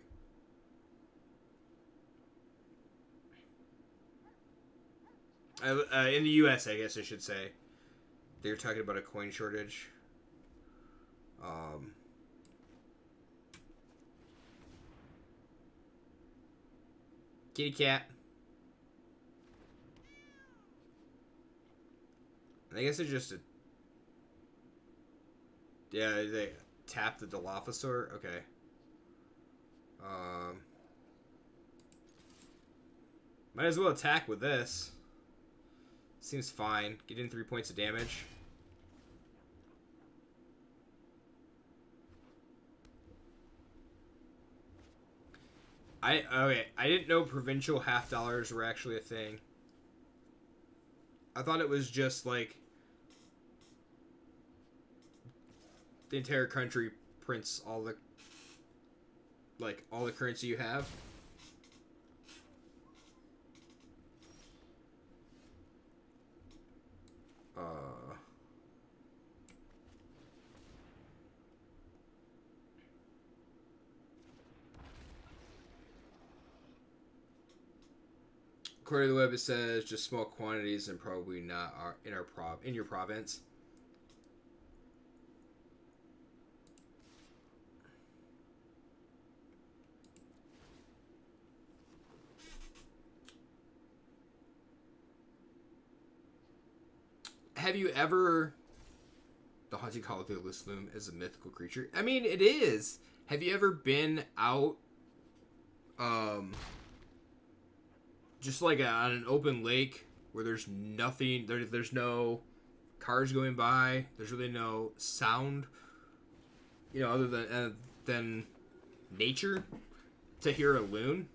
In the U.S., I guess I should say, they're talking about a coin shortage. Kitty cat. I guess it's just a... Yeah, they tap the Dilophosaur. Okay. Might as well attack with this. Seems fine. Get in 3 points of damage. Okay, I didn't know provincial half dollars were actually a thing. I thought it was just like the entire country prints all the currency you have. According to the web, it says just small quantities and probably not in your province. Have you ever... The haunting call of the Lisloom is a mythical creature. I mean, it is. Have you ever been out, just like on an open lake where there's nothing, there's no cars going by, there's really no sound, other than nature, to hear a loon?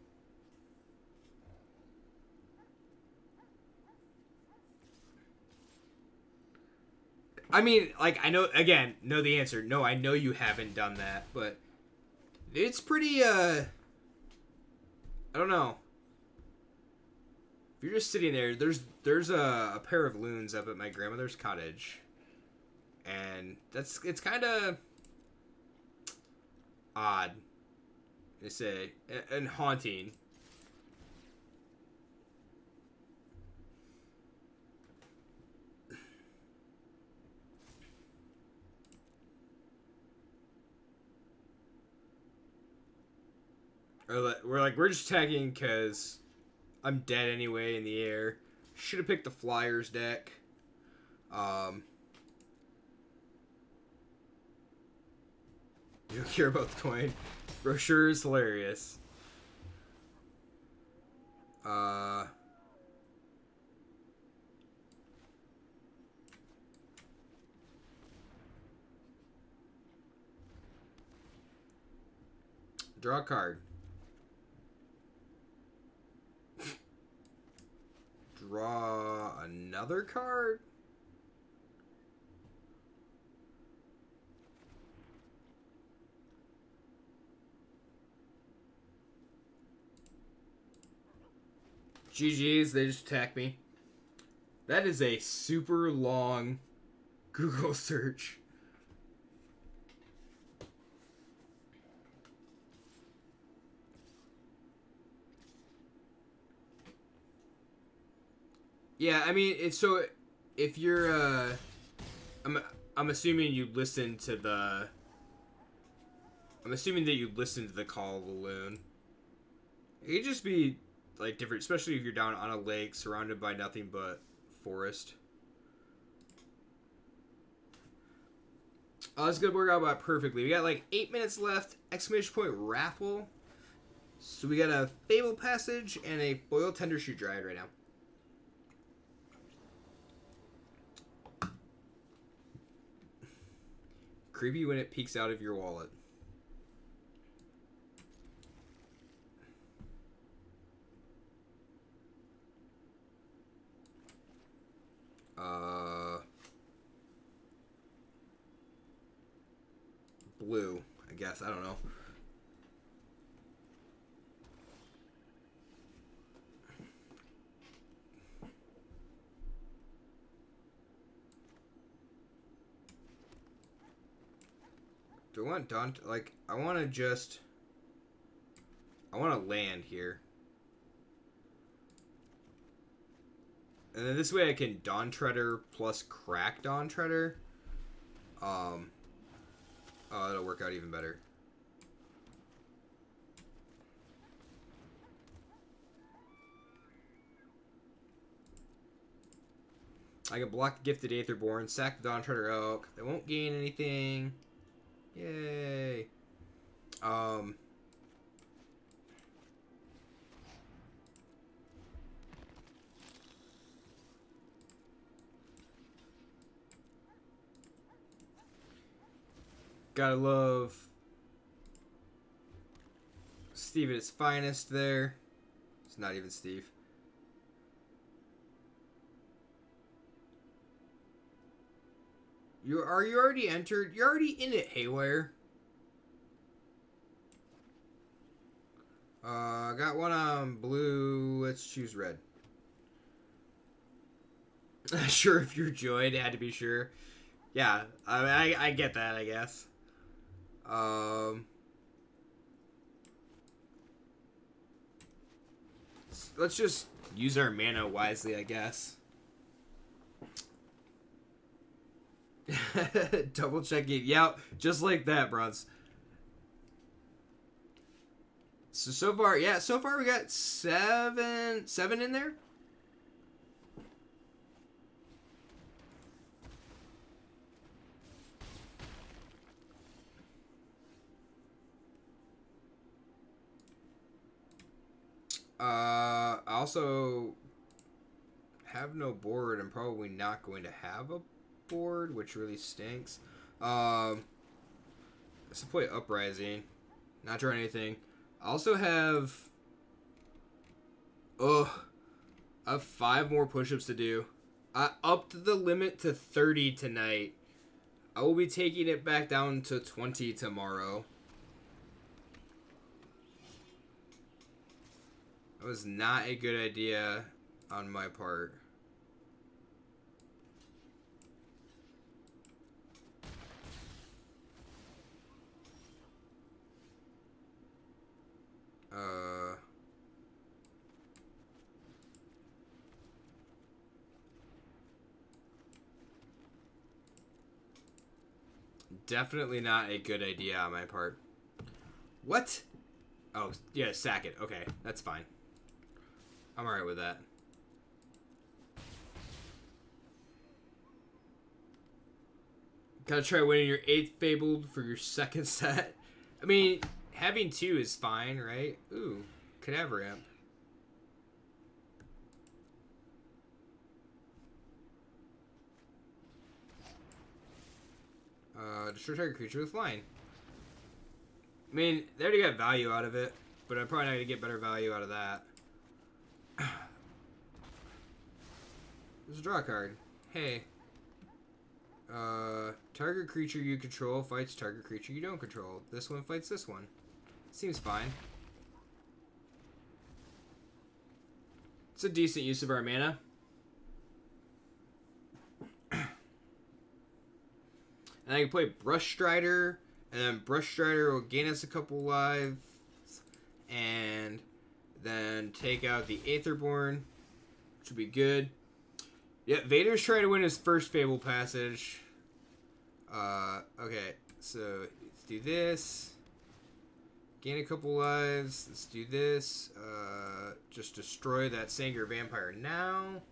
I mean, like, I know, again, know the answer. No, I know you haven't done that, but it's pretty, I don't know. If you're just sitting there, there's a pair of loons up at my grandmother's cottage, and it's kind of odd, to say, and haunting. We're just tagging because I'm dead anyway in the air. Should have picked the Flyers deck. You don't care about the coin. Brochure is hilarious. Draw a card. draw another card? GG's, they just attacked me. That is a super long Google search. Yeah, I mean, if you're, I'm assuming you listened to the, I'm assuming that you listened to the Call of the Loon. It could just be, like, different, especially if you're down on a lake surrounded by nothing but forest. Oh, this is going to work out about perfectly. We got, like, 8 minutes left. Exclamation point raffle. So we got a Fable Passage and a Foil Tender Shoot Dryad right now. Creepy when it peeks out of your wallet. Blue, I guess. I don't know. Do I want Dawn? Like, I want to land here. And then this way I can Dawn Treader plus crack Dawn Treader. Oh, that'll work out even better. I can block Gifted Aetherborn, sack the Dawn Treader Elk. They won't gain anything. Yay. Gotta love Steve at his finest there. It's not even Steve. Are you already entered? You're already in it, Haywire. Got one on blue. Let's choose red. Sure, if you're Joy, it had to be sure. Yeah, I get that, I guess. Let's just use our mana wisely, I guess. Double checking. Yeah, just like that, bros. So far, yeah, so far we got seven in there. I also have no board. I'm probably not going to have a board, which really stinks. Let's play Uprising. Not drawing anything. I also have... I have 5 more push-ups to do. I upped the limit to 30 tonight. I will be taking it back down to 20 tomorrow. That was not a good idea on my part. Definitely not a good idea on my part. What? Oh, yeah, sack it. Okay, that's fine. I'm alright with that. Gotta try winning your 8th Fabled for your 2nd set. I mean, having 2 is fine, right? Ooh, Cadaver Amp. Destroy target creature with flying. I mean, they already got value out of it, but I'm probably not going to get better value out of that. There's a draw card. Hey. Target creature you control fights target creature you don't control. This one fights this one. Seems fine. It's a decent use of our mana. And I can play Brush Strider, and then Brush Strider will gain us a couple lives, and then take out the Aetherborn, which would be good. Yeah, Vader's trying to win his first Fable Passage. Okay, so let's do this. Gain a couple lives. Let's do this. Just destroy that Sanger Vampire now.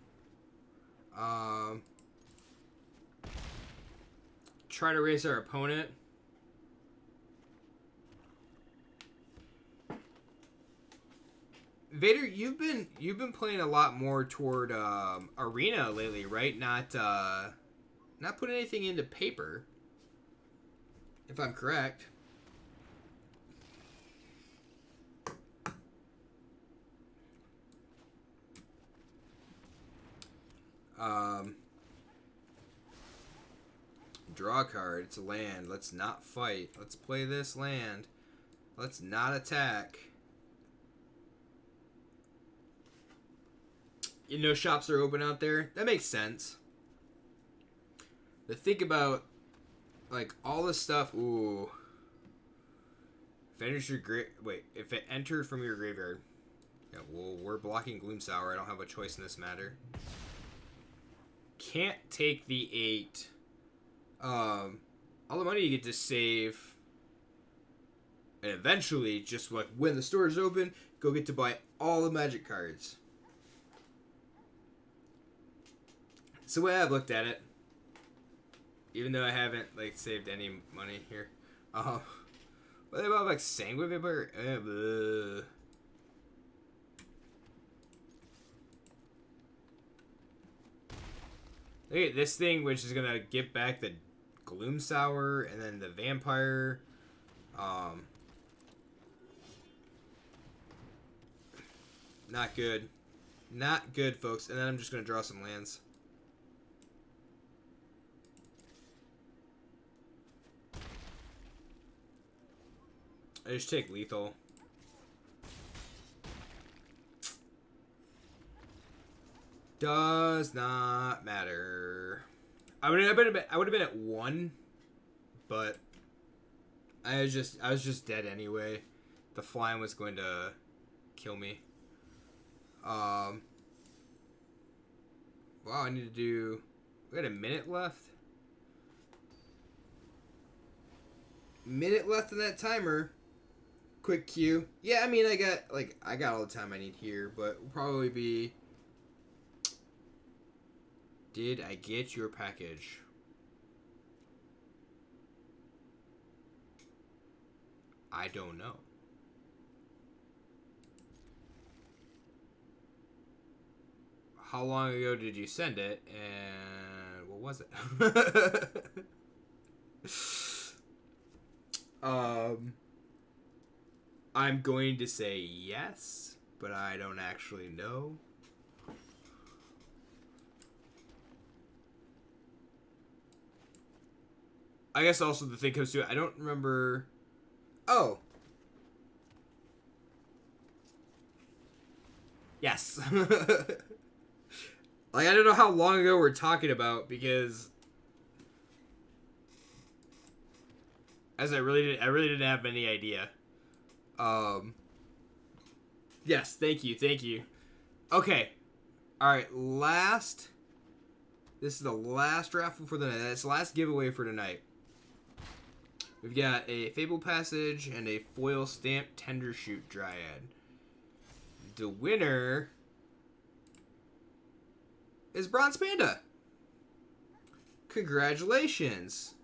Try to race our opponent. Vader, you've been playing a lot more toward arena lately, right? Not putting anything into paper, if I'm correct. Draw a card. It's a land. Let's not fight. Let's play this land. Let's not attack. You know, shops are open out there. That makes sense. But think about, like, all the stuff. Ooh. If it entered from your graveyard. Yeah, well, we're blocking Gloomsour. I don't have a choice in this matter. Can't take the 8. All the money you get to save. And eventually, just like when the store is open, go get to buy all the Magic cards. It's the way I've looked at it. Even though I haven't, like, saved any money here. What about, like, Sanguine Vampire? Look at this thing, which is gonna get back the Gloomsour and then the Vampire. Not good. Not good, folks. And then I'm just gonna draw some lands. I just take lethal. Does not matter. I would have been at 1, but I was just dead anyway. The flying was going to kill me. Wow, I need to do. We got a minute left. Minute left in that timer. Quick queue. Yeah, I mean, I got all the time I need here, but we'll probably be. Did I get your package? I don't know. How long ago did you send it? And what was it? I'm going to say yes, but I don't actually know. I guess also the thing comes to it, I don't remember. Oh. Yes. Like, I don't know how long ago we're talking about, because as I really didn't have any idea. Yes, thank you. Okay. Alright, this is the last raffle for the night. That's the last giveaway for tonight. We've got a Fable Passage and a foil stamp Tendershoot Dryad. The winner is Bronze Panda. Congratulations.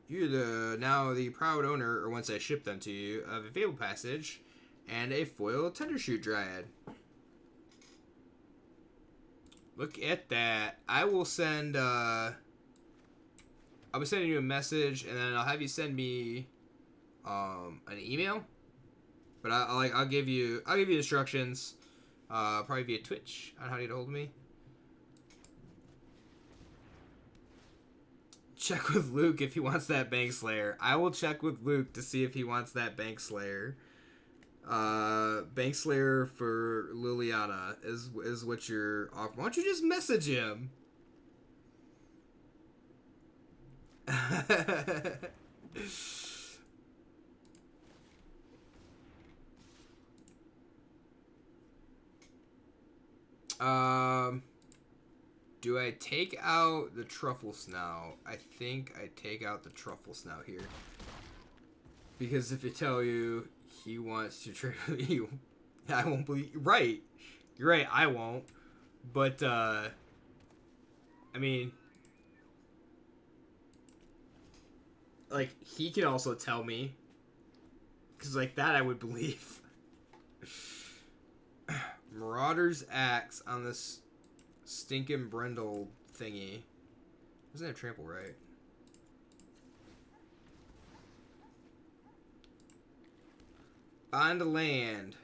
You're now the proud owner, or once I ship them to you, of a Fable Passage and a foil Tendershoot Dryad. Look at that. I will send I'll be sending you a message, and then I'll have you send me an email. But I'll give you instructions, probably via Twitch, on how to get a hold of me. check with Luke if he wants that Bank Slayer. I will check with Luke to see if he wants that Bank Slayer. Bank Slayer for Liliana is what you're offering. Why don't you just message him? Do I take out the Truffle Snout? I think I take out the Truffle Snout here. Because if I tell you he wants to trade with you, I won't believe you. Right. You're right, I won't. But, I mean, like, he can also tell me. Because, like, that I would believe. Marauder's Axe on this stinking Brindle thingy. Doesn't have trample, right? On to land.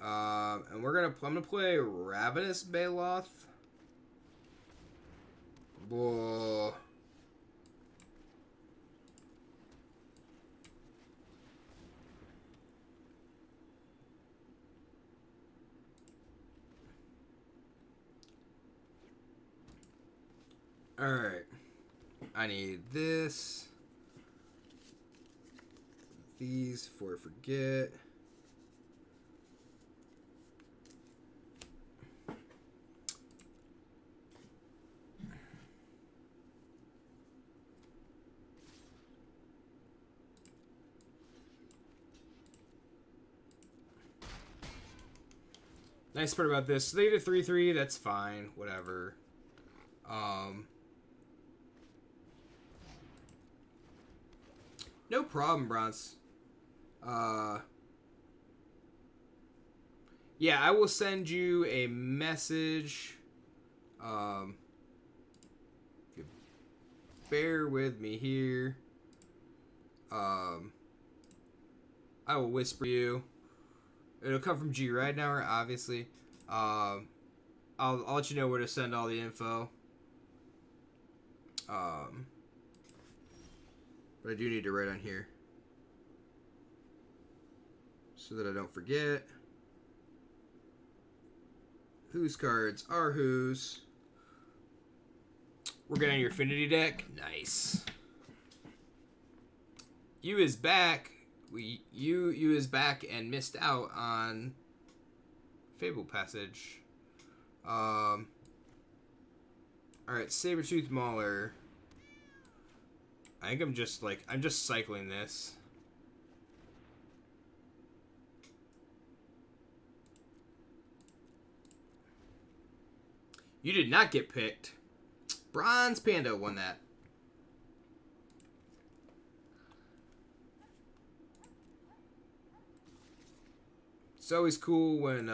And I'm gonna play Ravenous Baloth. Whoa. Alright. I need this. These for forget. Nice part about this, they did 3/3, that's fine, whatever. No problem, Bronze. Yeah, I will send you a message. Bear with me here. I will whisper you. It'll come from G right now, obviously. I'll let you know where to send all the info. But I do need to write on here so that I don't forget. Whose cards are whose? We're getting your Affinity deck. Nice. You is back. You is back and missed out on Fable Passage. Alright, Sabertooth Mauler. I think I'm just cycling this. You did not get picked. Bronze Panda won that. It's always cool when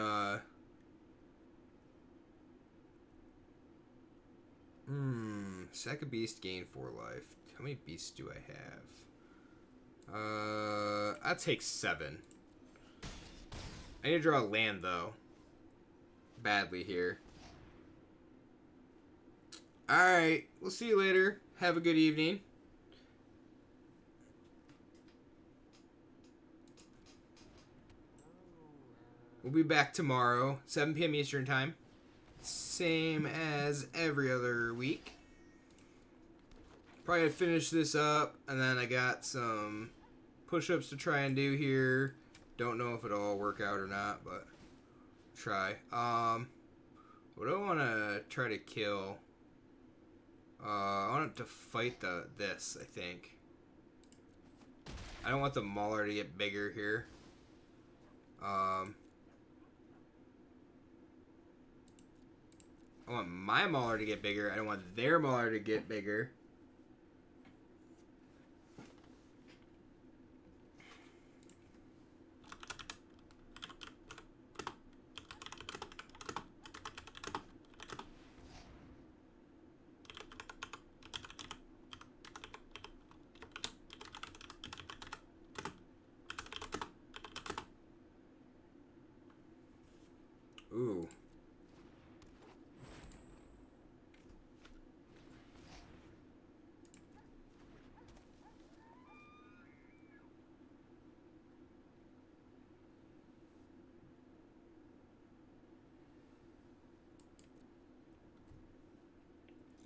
Sack a Beast gain 4 life. How many beasts do I have? I'll take 7. I need to draw a land though. Badly here. Alright, we'll see you later. Have a good evening. We'll be back tomorrow, 7 p.m. Eastern Time. Same as every other week. Probably gonna finish this up, and then I got some push-ups to try and do here. Don't know if it'll all work out or not, but try. What do I want to try to kill? I want it to fight this, I think. I don't want the Mauler to get bigger here. I want my Mauler to get bigger. I don't want their Mauler to get bigger. Ooh.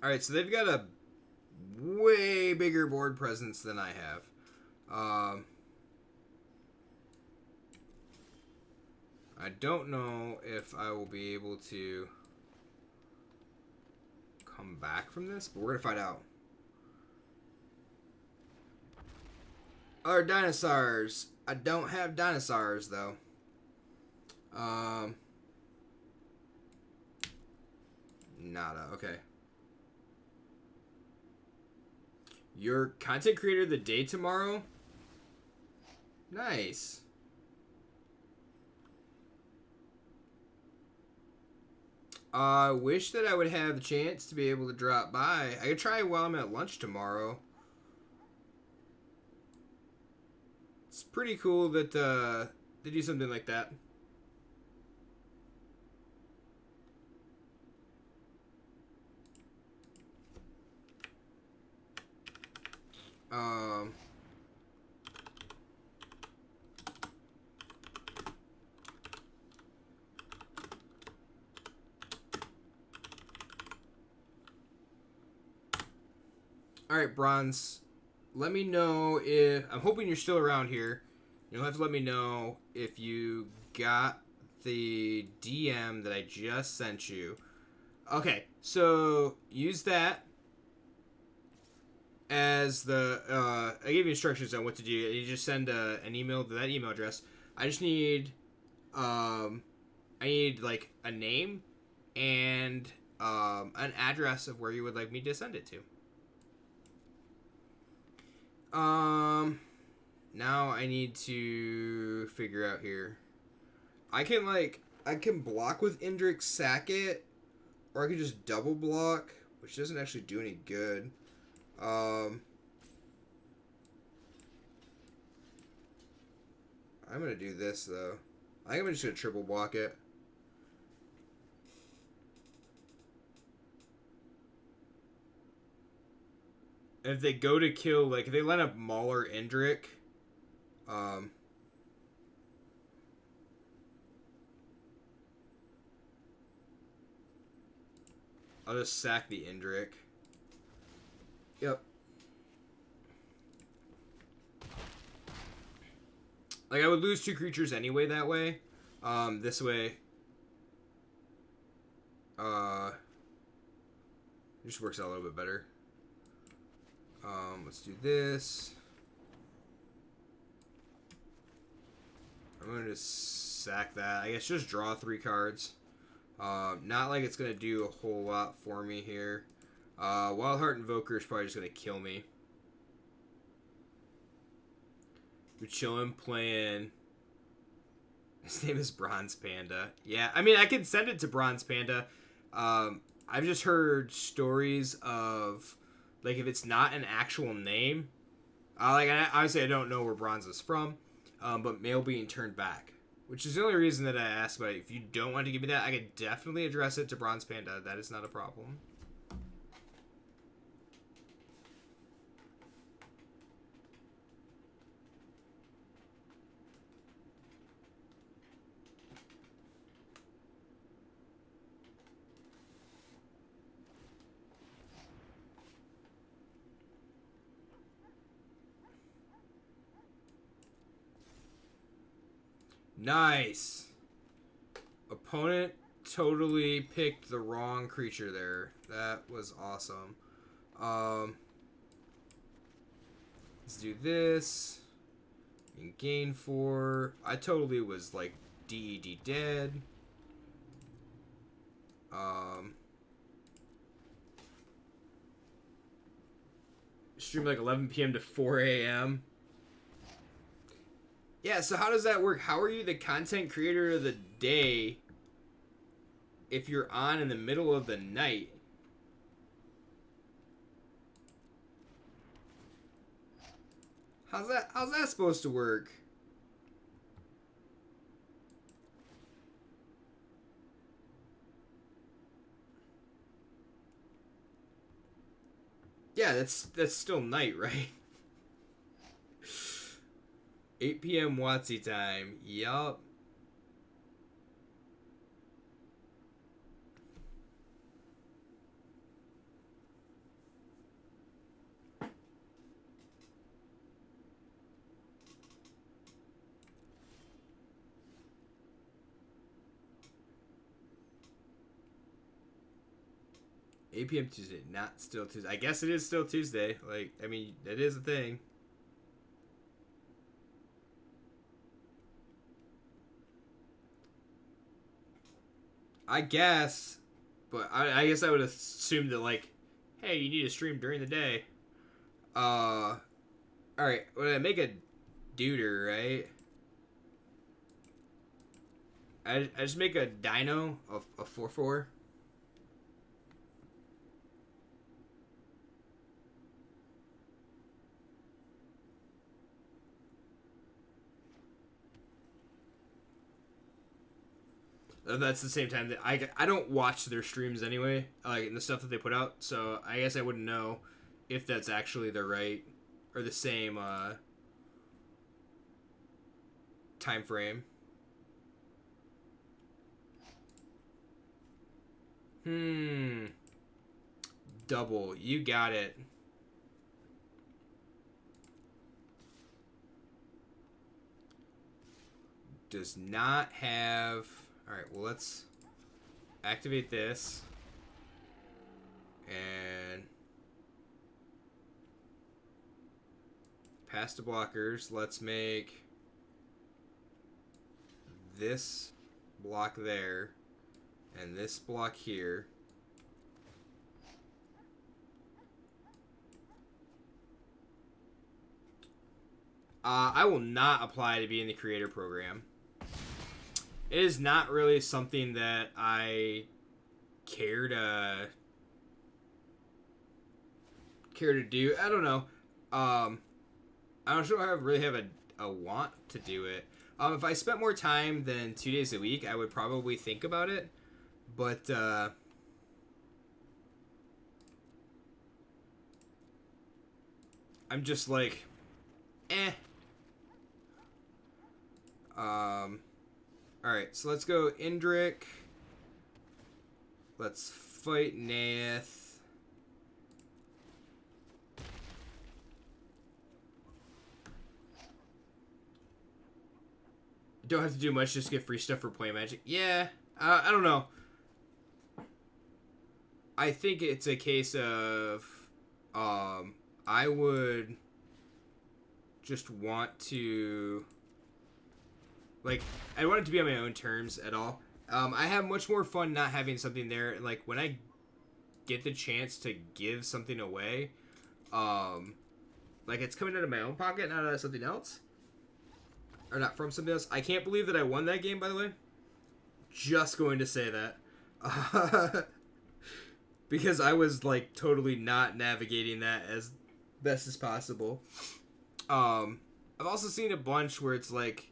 All right, so they've got a way bigger board presence than I have. I don't know if I will be able to come back from this, but we're gonna find out. Our dinosaurs. I don't have dinosaurs though. Nada. Okay. Your content creator of the day tomorrow? Nice. I wish that I would have the chance to be able to drop by. I could try while I'm at lunch tomorrow. It's pretty cool that they do something like that. All right, Bronze. Let me know if... I'm hoping you're still around here. You'll have to let me know if you got the DM that I just sent you. Okay, so use that as the... I gave you instructions on what to do. You just send an email to that email address. I just need... I need, like, a name and an address of where you would like me to send it to. Now I need to figure out here. I can block with Indrik Sackett, or I can just double block, which doesn't actually do any good. I'm gonna do this though. I think I'm just gonna triple block it. And if they go to kill, like, if they line up Mauler Indrik, I'll just sack the Indrik. Yep. Like, I would lose 2 creatures anyway that way. This way, it just works out a little bit better. Let's do this. I'm going to sack that. I guess just draw 3 cards. Not like it's going to do a whole lot for me here. Wildheart Invoker is probably just going to kill me. We're chilling playing... His name is Bronze Panda. Yeah, I mean, I can send it to Bronze Panda. I've just heard stories of... Like, if it's not an actual name, obviously I don't know where Bronze is from, but mail being turned back, which is the only reason that I asked about it. If you don't want to give me that, I could definitely address it to Bronze Panda. That is not a problem. Nice. Opponent totally picked the wrong creature there. That was awesome. Let's do this. And gain 4. I totally was like DED dead. Stream like 11 p.m. to 4 a.m. Yeah, so how does that work? How are you the content creator of the day if you're on in the middle of the night? How's that supposed to work? Yeah, that's still night, right? 8 p.m. WotC time. Yup. 8 p.m. Tuesday, not still Tuesday. I guess it is still Tuesday. Like, I mean, it is a thing. I guess, but I guess I would assume that, like, hey, you need to stream during the day. Alright, when I make a duder, right? I just make a dino of a 4/4. That's the same time that I don't watch their streams anyway, like the stuff that they put out. So I guess I wouldn't know if that's actually the right or the same time frame. Double. You got it. Does not have... Alright, well, let's activate this. And... Pass to blockers. Let's make this block there. And this block here. I will not apply to be in the creator program. It is not really something that I care to do. I don't know. I don't sure I really have a want to do it. If I spent more time than 2 days a week, I would probably think about it. But I'm just like, eh. Alright, so let's go Indrik. Let's fight Nath. Don't have to do much, just get free stuff for playing Magic. Yeah, I don't know. I think it's a case of, I would just want to... Like, I want it to be on my own terms at all. I have much more fun not having something there. Like, when I get the chance to give something away, like, it's coming out of my own pocket, not out of something else. Or not from something else. I can't believe that I won that game, by the way. Just going to say that. Because I was, like, totally not navigating that as best as possible. I've also seen a bunch where it's, like,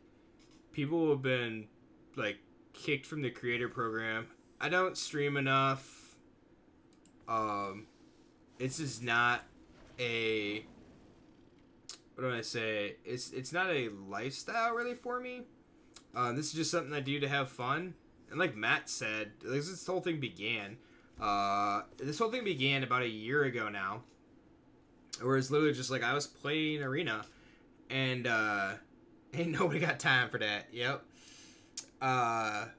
people have been, like, kicked from the creator program. I don't stream enough. It's just not a... What do I say? It's not a lifestyle, really, for me. This is just something I do to have fun. And like Matt said, like, this whole thing began. This whole thing began about a year ago now. Where it's literally just, like, I was playing Arena. And, ain't nobody got time for that. Yep. And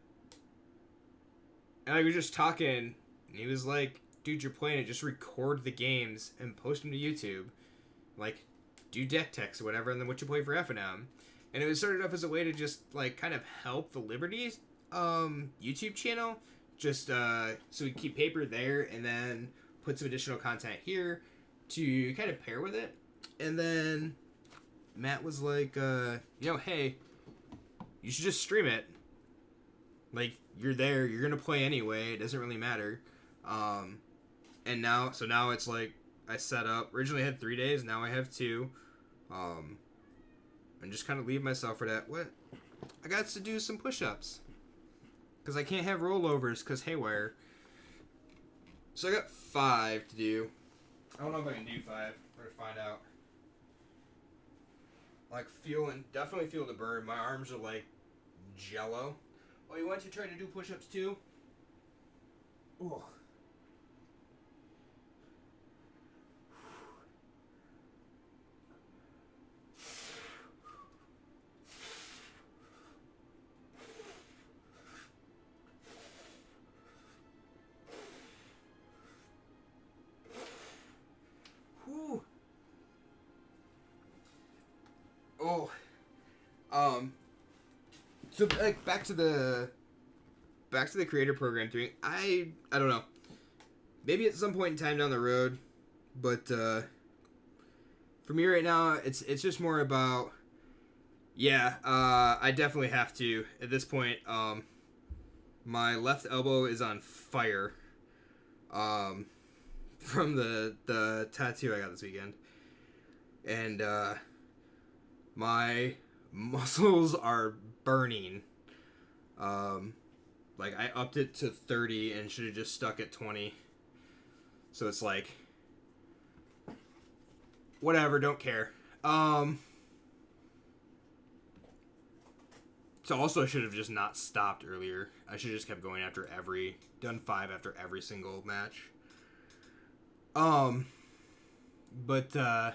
I was just talking, and he was like, dude, you're playing it, just record the games and post them to YouTube. Like, do deck techs or whatever, and then what you play for F&M. And it was started off as a way to just, like, kind of help the Liberties YouTube channel. Just, so we keep paper there, and then put some additional content here to kind of pair with it. And then Matt was like, hey, you should just stream it. Like, you're there, you're gonna play anyway, it doesn't really matter. And now it's like, I set up, originally I had 3 days, now I have 2. And just kind of leave myself for that. What? I got to do some push-ups. Because I can't have rollovers, because haywire. So I got 5 to do. I don't know if I can do 5. Better find out. Like, definitely feel the burn. My arms are like jello. Oh, you want to try to do push-ups too? Oh. So like back to the creator program thing. I don't know. Maybe at some point in time down the road, but for me right now, it's just more about I definitely have to at this point. My left elbow is on fire. From the tattoo I got this weekend, and my muscles are burning. Like I upped it to 30 and should have just stuck at 20. So it's like, whatever, don't care. So also I should have just not stopped earlier. I should have just kept going done 5 after every single match. But I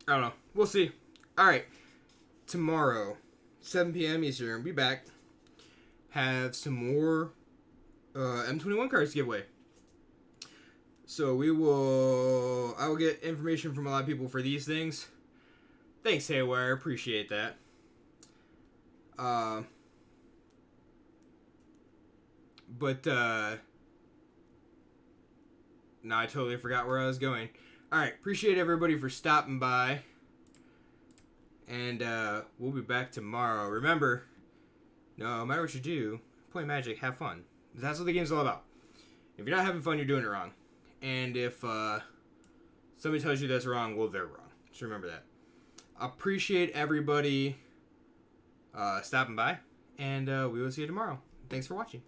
don't know. We'll see. Alright. Tomorrow, 7 p.m. Eastern, be back. Have some more M21 cards to give away. So I will get information from a lot of people for these things. Thanks, Haywire. Appreciate that. Now I totally forgot where I was going. Alright, appreciate everybody for stopping by. And we'll be back tomorrow. Remember, no matter what you do, play Magic, have fun. That's what the game's all about. If you're not having fun, you're doing it wrong. And if somebody tells you that's wrong, well, they're wrong. Just remember that. Appreciate everybody stopping by. And we will see you tomorrow. Thanks for watching.